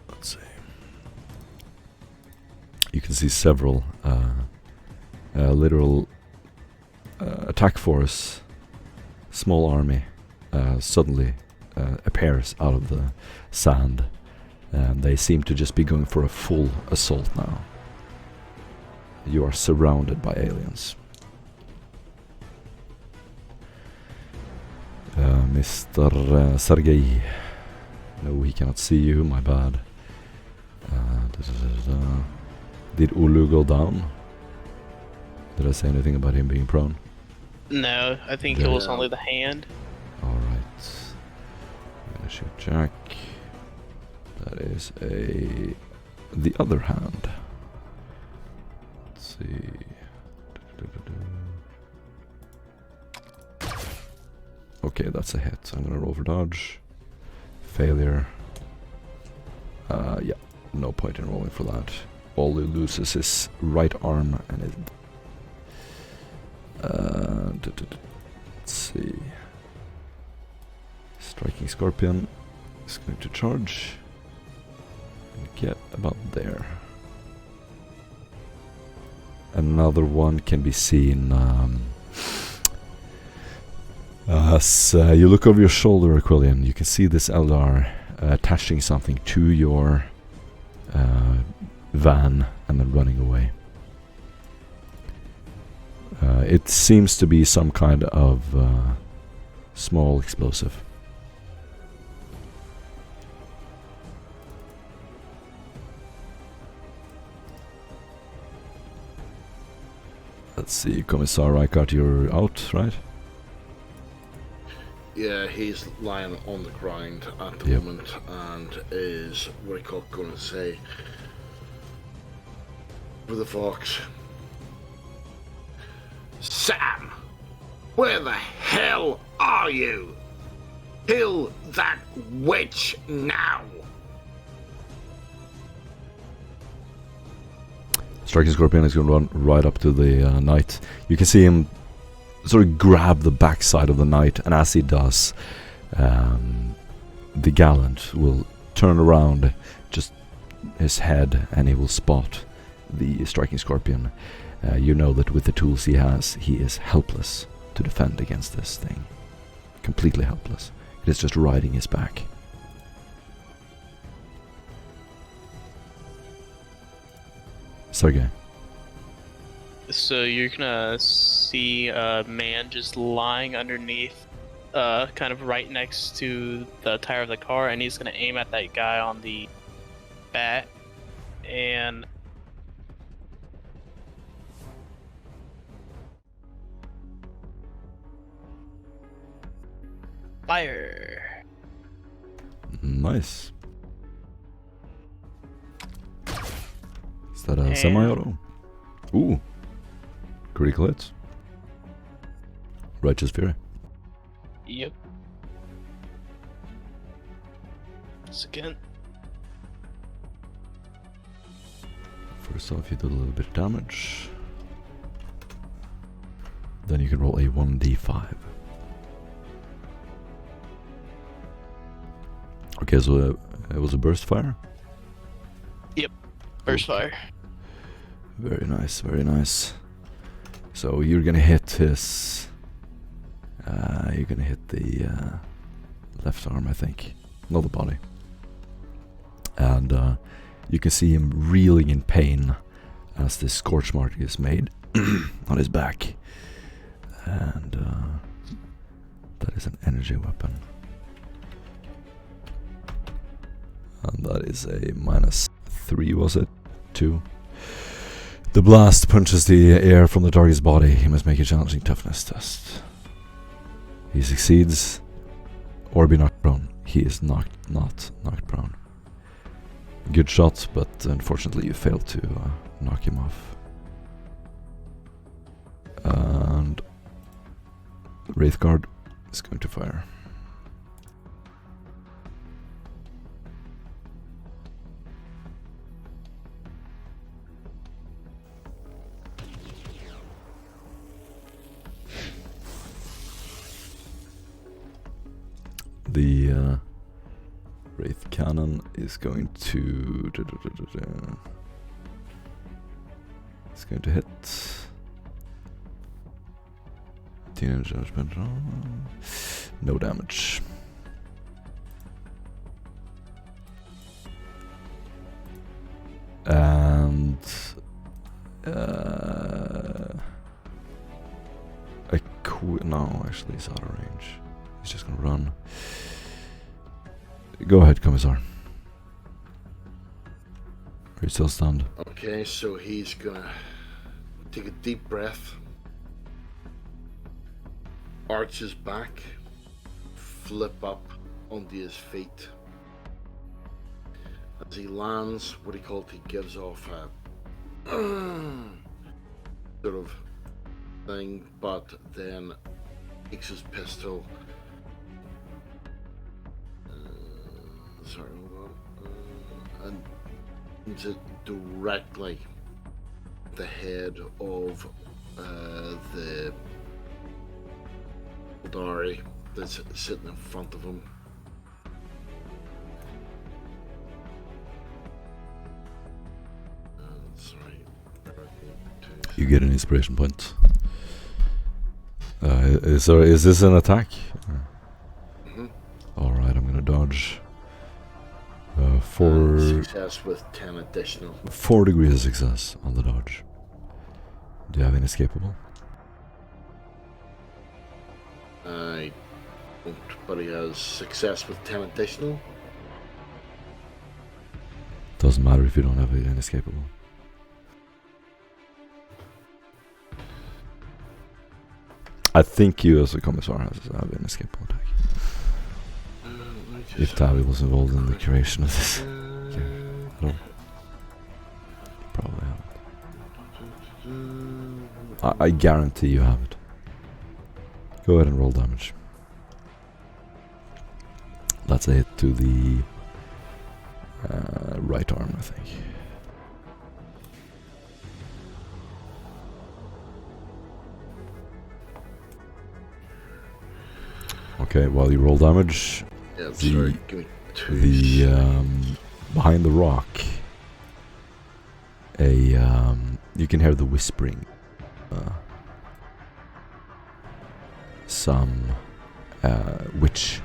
let's see. You can see several literal attack force, small army, suddenly appears out of the sand, and they seem to just be going for a full assault now. You are surrounded by aliens. Mr. Sergei. No, he cannot see you, my bad. Did Ulu go down? Did I say anything about him being prone? No, I think it was only the hand. Alright. I'm gonna shoot Jack. That is the other hand. Let's see. Okay, that's a hit. I'm gonna roll for dodge. Failure. Yeah, no point in rolling for that. All he loses his right arm and his. Let's see. Striking Scorpion is going to charge and get about there. Another one can be seen as you look over your shoulder, Aquilian. You can see this Eldar attaching something to your van and then running away. It seems to be some kind of small explosive. Let's see, Commissar Reichardt, you're out, right? Yeah, he's lying on the ground at the Yep. moment and is, what I call, going to say, for the fox. Sam! Where the hell are you? Kill that witch now! Striking Scorpion is going to run right up to the knight. You can see him sort of grab the backside of the knight, and as he does, the gallant will turn around just his head, and he will spot the Striking Scorpion. You know that with the tools he has, he is helpless to defend against this thing. Completely helpless. It is just riding his back. Sergey. So you're gonna see a man just lying underneath, kind of right next to the tire of the car, and he's gonna aim at that guy on the bat, and fire. Nice. Is that a semi-auto? Ooh. Critical hits. Righteous Fury. Yep. Second. First off, you did a little bit of damage. Then you can roll a 1d5. Okay, so it was a burst fire? Yep. Burst fire. Very nice, very nice. So you're gonna hit his... you're gonna hit the left arm, I think. Not the body. And you can see him reeling in pain as this scorch mark is made on his back. And that is an energy weapon. And that is a -3, was it? 2. The blast punches the air from the target's body. He must make a challenging toughness test. He succeeds, or be knocked prone. He is not knocked prone. Good shot, but unfortunately you failed to knock him off. And Wraithguard is going to fire. The Wraith Cannon is going to... It's going to hit. Teenage judgment. No damage. And... no, actually he's out of range. He's just gonna run. Go ahead, Commissar. Are you still stunned? Okay, so he's gonna take a deep breath, arch his back, flip up onto his feet. As he lands, what he called, he gives off a sort of thing, but then takes his pistol. Sorry, hold on. And aims it directly at the head of the Dari that's sitting in front of him. Sorry. You get an inspiration point. Is this an attack? Mm-hmm. Alright, I'm gonna dodge. 4 success with 10 additional. 4 degrees of success on the dodge. Do you have inescapable? I don't, but he has success with 10 additional. Doesn't matter if you don't have inescapable. I think you as a commissar have an escapable attack. If Tavi was involved in the creation of this. I don't. Probably haven't. I guarantee you have it. Go ahead and roll damage. That's a hit to the right arm, I think. Okay, while you roll damage, Yeah, sorry, give me 2 behind the rock, you can hear the whispering. Some witch.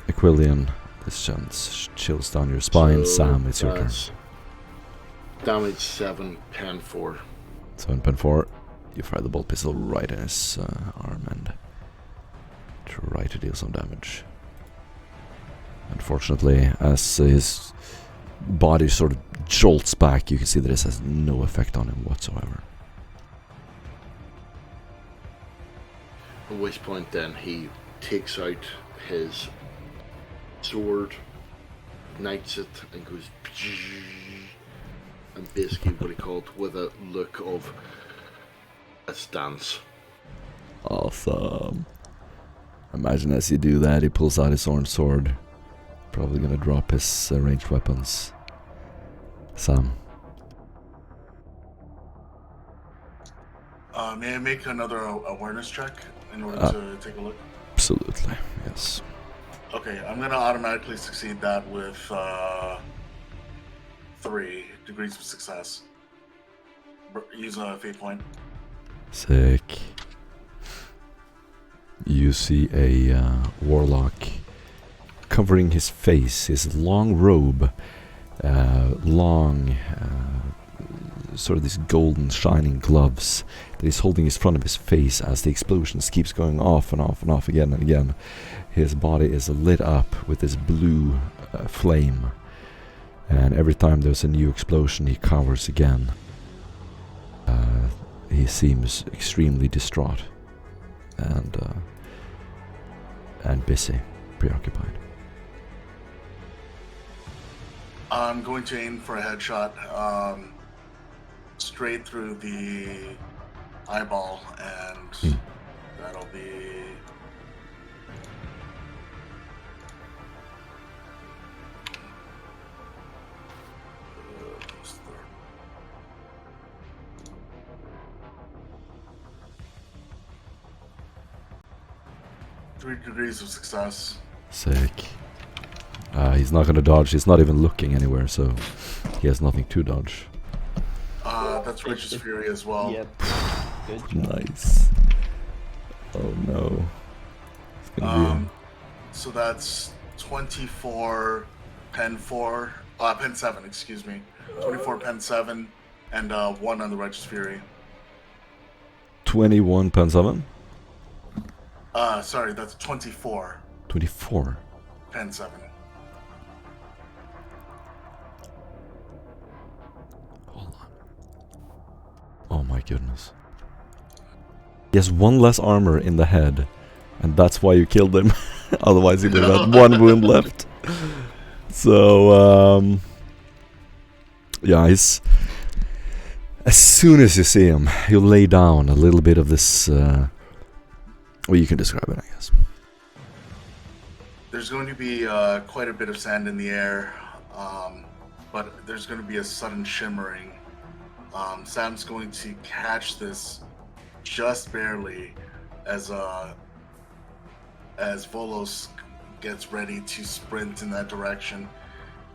Aquilian, this sends chills down your spine. So Sam, it's your turn. that's damage 7, pen 4. 7 pen 4. You fire the bolt pistol right in his arm and try to deal some damage. Unfortunately, as his body sort of jolts back, you can see that this has no effect on him whatsoever. At which point then he takes out his sword, ignites it, and goes and basically what he called with a look of a stance. Awesome. Imagine as you do that, he pulls out his orange sword. Probably gonna drop his ranged weapons. Sam. May I make another awareness check in order to take a look? Absolutely, yes. Okay, I'm gonna automatically succeed that with 3 degrees of success. Use a fate point. Sick. You see a warlock covering his face, his long robe, sort of these golden shining gloves that he's holding in front of his face as the explosions keeps going off and off and off again and again. His body is lit up with this blue flame, and every time there's a new explosion he covers again. He seems extremely distraught and busy, preoccupied. I'm going to aim for a headshot straight through the eyeball, and that'll be... Three degrees of success. Sick. He's not gonna dodge, he's not even looking anywhere, so he has nothing to dodge. That's Rich's Fury as well. Yep. Good job. Nice. Oh no. It's gonna be So that's 24 pen 4, pen 7, excuse me. 24 pen 7, and 1 on the Righteous Fury. 21 pen 7? Sorry, that's 24 24. pen 7. Hold on. Oh my goodness. He has 1 less armor in the head, and that's why you killed him. Otherwise he would have had 1 wound left. So, yeah, he's... As soon as you see him, he'll lay down a little bit of this... well, you can describe it, I guess. There's going to be quite a bit of sand in the air, but there's going to be a sudden shimmering. Sam's going to catch this just barely as Volos gets ready to sprint in that direction.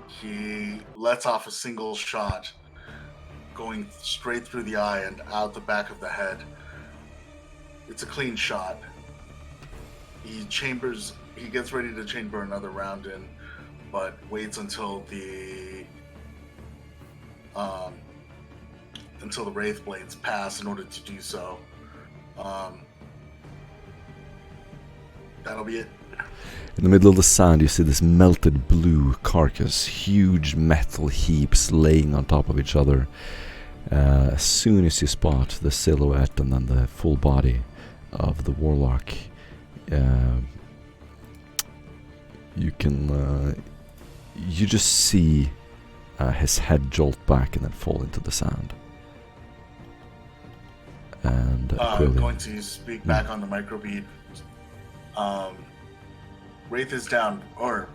He lets off a single shot, going straight through the eye and out the back of the head. It's a clean shot. He gets ready to chamber another round in, but waits until the Wraith Blades pass in order to do so. That'll be it. In the middle of the sand, you see this melted blue carcass, huge metal heaps laying on top of each other. As soon as you spot the silhouette and then the full body of the warlock, you can you just see his head jolt back and then fall into the sand. And I'm going to speak back on the microbeat. Wraith is down, or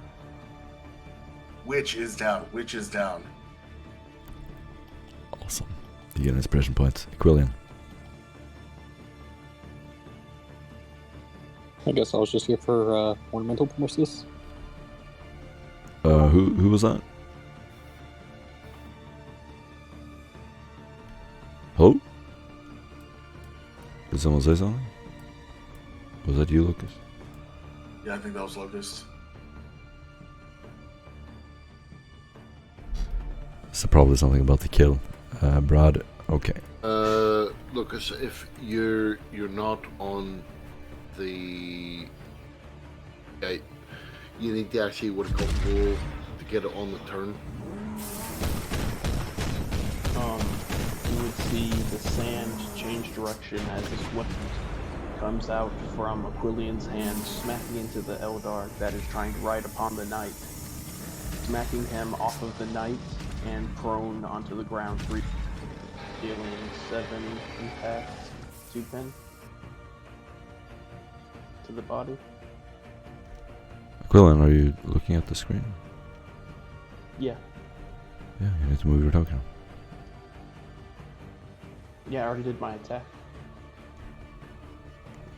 Witch is down. Witch is down. Awesome. You get an inspiration point. Aquilian. I guess I was just here for ornamental purposes. Who was that? Hello? Did someone say something? Was that you, Lucas? Yeah, I think that was Locust. So probably something about the kill. Brad, okay. Lucas, if you're not on the... you need to actually what it's called roll to get it on the turn. You would see the sand change direction as this weapon comes out from Aquilian's hand, smacking into the Eldar that is trying to ride upon the knight, smacking him off of the knight and prone onto the ground, dealing 7 impacts, 2 pin to the body. Aquilian, are you looking at the screen? Yeah. Yeah, you need to move your token. Yeah, I already did my attack.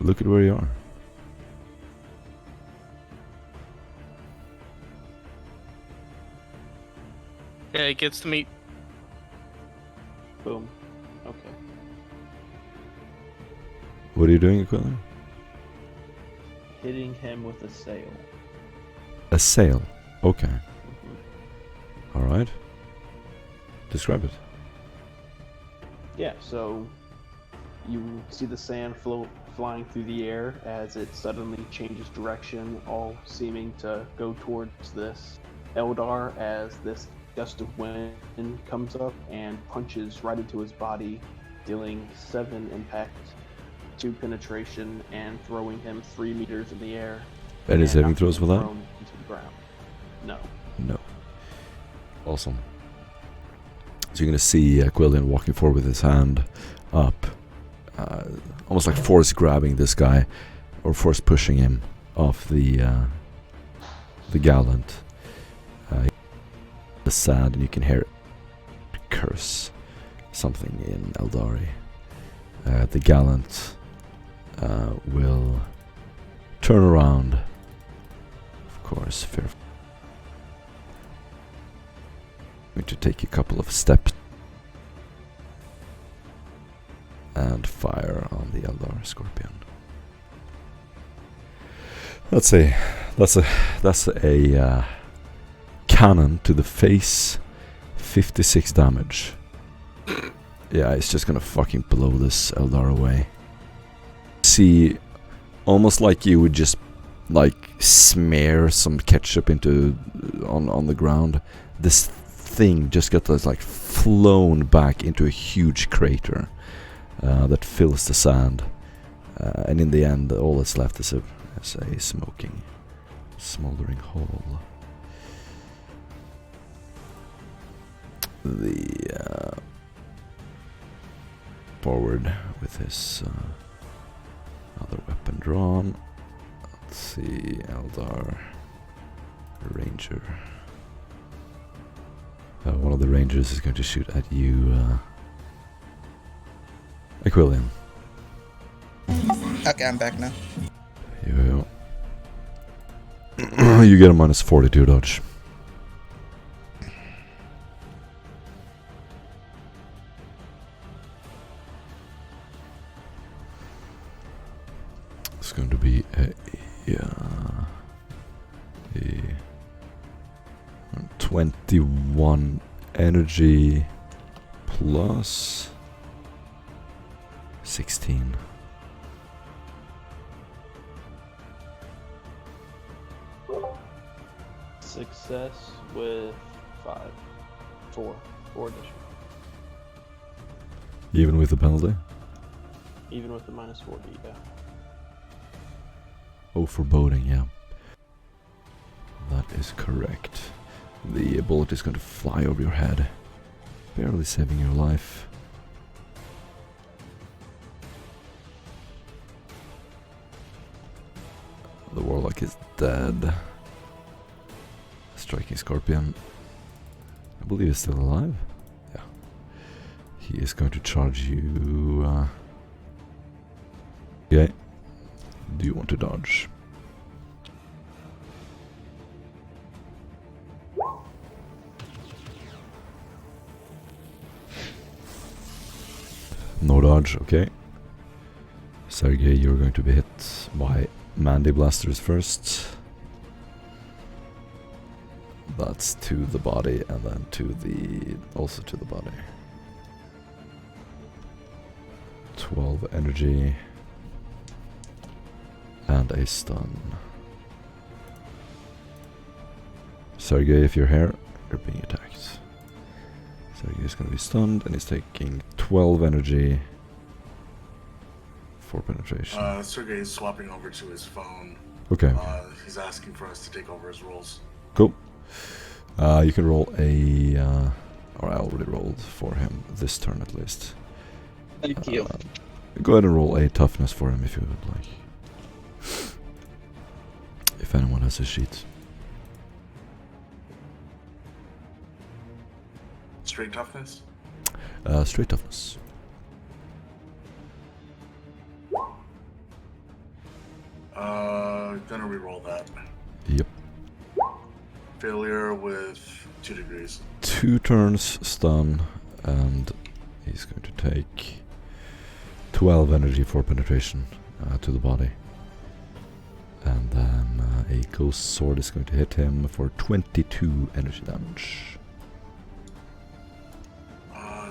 Look at where you are. Yeah, it gets to meet. Boom. Okay. What are you doing, Aquilian? Hitting him with a sail. A sail. Okay. Alright. Describe it. Yeah, so you see the sand flying through the air as it suddenly changes direction, all seeming to go towards this Eldar as this gust of wind comes up and punches right into his body, dealing 7 impact, 2 penetration, and throwing him 3 meters in the air. Any saving throws for that? Thrown into the ground. No. No. Awesome. So you're going to see Aquilian walking forward with his hand up, almost like force grabbing this guy, or force pushing him off the gallant. The sand, and you can hear it curse something in Eldari. The gallant will turn around, of course, fearful. Going to take a couple of steps and fire on the Eldar Scorpion. That's a cannon to the face, 56 damage. Yeah, it's just gonna fucking blow this Eldar away. See, almost like you would just like smear some ketchup into on the ground. This thing just got like flown back into a huge crater that fills the sand, and in the end, all that's left is a smoking, smoldering hole. The forward with his other weapon drawn. Let's see, Eldar Ranger. One of the Rangers is going to shoot at you, Aquilian. Okay, I'm back now. You get a minus 42 dodge. It's going to be a 21 energy plus 16. Success with 4 additional. Even with the penalty? Even with the minus 40, yeah. Oh, foreboding, yeah. That is correct. The bullet is going to fly over your head, barely saving your life. The warlock is dead. Striking Scorpion, I believe, is still alive. Yeah. He is going to charge you. Okay. Do you want to dodge? No dodge, okay. Sergey, you're going to be hit by Mandy Blasters first. That's to the body and then also to the body. 12 energy and a stun. Sergey, if you're here, you're being attacked. Sergey is going to be stunned and he's taking 12 energy for penetration. Sergey is swapping over to his phone. Okay. He's asking for us to take over his rolls. Cool. You can roll a, or I already rolled for him this turn at least. Thank you. Go ahead and roll a toughness for him if you would like. If anyone has a sheet. Straight toughness? Straight toughness. Gonna reroll that. Yep. Failure with 2 degrees. 2 turns stun, and he's going to take 12 energy for penetration to the body. And then a ghost sword is going to hit him for 22 energy damage.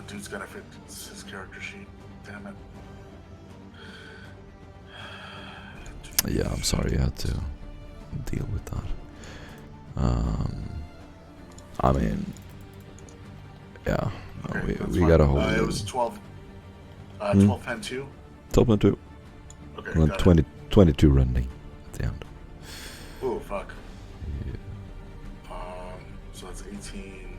Dude's gotta fit his character sheet. Damn it. Yeah, I'm sorry you had to deal with that. I mean, yeah, no, Okay, we fine. gotta hold It was 12. 12 pen 2? 12 and 2. Okay, And then got 20, 22 rending at the end. it. Ooh, fuck. Yeah. So that's 18.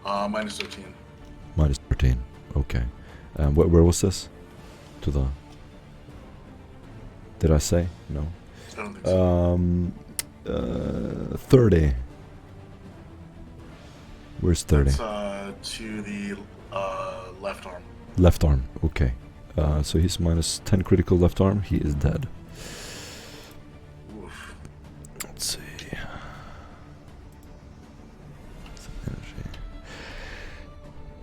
5. Minus 13. Minus 13. Okay. Where was this? To the... Did I say? No. I don't think so. 30. Where's 30? That's to the left arm. Left arm. Okay. So he's minus 10 critical left arm. He is dead. Oof. Let's see. Some energy.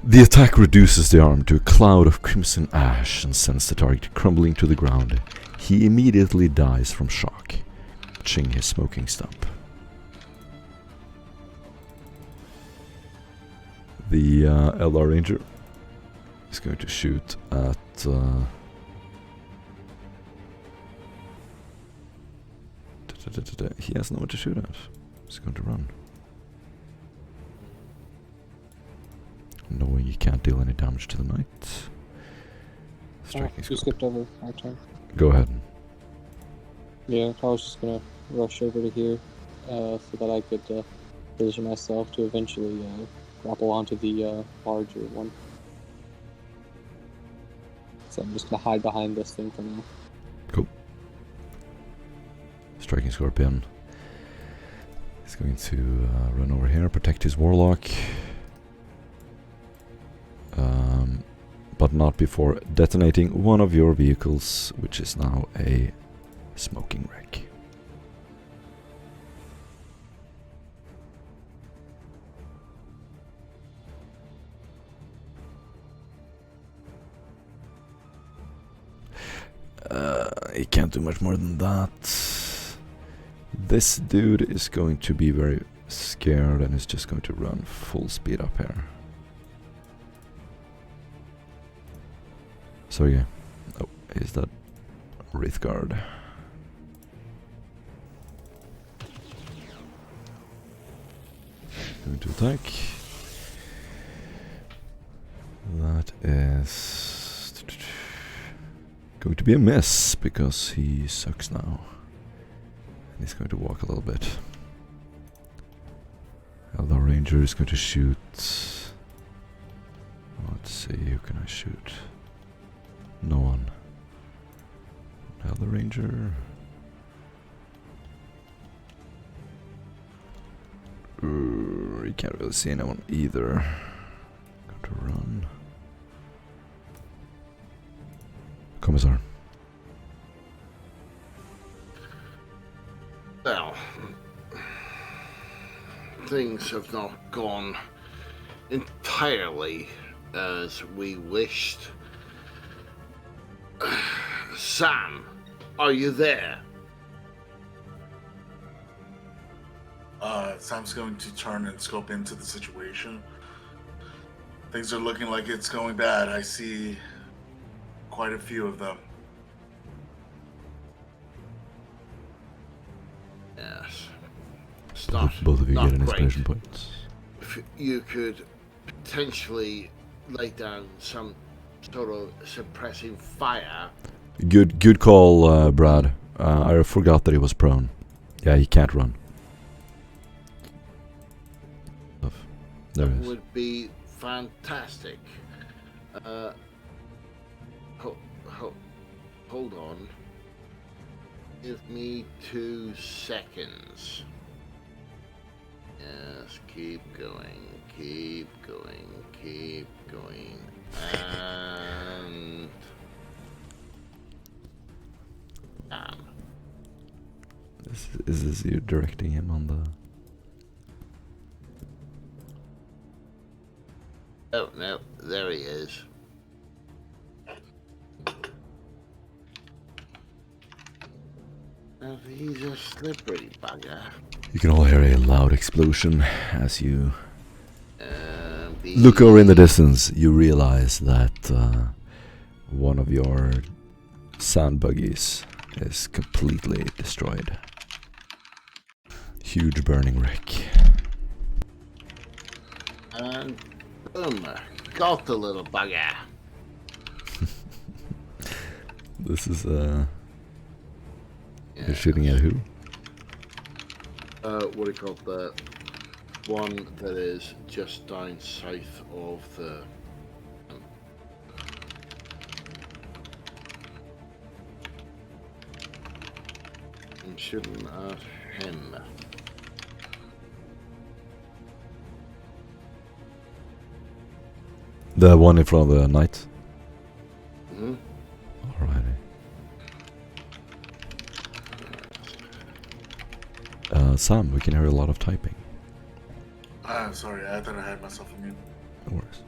The attack reduces the arm to a cloud of crimson ash and sends the target crumbling to the ground. He immediately dies from shock, touching his smoking stump. The Eldar Ranger is going to shoot at... He has nowhere to shoot at. He's going to run. Knowing he can't deal any damage to the knight. Striking You skipped over my turn. Go ahead. Yeah, I was just gonna rush over to here so that I could position myself to eventually grapple onto the larger one. So I'm just gonna hide behind this thing for now. Cool. Striking Scorpion. He's going to run over here, protect his warlock. But not before detonating one of your vehicles, which is now a smoking wreck. He can't do much more than that. This dude is going to be very scared and is just going to run full speed up here. So yeah. Oh, is that Wraithguard? Going to attack. That is Going to be a miss because he sucks now. And he's going to walk a little bit. Eldar Ranger is going to shoot. Let's see, who can I shoot? No one. Eldar Ranger. You can't really see anyone either. Going to run. Commissar. Well, things have not gone entirely as we wished. Sam, are you there? Sam's going to turn and scope into the situation. Things are looking like it's going bad. I see quite a few of them. Yes. It's not, Both of you not get an great. inspiration points. If you could potentially lay down some sort of suppressing fire. Good call, Brad. I forgot that he was prone. Yeah, he can't run. There That it is. would be fantastic. Hold on. Give me 2 seconds. Yes, keep going, keep going, keep going. And... Is this you directing him on the... Oh, no, there he is. Oh, he's a slippery bugger. You can all hear a loud explosion as you look over in the distance. You realize that one of your sand buggies is completely destroyed. Huge burning wreck. And boom, got the little bugger. This is You're shooting at who? What do you call the one that is just down south of the... I'm shooting at him. The one in front of the knight? Mm-hmm. Alrighty. Sam, we can hear a lot of typing. Sorry, I thought I had myself on mute. No worries.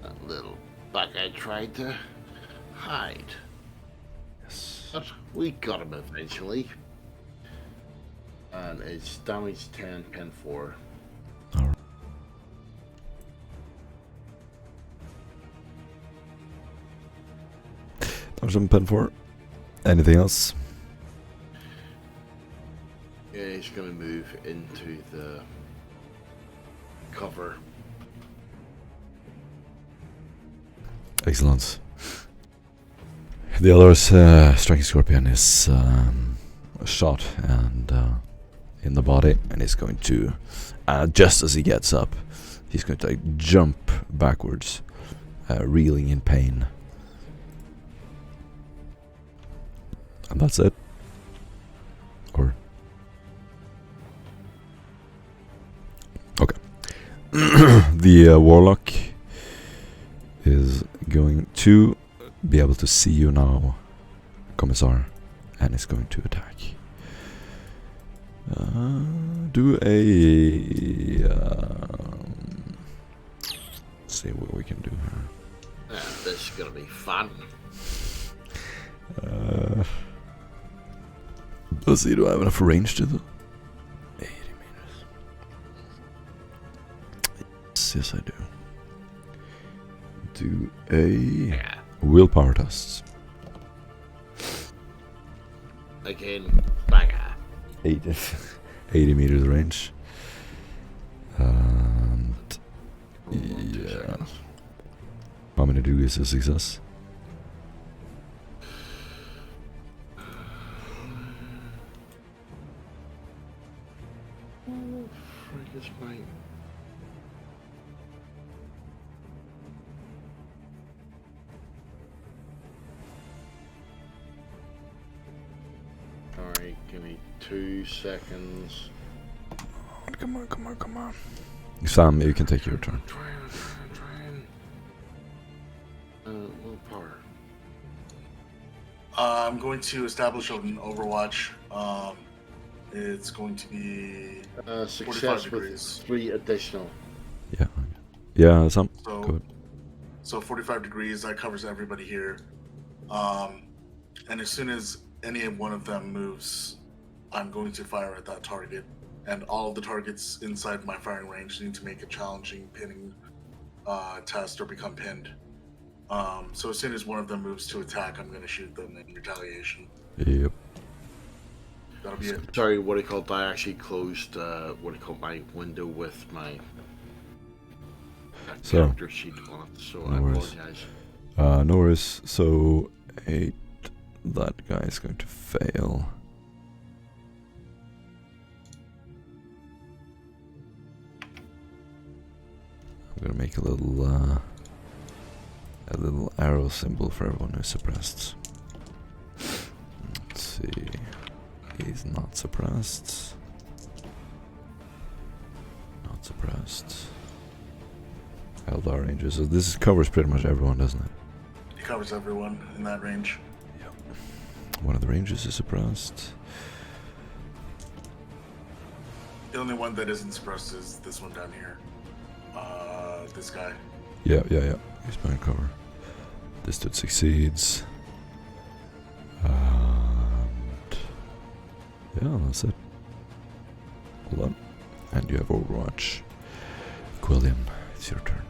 That little bugger tried to hide. Yes. But we got him eventually. And it's damage 10, pen 4. Alright. Damage 7, pen 4. Anything else? Yeah, he's gonna move into the cover. Excellent. The other's striking scorpion is shot and in the body, and he's going to, just as he gets up, he's going to jump backwards, reeling in pain. And that's it. Or okay. The warlock is going to be able to see you now, Commissar, and is going to attack. Do a see what we can do here. This is gonna be fun. Let's see, do I have enough range to do? 80 meters. Yes, I do. Do a willpower test. Again, bugger. 80 meters range. And yeah, I'm gonna do is a success. Oh, frick is mine. Alright, give me 2 seconds. Come on, come on, come on. Sam, you can take your turn. Trying. Willpower. I'm going to establish an Overwatch. It's going to be Success 45 with degrees. 3 additional. Yeah. Yeah, Sam. So, Good. so 45 degrees, that covers everybody here. And as soon as any one of them moves, I'm going to fire at that target. And all of the targets inside my firing range need to make a challenging pinning test or become pinned. So as soon as one of them moves to attack, I'm going to shoot them in retaliation. Yep. That'll be it. Sorry, what I called. I actually closed my window with my character sheet on it, so I apologize. No worries. So 8. That guy is going to fail. I'm gonna make a little arrow symbol for everyone who's suppressed. Let's see. He's not suppressed. Not suppressed. Eldar Ranger. So this covers pretty much everyone, doesn't it? It covers everyone in that range. Yep. One of the ranges is suppressed. The only one that isn't suppressed is this one down here. This guy. Yeah. He's behind cover. This dude succeeds. And yeah, that's it. Hold on. And you have Overwatch. Quillian, it's your turn.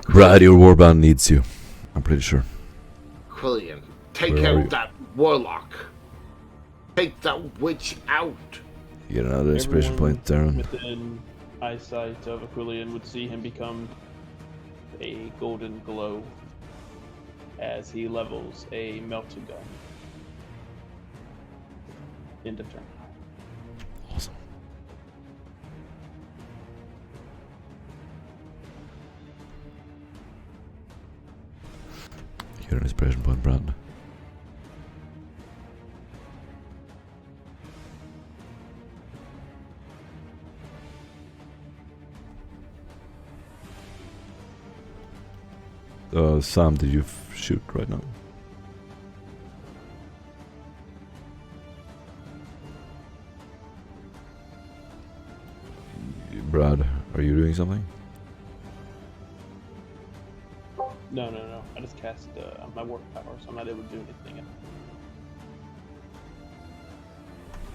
Brad, your warband needs you. I'm pretty sure. Quillian, take Where are you? out that warlock. Take that witch out. You get another inspiration Everyone point, Darren. within eyesight of Aquilian would see him become a golden glow as he levels a melting gun. End of turn. Awesome. You get an inspiration point, Brad. Sam, did you shoot right now? Brad, are you doing something? No. I just cast my warp power, so I'm not able to do anything.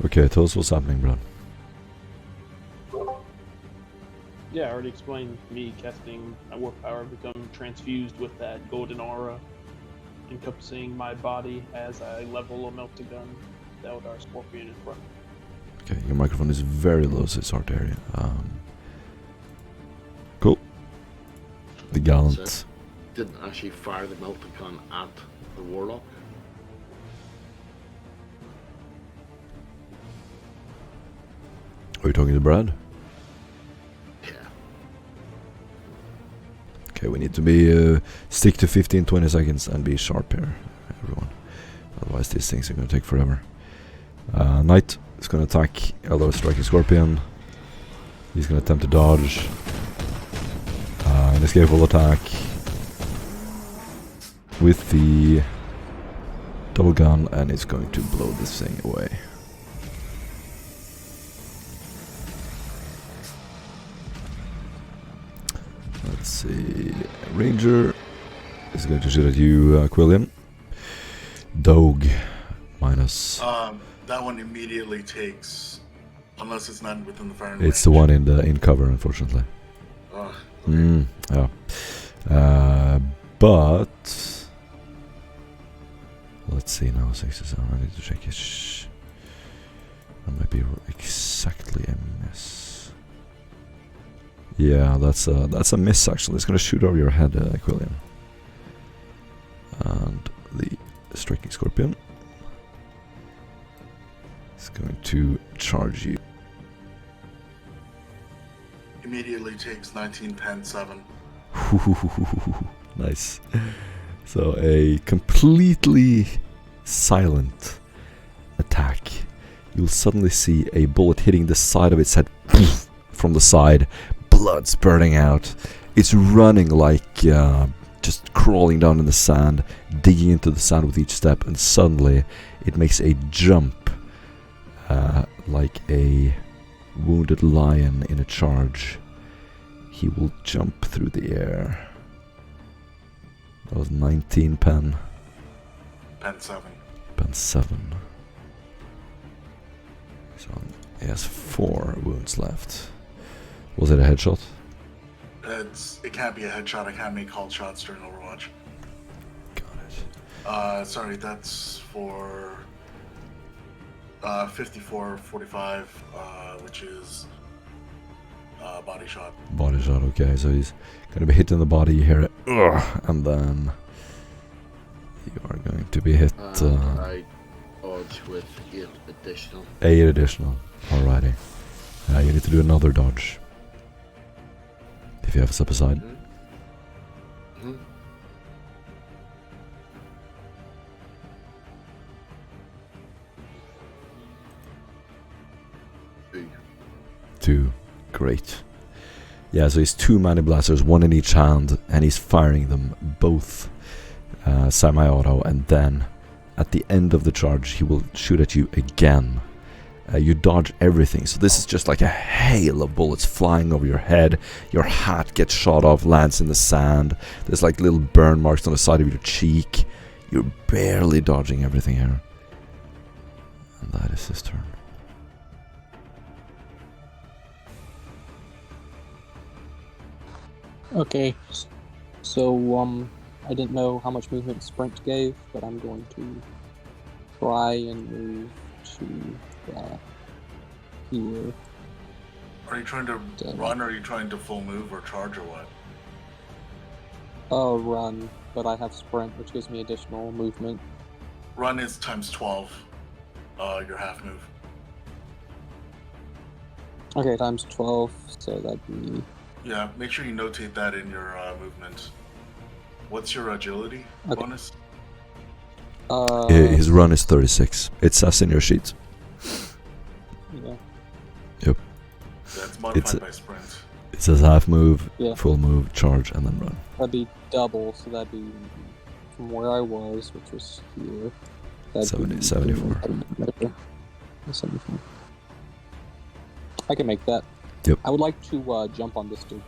Okay, tell us what's happening, Brad. Yeah, I already explained me casting my warp power, become transfused with that golden aura, encompassing my body as I level a melting gun with Eldar Scorpion in front. Okay, your microphone is very low, so it's hard to hear you. Cool. The gallant. So, didn't actually fire the melting gun at the warlock. Are you talking to Brad? Yeah. Okay, we need to be stick to 15-20 seconds and be sharp here, everyone. Otherwise these things are going to take forever. Knight is going to attack Eldar Striking Scorpion. He's going to attempt to dodge. An escapable attack with the double gun, and it's going to blow this thing away. Let's see. Ranger is going to shoot at you, Quillian. Dog minus. That one immediately takes, unless it's not within the firing It's the one in cover, unfortunately. Okay. Yeah. But let's see now. 67. I need to check his. That might be exactly a miss. Yeah, that's a miss. Actually, it's gonna shoot over your head, Quillian. Scorpion. He's going to charge you. Immediately takes 19, 10, 7. Nice. So a completely silent attack. You'll suddenly see a bullet hitting the side of its head from the side, blood spurting out. It's running like just crawling down in the sand, digging into the sand with each step, and suddenly it makes a jump like a wounded lion in a charge. He will jump through the air. That was 19 pen. Pen 7. Pen 7. So he has 4 wounds left. Was it a headshot? It can't be a headshot. I can't make called shots during Overwatch. Got it. Sorry, that's for 54, 45, which is body shot. Body shot, okay. So he's gonna be hit in the body, you hear it, and then you are going to be hit. I dodge with 8 additional. 8 additional. Alrighty. You need to do another dodge. If you have a step aside. Mm-hmm. 2. Great. Yeah, so he's 2 Mani Blasters, 1 in each hand, and he's firing them both semi-auto, and then at the end of the charge he will shoot at you again. You dodge everything, so this is just like a hail of bullets flying over your head. Your hat gets shot off, lands in the sand. There's like little burn marks on the side of your cheek. You're barely dodging everything here. And that is his turn. Okay, so I didn't know how much movement sprint gave, but I'm going to try and move to here. Are you trying to run, or are you trying to full move or charge, or what? Run, but I have sprint, which gives me additional movement. Run is times 12, your half move. Okay, times 12, so that'd be... Yeah, make sure you notate that in your movement. What's your agility bonus? His run is 36. It says in your sheet. Yeah. Yep. That's modified by sprint. It says half move, Yeah. full move, charge, and then run. That'd be double, so that'd be from where I was, which was here. That'd 70, be 74. 74. I can make that. Yep. I would like to jump on this dude.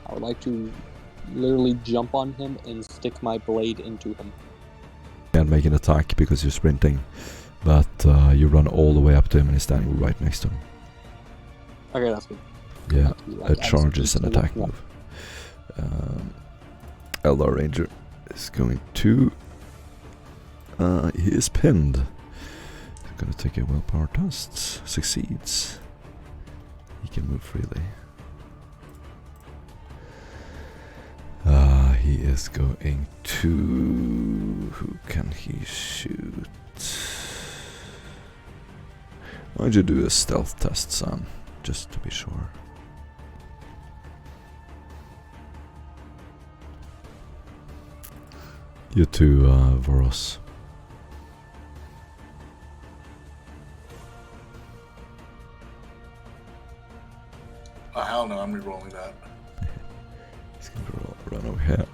I would like to literally jump on him and stick my blade into him. Can't make an attack because you're sprinting, but you run all the way up to him and he's standing right next to him. Okay, that's good. Yeah, Like, a charge is an attack yeah. move. Eldar Ranger is going to... he is pinned. He's going to take a willpower test. Succeeds. He can move freely. He is going to... Who can he shoot? Why don't you do a stealth test, son? Just to be sure. You too, Voros. Hell no, I'm re-rolling that. He's gonna run over here.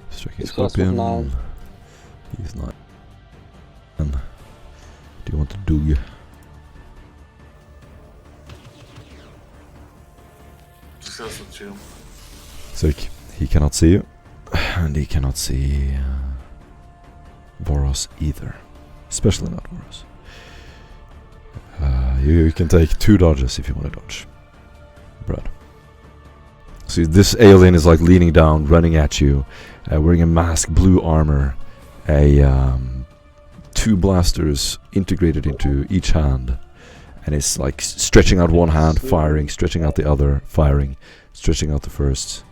Striking He's plus Scorpion. 9. He's not. Do you want to do? Success with 2. Sick. He cannot see you. And he cannot see Voros either. Especially not Voros. You can take 2 dodges if you want to dodge. Brad. See, this alien is like leaning down, running at you, wearing a mask, blue armor, 2 blasters integrated into each hand, and it's like stretching out one hand, firing, stretching out the other, firing, stretching out the first.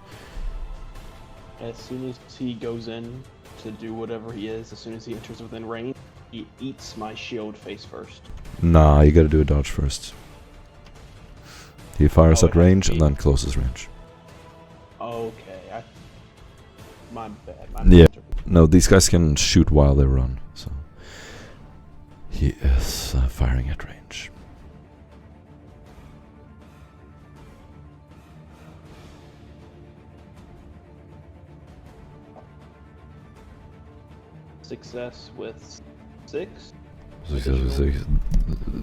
As soon as he goes in to do whatever he is as soon as he enters within range. He eats my shield face first. Nah, you gotta do a dodge first. He fires Oh, at it has to range and be- then closes range. Okay, my bad. Yeah. No, these guys can shoot while they run, so he is firing at range. Success with 6.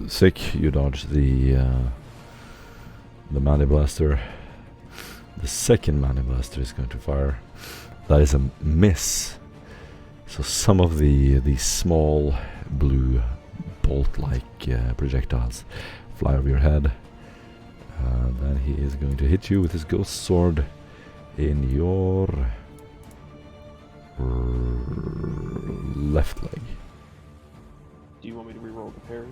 Sick, you dodge the Mani Blaster. The second Mani Blaster is going to fire. That is a miss. So some of the small blue bolt-like projectiles fly over your head. Then he is going to hit you with his ghost sword in your left leg. Do you want me to reroll the parry?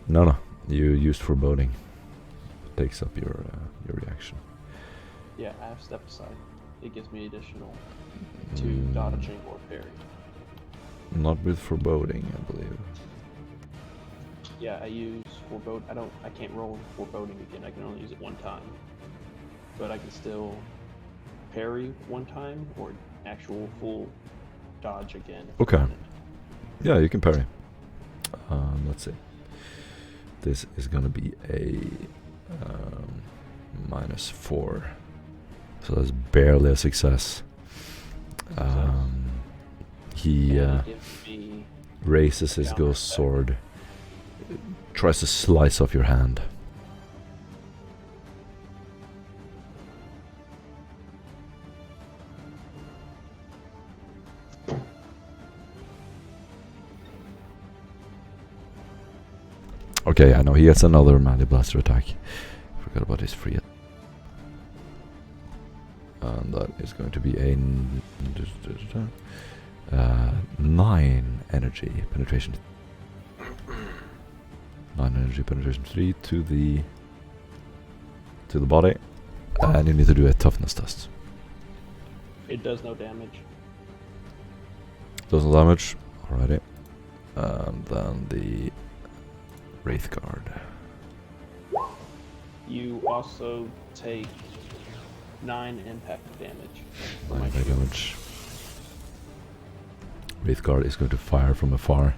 No, you used foreboding. Takes up your reaction. Yeah, I have step aside. It gives me additional 2 dodging or parry. Not with foreboding, I believe. Yeah, I use foreboding. I can't roll foreboding again. I can only use it one time. But I can still parry one time or actual full dodge again. Okay. Yeah, you can parry. Let's see. This is gonna be a -4. So that's barely a success. He raises his ghost sword, tries to slice off your hand. Okay, I know he gets another Mani Blaster attack. Forgot about his free. And that is going to be a 9 energy penetration. 9 energy penetration 3 to the body, and you need to do a toughness test. It does no damage. Does no damage. Alrighty. And then the Wraith Guard. You also take 9 impact damage. 9 impact damage. Wraith Guard is going to fire from afar.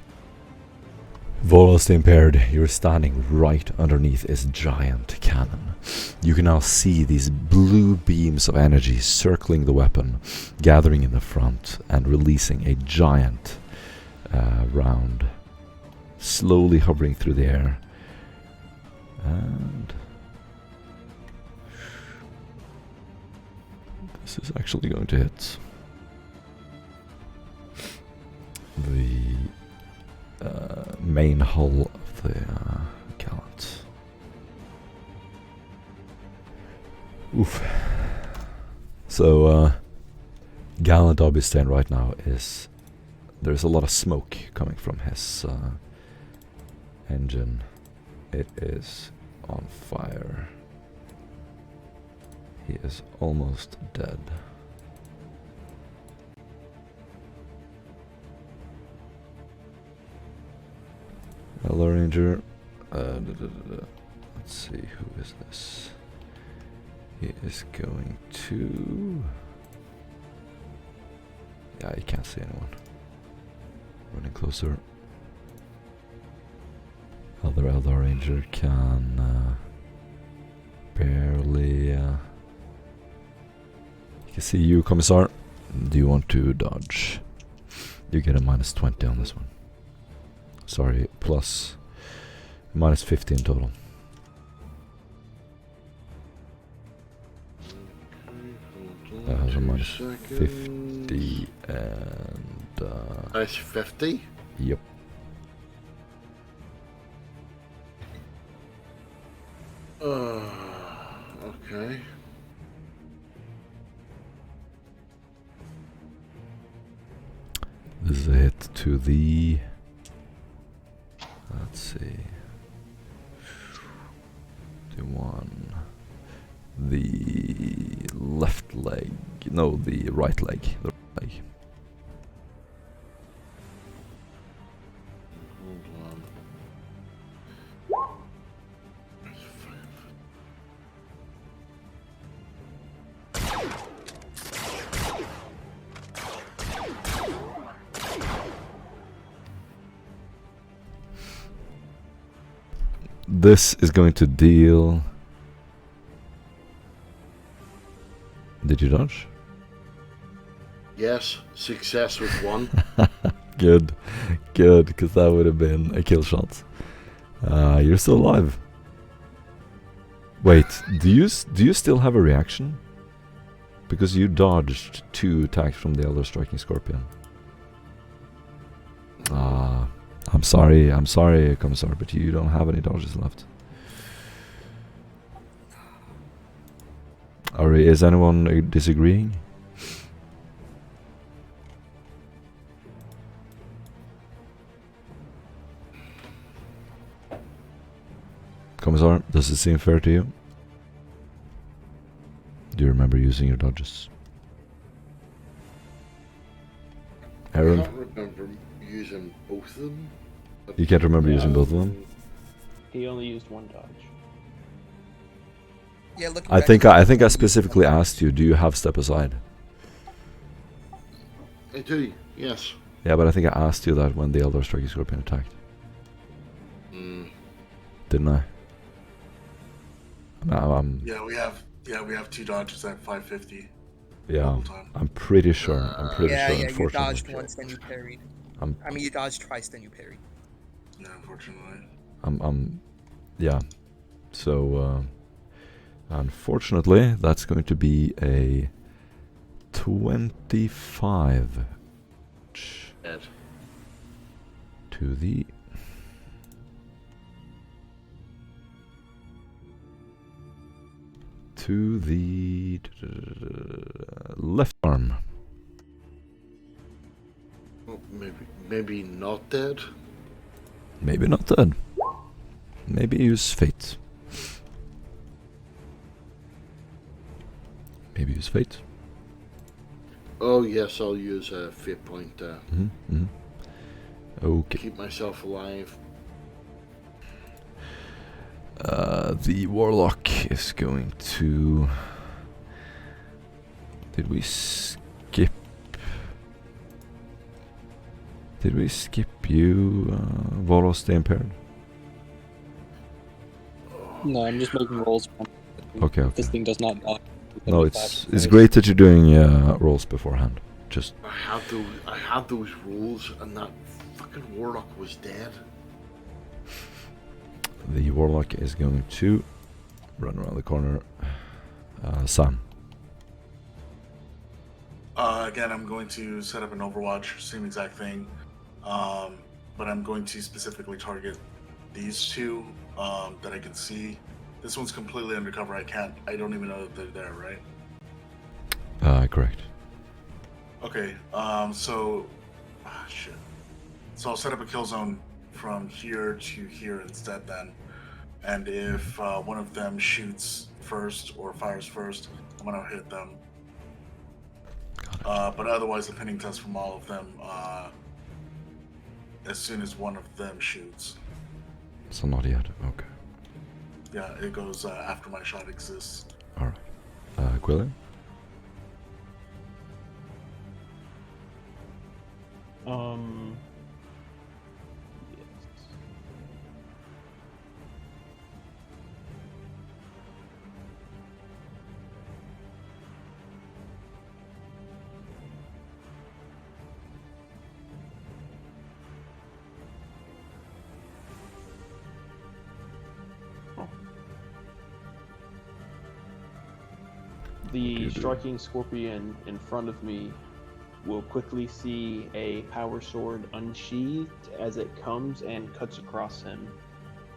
Volos the Impaired, you're standing right underneath his giant cannon. You can now see these blue beams of energy circling the weapon, gathering in the front and releasing a giant round, slowly hovering through the air. And this is actually going to hit the main hull of the Gallant. Oof. So Gallant Aubustin right now is, there's a lot of smoke coming from his engine. It is on fire. He is almost dead. Hello, Ranger. Let's see, who is this? He is going to... Yeah, you can't see anyone. Running closer. Other Eldar Ranger can barely... You can see you, Commissar. Do you want to dodge? You get a -20 on this one. Sorry, plus -15 total. That has a -50 and... That's 50? Yep. Okay. This is a hit to the... Let's see. The one... The left leg... No, the right leg. The right leg. This is going to deal... Did you dodge? Yes, success with 1. Good, because that would have been a kill shot. You're still alive. Wait, do you still have a reaction? Because you dodged 2 attacks from the Elder Striking Scorpion. I'm sorry, Commissar, but you don't have any dodges left. Is anyone disagreeing? Commissar, does it seem fair to you? Do you remember using your dodges? Aaron? I can't remember using both of them. You can't remember using both of them? He only used 1 dodge. Yeah, look. I think I specifically asked you, do you have step aside? I do, yes. Yeah, but I think I asked you that when the Elder Striking Scorpion attacked. Didn't I? No, Yeah, we have 2 dodges at 550. yeah, I'm pretty sure. Yeah, you unfortunately. dodged once, then you parried. I mean, you dodged twice, then you parried. Yeah, unfortunately. Yeah. So, unfortunately, that's going to be a 25 Dead. to the left arm. Oh, maybe not dead. Maybe not dead. Maybe use fate. Maybe use fate. Oh yes, I'll use a fate point. Okay. Keep myself alive. The warlock is going to... Did we skip you, Volos the Impaired? No, I'm just making rolls. Okay. This thing does not die. No, it's great that you're doing rolls beforehand. Just I had those rolls, and that fucking warlock was dead. the warlock is going to run around the corner. Sam. Again, I'm going to set up an Overwatch, same exact thing. But I'm going to specifically target these 2 that I can see. This one's completely undercover. I don't even know that they're there, right? Correct. Okay, shit. So I'll set up a kill zone from here to here instead then. And if one of them shoots first or fires first, I'm gonna hit them. But otherwise, the pinning test from all of them as soon as one of them shoots. So not yet. Okay. Yeah, it goes after my shot exists. Alright. Quillen? Yes. The striking scorpion in front of me will quickly see a power sword unsheathed as it comes and cuts across him.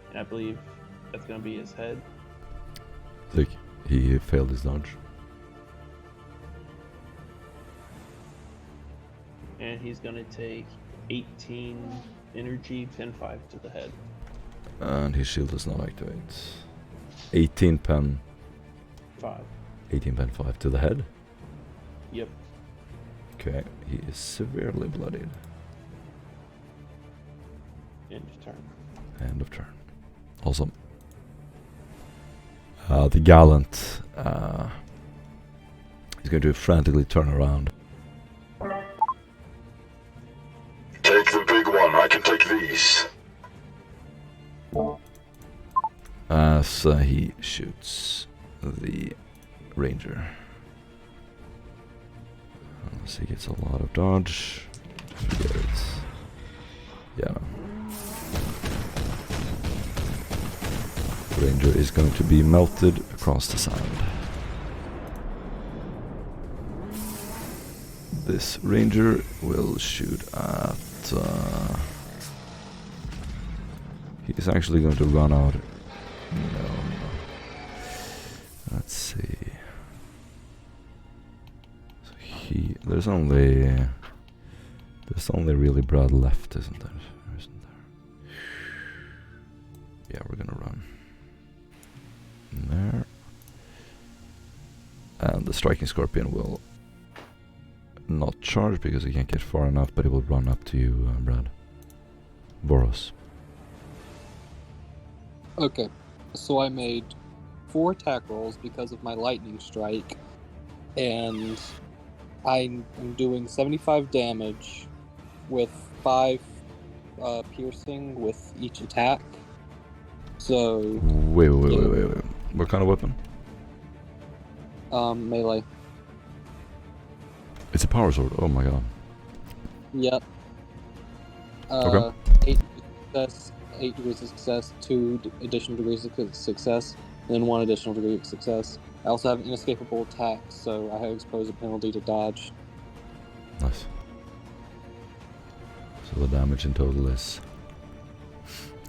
And I believe that's going to be his head. Look, he failed his dodge. And he's going to take 18 energy, 10-5 to the head. And his shield does not activate. 18 pen 5. 18 pen 5 to the head. Yep. Okay, he is severely bloodied. End of turn. End of turn. Awesome. The gallant is going to frantically turn around. Take the big one, I can take these. as he shoots the ranger. So he gets a lot of dodge. Forget it. Yeah. Ranger is going to be melted across the sand. This ranger will shoot at... he's actually going to run out... No. Let's see... So there's only really Brad left, isn't there? Yeah, we're gonna run. There. And the striking scorpion will not charge because he can't get far enough, but it will run up to you, Brad. Boros. Okay, so I made 4 attack rolls because of my lightning strike, and I'm doing 75 damage with 5 piercing with each attack. So wait. What kind of weapon? Melee. It's a power sword. Oh my god. Yep. Okay. 8 degrees of success, 2 additional degrees of success, and then 1 additional degree of success. I also have inescapable attacks, so I have exposed a penalty to dodge. Nice. So the damage in total is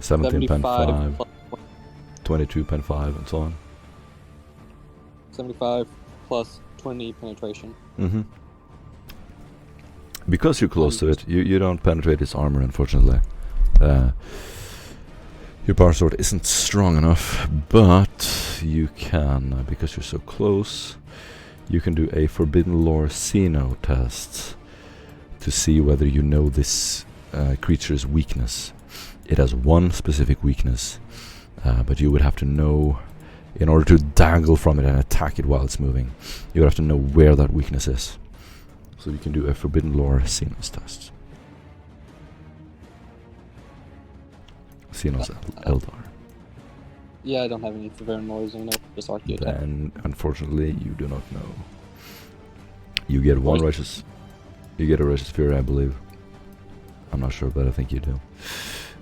17 pen 5, 22 pen 5, and so on. 75 plus 20 penetration. Mm-hmm. Because you're close to it, you don't penetrate its armor, unfortunately. Your power sword isn't strong enough, but you can, because you're so close, you can do a Forbidden Lore Xeno test to see whether you know this creature's weakness. It has one specific weakness, but you would have to know, in order to dangle from it and attack it while it's moving, you would have to know where that weakness is. So you can do a Forbidden Lore Xenos test. Xenos Eldar. Yeah, I don't have any Forbidden Lore Xeno, just Archaeotech. Then, unfortunately, you do not know. You get one righteous... You get a Righteous Fury, I believe. I'm not sure, but I think you do.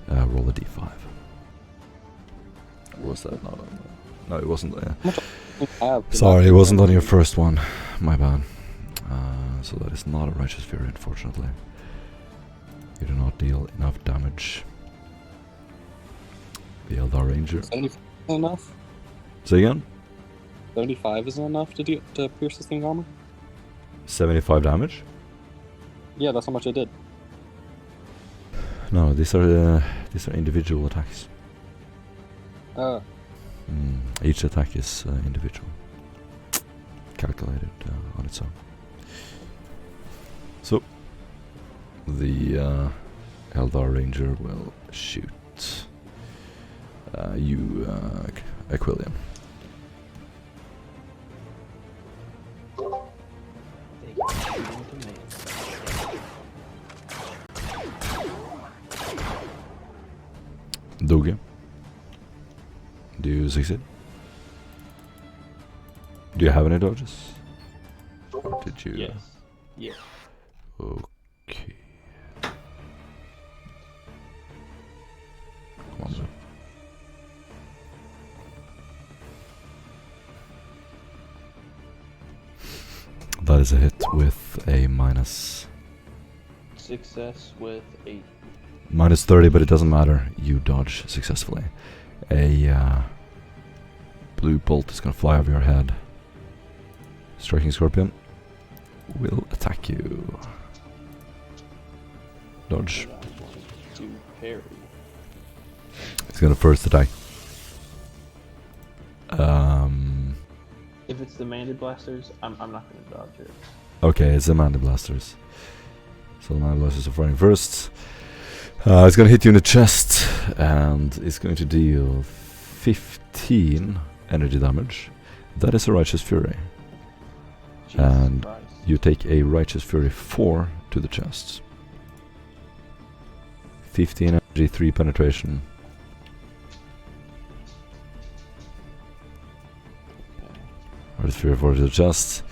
Roll a d5. Was that not on... No, it wasn't there. Sorry, it wasn't on your first one. My bad. So that is not a Righteous Fury, unfortunately. You do not deal enough damage. The Eldar Ranger. 75 isn't enough? Say again? 75 isn't enough to pierce this thing's armor? 75 damage? Yeah, that's how much I did. No, these are individual attacks. Each attack is individual, calculated on its own. So the Eldar Ranger will shoot you, Aquilian. Doge. Do you succeed? Do you have any dodges? Or did you? Yes. Yeah. Okay. Come on, man. That is a hit with a minus. Success with 8. Minus 30, but it doesn't matter. You dodge successfully. A blue bolt is going to fly over your head. Striking Scorpion will attack you. Dodge. To parry. It's going to first attack. If it's the Manda Blasters, I'm not going to dodge it. Okay, it's the Manda Blasters. So the Manda Blasters are firing first. It's going to hit you in the chest, and it's going to deal 15 energy damage. That is a Righteous Fury. Jesus And Christ. you take a Righteous Fury 4 to the chest. 15 energy, 3 penetration. Artist Fury Force adjusts.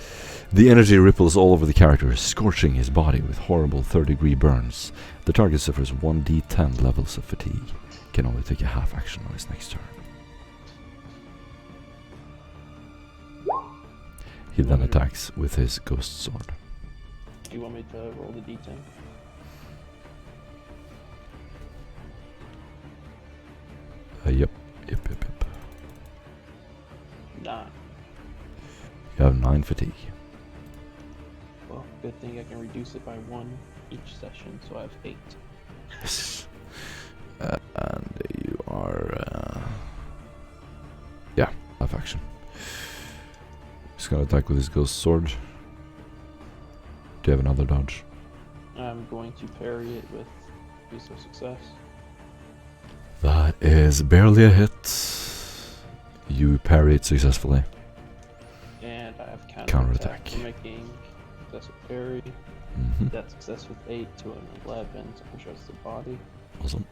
The energy ripples all over the character, scorching his body with horrible 3rd-degree burns. The target suffers 1d10 levels of fatigue. Can only take a half action on his next turn. He then attacks with his ghost sword. Do you want me to roll the d10? Yep. 9. You have 9 fatigue. Well, good thing I can reduce it by 1 each session, so I have 8. Yes. And you are... yeah, half action. He's gonna attack with his ghost sword. Do you have another dodge? I'm going to parry it with piece of success. That is barely a hit. You parry it successfully. And I have Counterattack. for making successive parry. That success with 8 to an 11 to adjust the body. Awesome.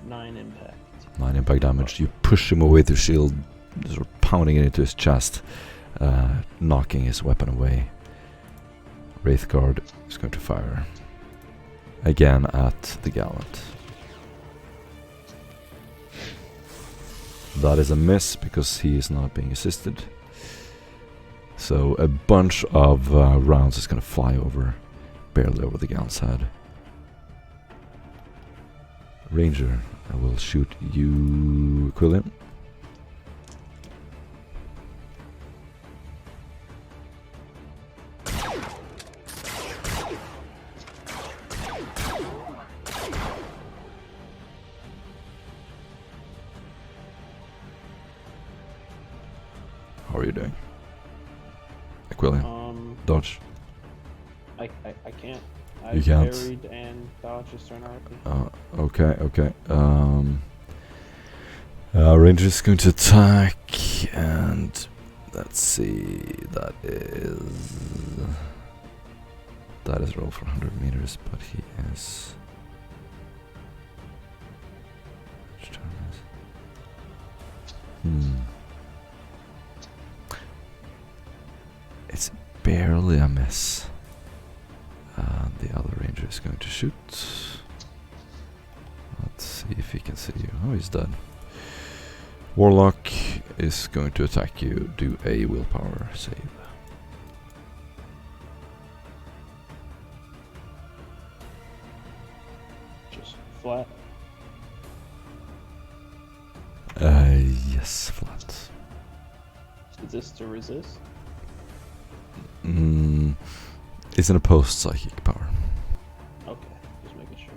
9 impact. 9 impact damage. You push him away with your shield, sort of pounding it into his chest, knocking his weapon away. Wraithguard is going to fire again at the Gallant. That is a miss because he is not being assisted. So a bunch of rounds is going to fly over, barely over the Gallant's head. Ranger, I will shoot you, Quillian. How are you doing? Quillian, dodge. I can't. You can't. Parried and dodged this turn already. Okay. Ranger's going to attack, and let's see. That is roll for 100 meters, but he is. Which turn is? It's barely a miss. The other ranger is going to shoot. Let's see if he can see you. Oh, he's dead. Warlock is going to attack you. Do a willpower save. Just flat. Yes, flat. Is this to resist? It's an opposed psychic power. Okay, just making sure.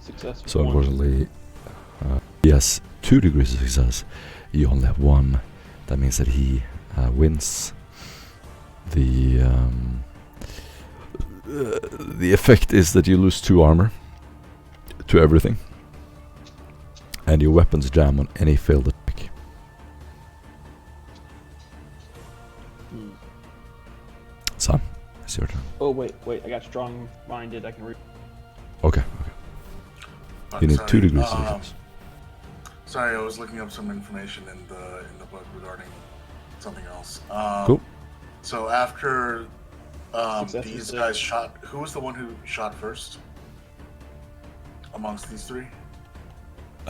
Success. So unfortunately, yes, 2 degrees of success. You only have 1. That means that he wins. The effect is that you lose 2 armor to everything, and your weapons jam on any failed attack. Sam, it's your turn. Oh wait, I got strong-minded. I can read. Okay. You need 2 degrees of success. Sorry, I was looking up some information in the book regarding something else. Cool. So after Success these is guys shot, who was the one who shot first amongst these 3?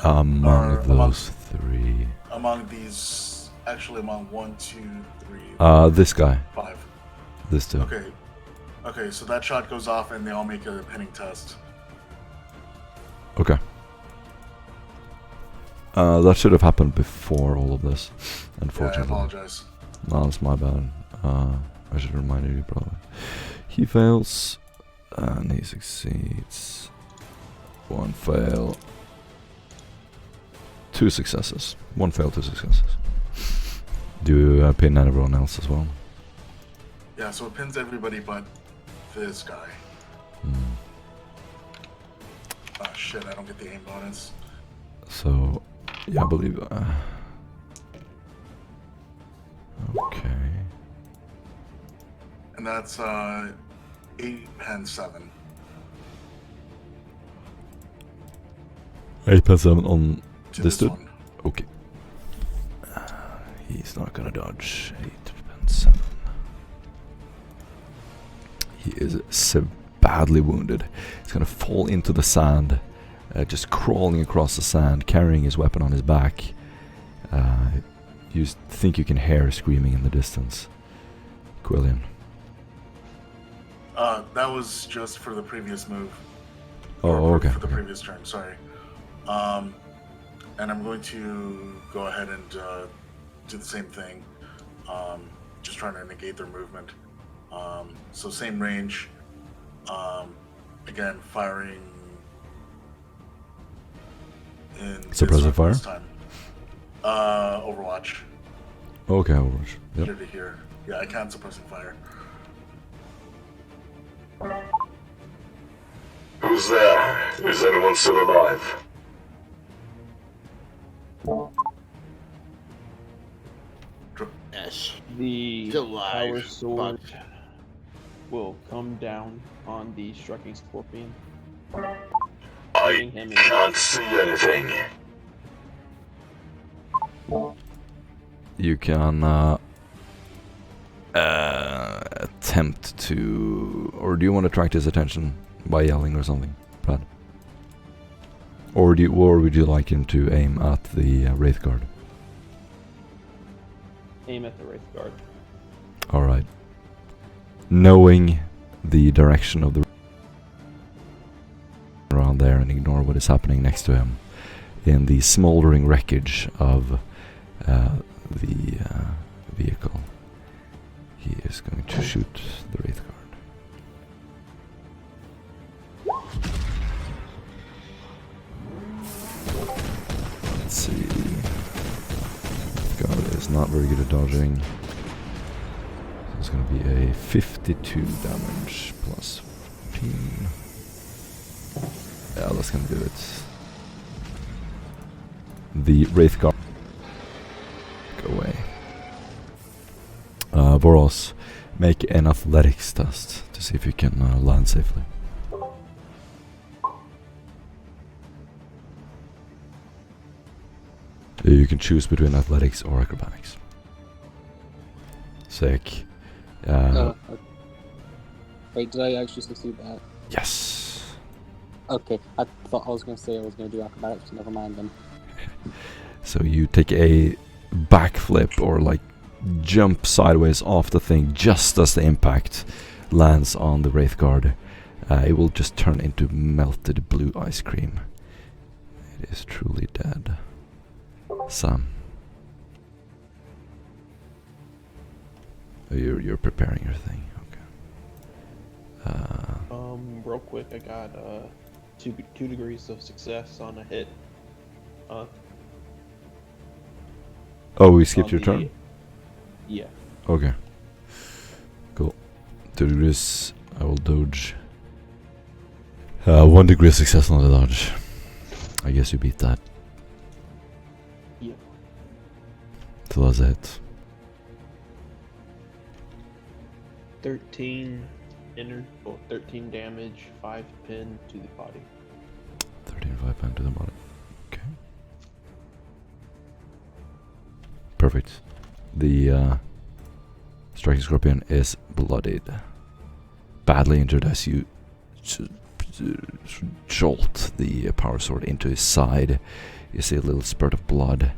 Among those 3. Among these, actually, among 1, 2, 3. This guy. 5. This 2. Okay. So that shot goes off, and they all make a pinning test. Okay. That should have happened before all of this, unfortunately. Yeah, I apologize. No, it's my bad. I should have reminded you, probably. He fails, and he succeeds. 1 fail. 2 successes. 1 fail, 2 successes. Do you pin everyone else as well? Yeah, so it pins everybody but this guy. Oh shit, I don't get the aim bonus. So, yeah, I believe. Okay. And that's 8 and 7. 8.7 on to this this dude? one. Okay. He's not gonna dodge. 8.7. He is badly wounded. He's gonna fall into the sand, just crawling across the sand, carrying his weapon on his back. You think you can hear screaming in the distance. Quillian. That was just for the previous move. Oh, Or okay. For the previous turn, sorry. And I'm going to go ahead and do the same thing. Just trying to negate their movement. So same range. Again, firing in Suppressive fire? this time. Overwatch. Okay, Overwatch. Yep. Here to here. Yeah, I can't suppressing fire. Who's there? Is anyone still alive? Yes. The Still alive, power sword will come down on the striking scorpion. I hitting him in can't see anything. You can attempt to, or do you want to attract his attention by yelling or something, Brad? Or would you like him to aim at the Wraith Guard? Aim at the Wraith Guard. All right. Knowing the direction of the around there and ignore what is happening next to him in the smoldering wreckage of the vehicle, he is going to shoot the Wraith Guard. Let's see. God is not very good at dodging. So it's going to be a 52 damage plus 14. Yeah, that's going to do it. The Wraith Guard. Go away. Voros, make an athletics test to see if you can land safely. You can choose between athletics or acrobatics. Sick. Okay. Wait, did I actually succeed that? Yes. Okay, I thought I was going to say I was going to do acrobatics, so never mind then. So you take a backflip or like jump sideways off the thing just as the impact lands on the Wraith Guard. It will just turn into melted blue ice cream. It is truly dead. Sam. Oh, you're preparing your thing. Okay. Real quick, I got 2 degrees of success on a hit. Oh, we skipped your turn? Yeah. Okay. Cool. 2 degrees. I will dodge. 1 degree of success on the dodge. I guess you beat that. Yeah. So that's it. 13 damage, 5 pin to the body. 13 5 pin to the body. Okay. Perfect. The striking scorpion is bloodied. Badly injured as you jolt the power sword into his side. You see a little spurt of blood,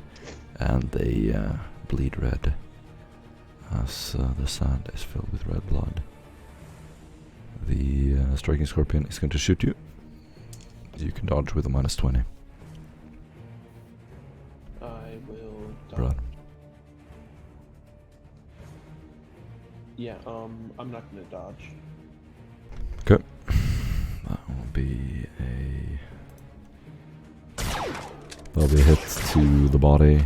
and they bleed red as the sand is filled with red blood. The striking scorpion is going to shoot you. You can dodge with a -20. I will dodge. Brad. Yeah, I'm not gonna dodge. Okay. That will be that'll be a hit to the body.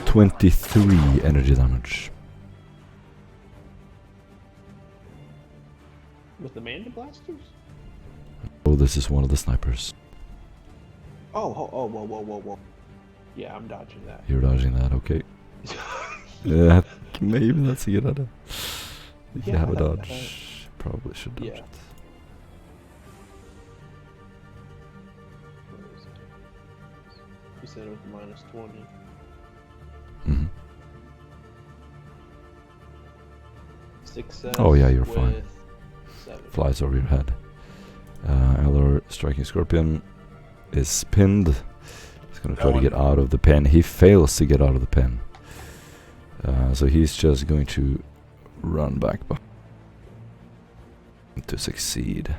23 energy damage. With the Manda Blasters? Oh, this is one of the snipers. Oh, whoa. Yeah, I'm dodging that. You're dodging that, okay. Yeah, maybe that's a good idea. If you have a dodge, probably should dodge it. Where is it? You said it was minus 20. Mm-hmm. Success. Oh, yeah, you're with fine. 7. Flies over your head. Elor striking Scorpion is pinned. He's going to try to get out of the pen. He fails to get out of the pen. So he's just going to run back to succeed.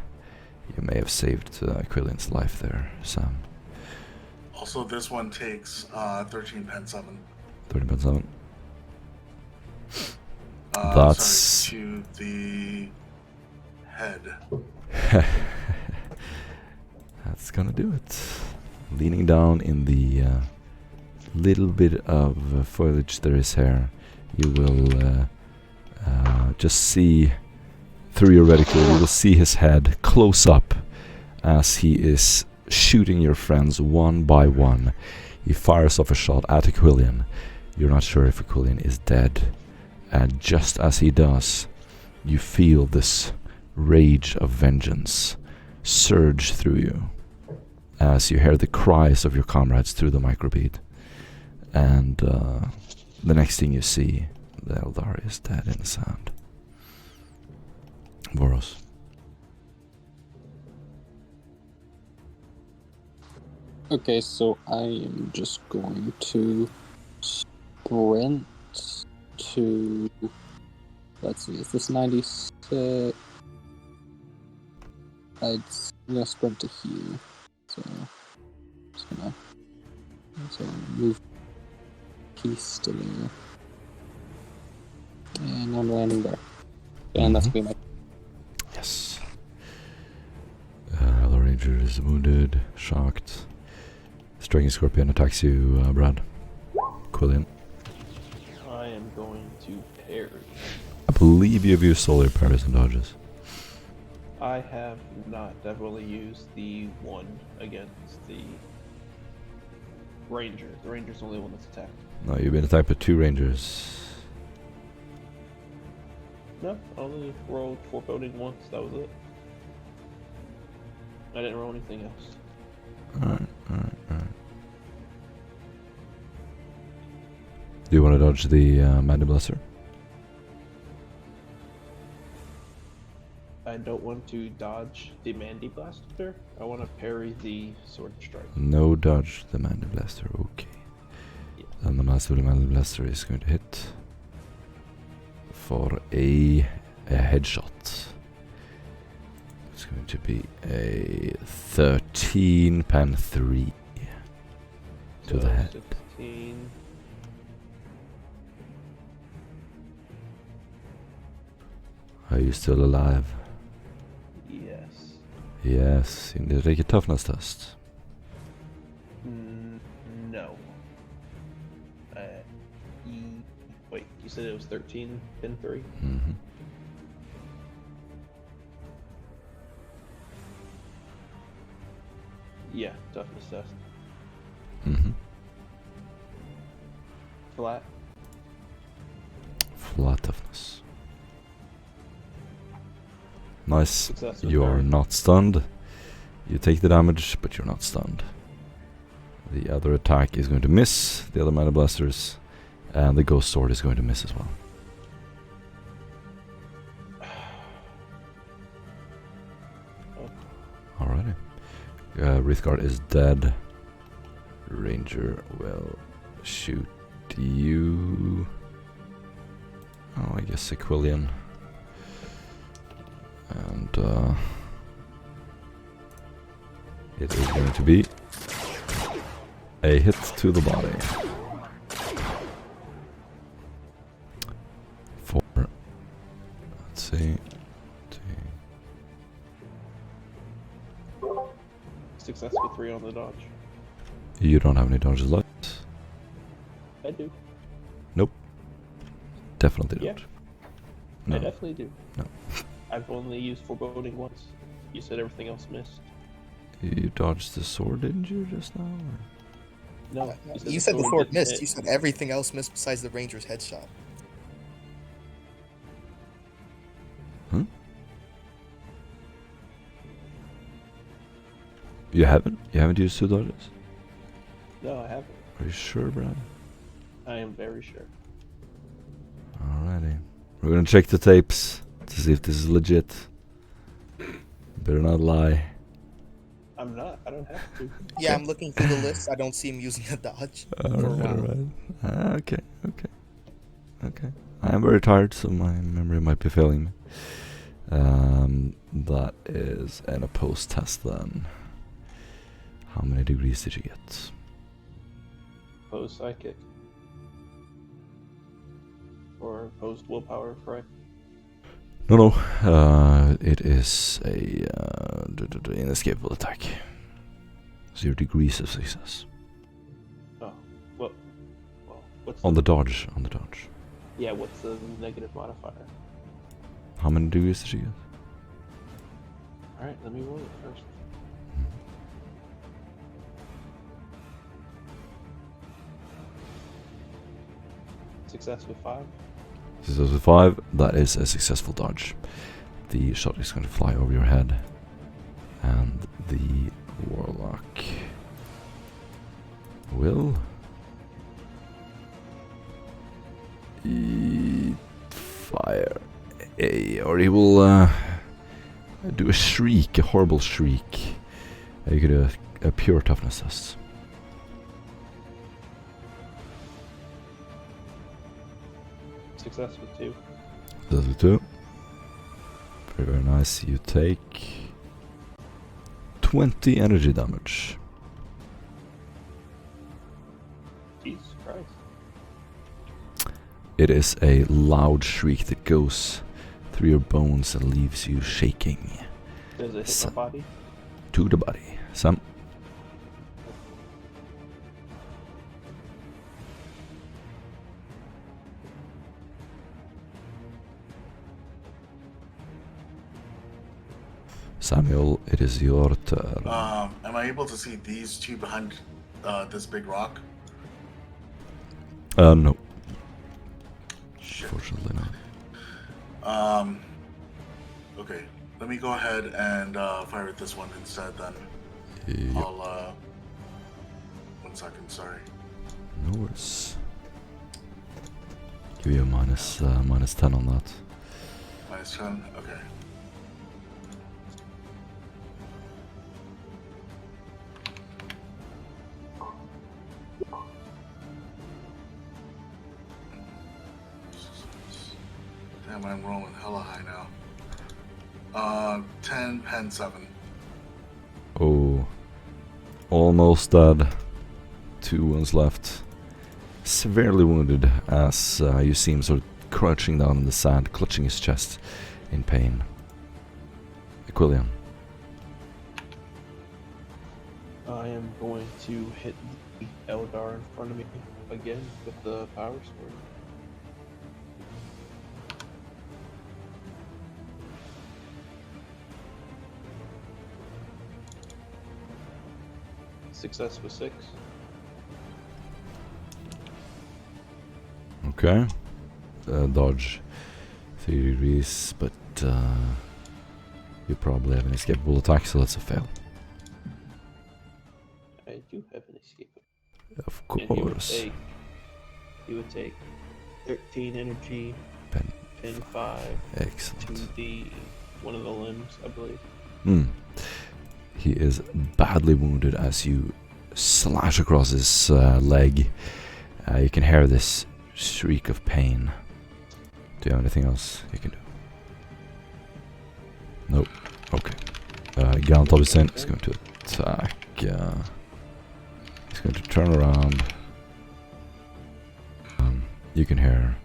You may have saved Quillian's life there, Sam. Also, this one takes 13 pen summon. 13 pen summon. That's... Sorry, to the head. That's gonna do it. Leaning down in the little bit of foliage there is here, you will just see through your reticle, you will see his head close up as he is shooting your friends one by one. He fires off a shot at Quillian. You're not sure if Quillian is dead. And just as he does, you feel this rage of vengeance surge through you as you hear the cries of your comrades through the microbeat. And the next thing you see, the Eldar is dead in the sand. Voros. Okay, so I am just going to sprint to... Let's see, is this 96? I'm gonna sprint to here. So, just gonna move piece to there. And I'm landing there. And that's gonna be my... Yes. The ranger is wounded, shocked. Striking Scorpion attacks you, Brad. Quillian. I am going to parry. I believe you have used solar parries and dodges. I have not. I've only used the one against the ranger. The ranger's the only one that's attacked. No, you've been attacked by 2 rangers. No, I only rolled foreboding once. That was it. I didn't roll anything else. Alright. Do you want to dodge the Mandy Blaster? I don't want to dodge the Mandy Blaster. I want to parry the Sword Strike. No dodge the Mandy Blaster, okay. Yeah. And the Master of the Mandy Blaster is going to hit for a headshot. It's going to be a 13 pen 3 to the head. 16. Are you still alive? Yes. Yes, you need to take a toughness test. No. Wait, you said it was 13, pin 3? Mm-hmm. Yeah, toughness test. Mm-hmm. Flat. Flat toughness. Nice. Success with You are parry. not stunned. You take the damage, but you're not stunned. The other attack is going to miss, the other Mana Blasters, and the Ghost Sword is going to miss as well. Alrighty. Wreathguard is dead. Ranger will shoot you. Oh, I guess Sequillian. And it is going to be a hit to the body. 4. Let's see. Success with 3 on the dodge. You don't have any dodges left? I do. Nope. Definitely Yeah. don't. I No. definitely do. No. I've only used foreboding once. You said everything else missed. You dodged the sword, didn't you, just now? Or? No. You said the sword didn't missed. hit. You said everything else missed besides the ranger's headshot. Huh? You haven't? You haven't used 2 dodges? No, I haven't. Are you sure, Brad? I am very sure. Alrighty. We're gonna check the tapes to see if this is legit. Better not lie. I'm not. I don't have to. Yeah, I'm looking through the list. I don't see him using a dodge for a while. Alright. Okay. I am very tired, so my memory might be failing me. That is an opposed test then. How many degrees did you get? Opposed psychic. Or opposed willpower, correct? No. It is a inescapable attack. 0 degrees of success. Oh, well, what's On the dodge. Yeah, what's the negative modifier? How many degrees did you get? Alright, let me roll it first. Success with 5. Success with 5. That is a successful dodge. The shot is going to fly over your head. And the warlock will fire or he will do a shriek, a horrible shriek. You could do a pure toughness test. Success with 2. Success with 2. Very, very nice. You take 20 energy damage. Jesus Christ. It is a loud shriek that goes through your bones and leaves you shaking. Does it hit my body? To the body. Sam. Samuel, it is your turn. Am I able to see these two behind this big rock? No. Shit. Fortunately not. Okay. Let me go ahead and fire at this one instead then. Yep. I'll 1 second, sorry. No worries. Give you a minus 10 on that. Minus 10? Okay. Damn, I'm rolling hella high now. 10, pen 7. Oh. Almost dead. 2 wounds left. Severely wounded as you see him sort of crouching down in the sand, clutching his chest in pain. Aquilian. I am going to hit the Eldar in front of me again with the power sword. Success with 6. Okay. Dodge 3 degrees, but you probably have an escapable attack, so that's a fail. I do have an escape. Of And course. he would take 13 energy, Pen. pin 5 Excellent. to the one of the limbs, I believe. He is badly wounded as you slash across his leg. You can hear this shriek of pain. Do you have anything else you can do? Nope. Okay. Gant Avicenn is going to attack. He's going to turn around. You can hear.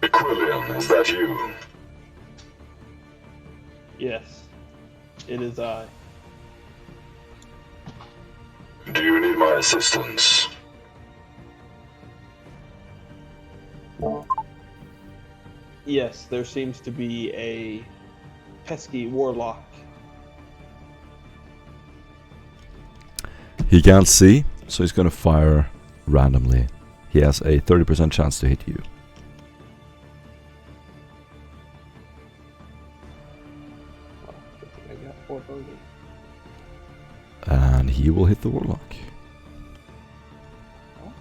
Aquilian, is that you? Yes, it is I. Do you need my assistance? Yes, there seems to be a pesky warlock. He can't see, so he's going to fire randomly. He has a 30% chance to hit you. Oh, good thing I got 4 bogey. And he will hit the warlock. Oh.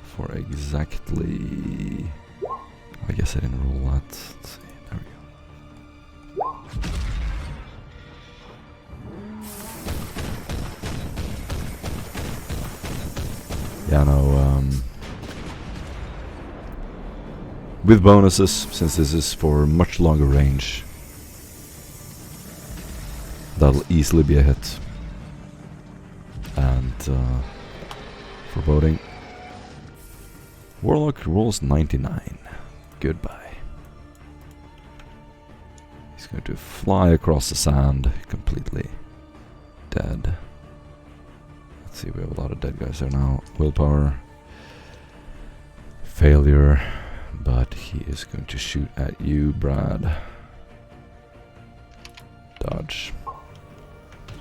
For exactly... I guess I didn't roll that. Let's see, there we go. Yeah, no, with bonuses, since this is for much longer range, that'll easily be a hit. And foreboding. Warlock rolls 99. Goodbye. He's going to fly across the sand, completely dead. Let's see, we have a lot of dead guys there now. Willpower. Failure. But he is going to shoot at you, Brad. Dodge.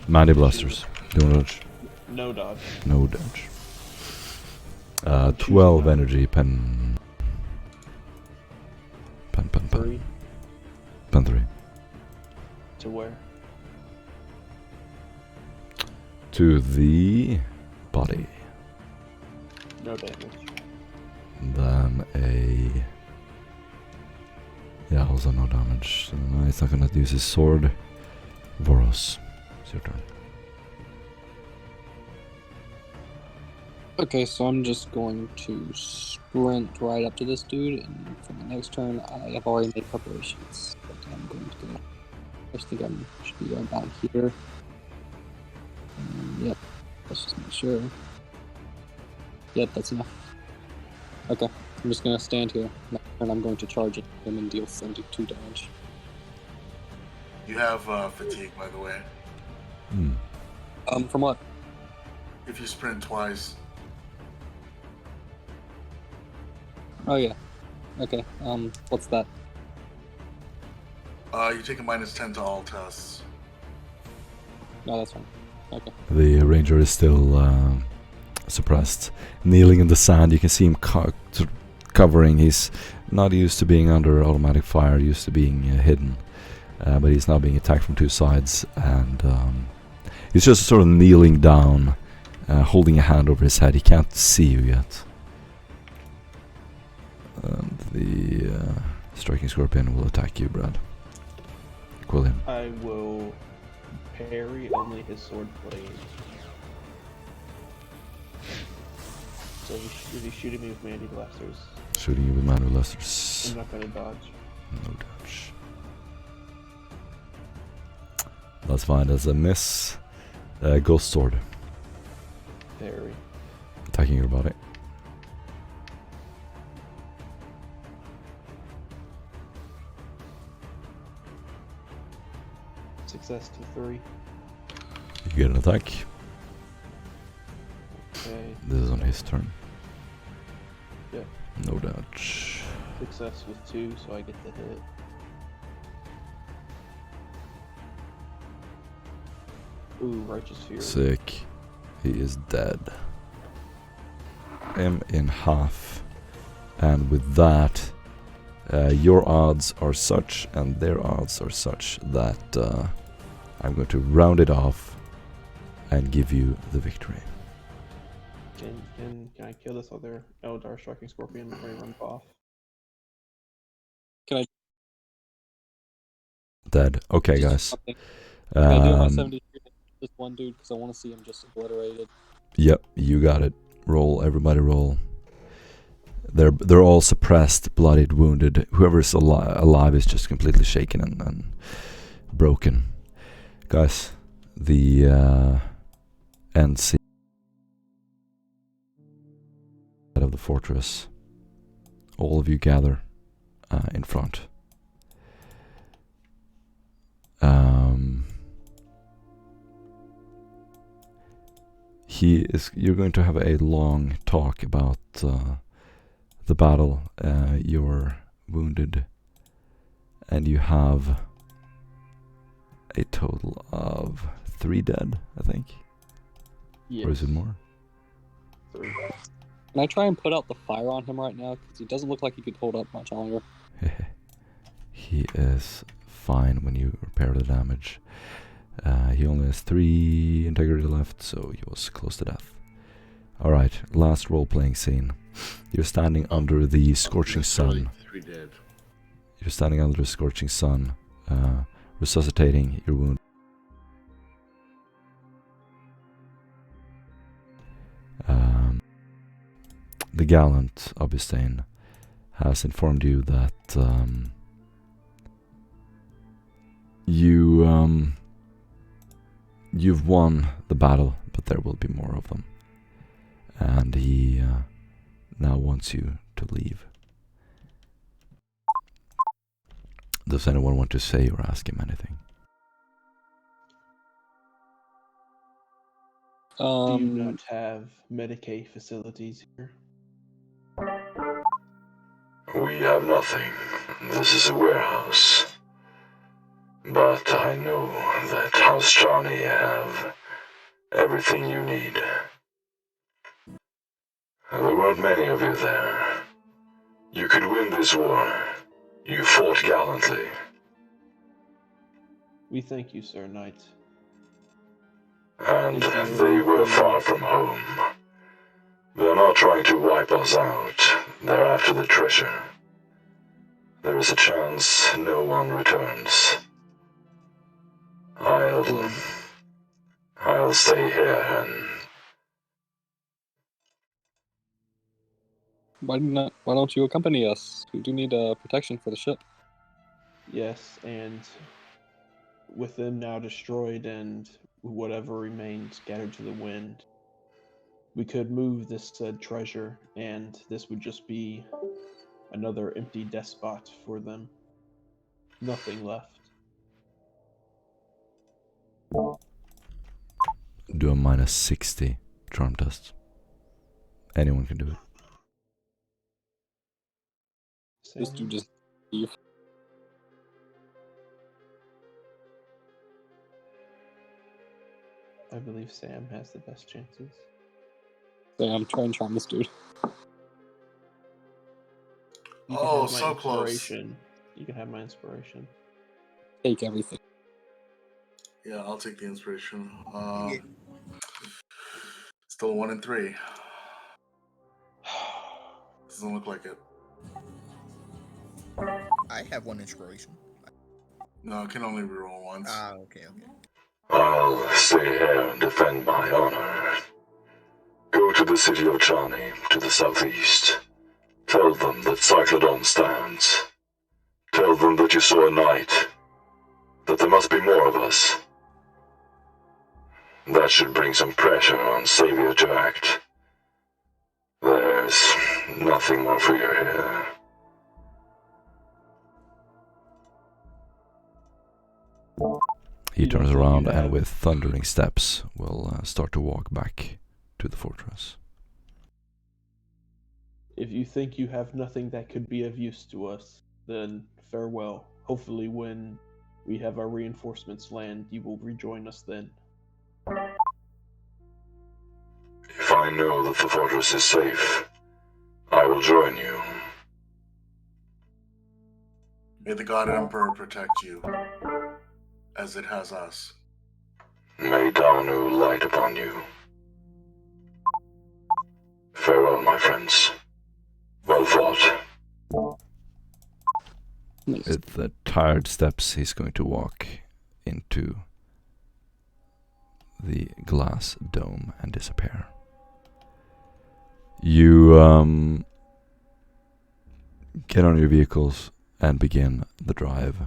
Mandy blasters. No dodge. No dodge. No dodge. 12 energy, pen. Pen. 3. Pen 3. To where? To the body. No damage. Then a... Yeah, also no damage. So no, he's not gonna use his sword. Voros, it's your turn. Okay, so I'm just going to sprint right up to this dude, and for my next turn, I have already made preparations. But I'm going to go. I think I should be about here. Yep, let's just make sure. Yep, that's enough. Okay, I'm just gonna stand here, and I'm going to charge at him and deal 72 damage. You have fatigue, by the way. From what? If you sprint twice. Oh yeah. Okay. What's that? You take a -10 to all tests. No, that's fine. Okay. The ranger is still suppressed. Kneeling in the sand, you can see him covering. He's not used to being under automatic fire, used to being hidden. But he's now being attacked from two sides, and he's just sort of kneeling down, holding a hand over his head. He can't see you yet. And the striking scorpion will attack you, Brad. Quill him. I will parry only his sword blade. So is he shooting me with Mandy blasters? Shooting you with Mandy blasters. I'm not gonna dodge. No dodge. That's fine. That's a miss. Ghost sword. Parry. Attacking your body. Success to 3. You get an attack. Okay. This is on his turn. Yeah. No dodge. Success with 2, so I get the hit. Ooh, Righteous Fury. Sick. He is dead. Him in half. And with that, your odds are such and their odds are such that I'm going to round it off and give you the victory. Can I kill this other Eldar striking scorpion before he runs off? Can I? Dead. Okay, guys. Can I do my 73 this one dude because I want to see him just obliterated. Yep, you got it. Roll, everybody roll. They're all suppressed, bloodied, wounded. Whoever's alive is just completely shaken and broken. Guys, the end scene of the fortress. All of you gather in front. You're going to have a long talk about the battle. You're wounded, and you have a total of 3 dead, I think. Yes. Or is it more? 3. Can I try and put out the fire on him right now? Because he doesn't look like he could hold up much longer. He is fine when you repair the damage. He only has 3 integrity left, so he was close to death. Alright, last role-playing scene. You're standing under the scorching sun. 3 dead. You're standing under the scorching sun, resuscitating your wound. The gallant Augustine has informed you that you've won the battle, but there will be more of them. And he now wants you to leave. Does anyone want to say or ask him anything? Do you not have Medicaid facilities here? We have nothing. This is a warehouse. But I know that House Charney have everything you need. There weren't many of you there. You could win this war. You fought gallantly. We thank you, Sir Knight. And they were far from home. They're not trying to wipe us out. They're after the treasure. There is a chance no one returns. I'll stay here and... Why don't you accompany us? We do need protection for the ship. Yes, and with them now destroyed and whatever remained scattered to the wind, we could move this said treasure, and this would just be another empty death spot for them. Nothing left. Do a minus 60 charm test. Anyone can do it. This dude just leave. I believe Sam has the best chances. Sam, try and charm this dude. You can Oh, have my so close. inspiration. You can have my inspiration. Take everything. Yeah, I'll take the inspiration. Still 1 and 3. Doesn't look like it. I have 1 inspiration. No, I can only reroll once. Okay. I'll stay here and defend my honor. Go to the city of Charney, to the southeast. Tell them that Cyclodon stands. Tell them that you saw a knight. That there must be more of us. That should bring some pressure on Savior to act. There's nothing more for you here. He turns around and with thundering steps will start to walk back to the fortress. If you think you have nothing that could be of use to us, then farewell. Hopefully when we have our reinforcements land, you will rejoin us then. If I know that the fortress is safe, I will join you. May the God Emperor protect you, as it has us. May Danu light upon you. Farewell, my friends. Well fought. With the tired steps, he's going to walk into the glass dome and disappear. You get on your vehicles and begin the drive,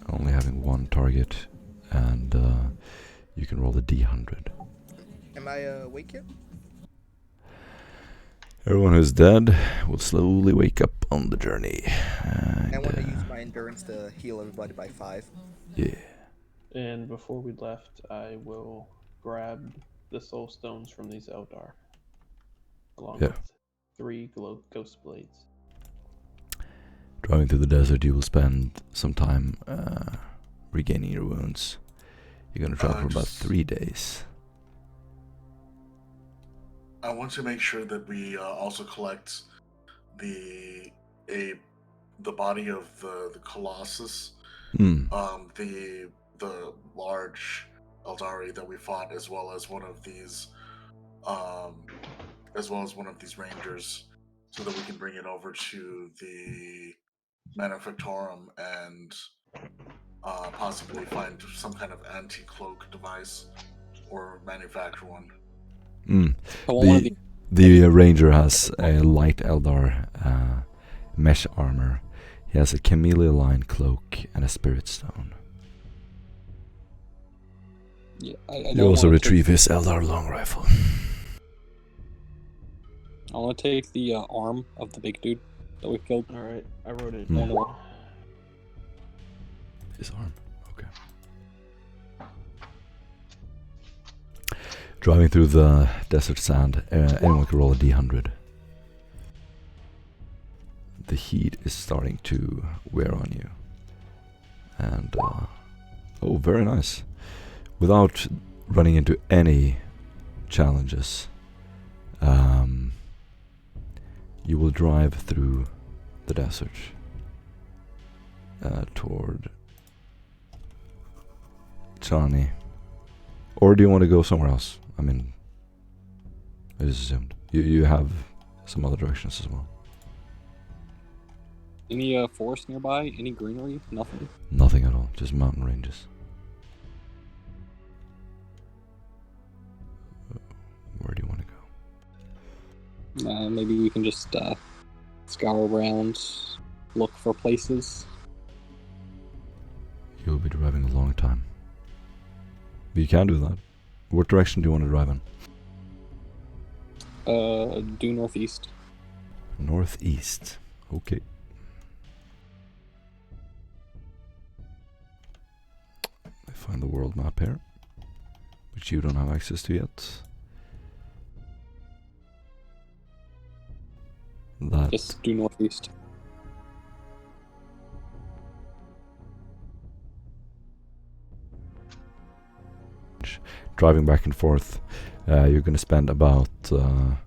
only having one target, and you can roll the D100. Am I awake yet? Everyone who's dead will slowly wake up on the journey. And, I want to use my endurance to heal everybody by 5. Yeah. And before we left, I will grab the soul stones from these Eldar, along with 3 ghost blades. Driving through the desert, you will spend some time regaining your wounds. You're going to travel for about 3 days. I want to make sure that we also collect the body of the Colossus. The the large Eldari that we fought, as well as one of these rangers, so that we can bring it over to the Manufactorum and possibly find some kind of anti-cloak device or manufacture one. The ranger has a light Eldar mesh armor. He has a camellia-lined cloak and a spirit stone. Yeah, You also retrieve his Eldar long rifle. I want to take the arm of the big dude that we killed. Alright, I wrote it Hmm. down. His arm. Okay. Driving through the desert sand, anyone can roll a d100. The heat is starting to wear on you. And, oh, very nice. Without running into any challenges, you will drive through the desert toward Chani. Or do you want to go somewhere else? I mean, it is assumed. You have some other directions as well. Any forest nearby? Any greenery? Nothing. Nothing at all. Just mountain ranges. Where do you want to go? Maybe we can just scour around, look for places. You'll be driving a long time. But you can do that. What direction do you want to drive in? Due northeast. Northeast. Okay. I find the world map here, which you don't have access to yet. That Just due northeast. driving back and forth, you're going to spend about 20%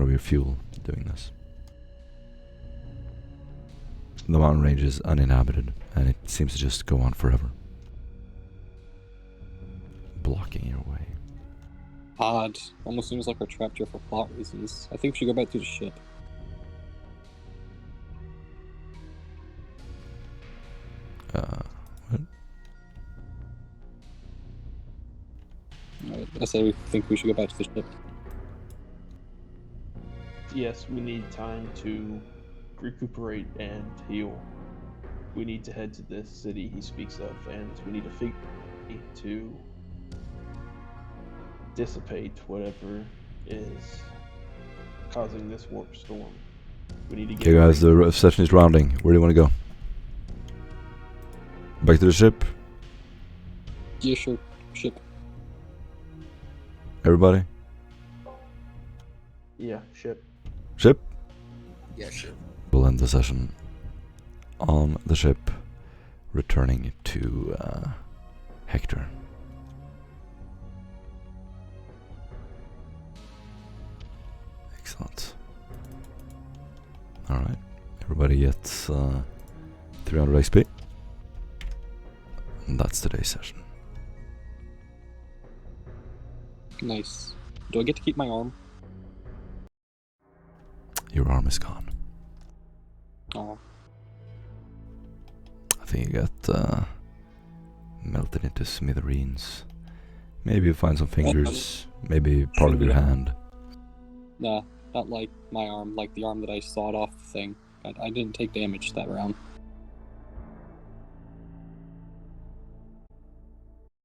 of your fuel doing this. The mountain range is uninhabited, and it seems to just go on forever, blocking your way. Odd. Almost seems like we're trapped here for plot reasons. I think we should go back to the ship. What? I said we think we should go back to the ship. Yes, we need time to recuperate and heal. We need to head to this city he speaks of, and we need a figure to dissipate whatever is causing this warp storm. We need to get. Okay, guys, the session is rounding. Where do you want to go? Back to the ship? Yeah, sure. Ship. Everybody? Yeah, ship. Ship? Yeah, sure. We'll end the session on the ship, returning to Hector. Excellent. Alright, everybody gets 300 XP. And that's today's session. Nice. Do I get to keep my arm? Your arm is gone. Oh. I think you got melted into smithereens. Maybe you find some fingers, maybe part of your hand. Nah, not like my arm, like the arm that I sawed off the thing. I didn't take damage that round.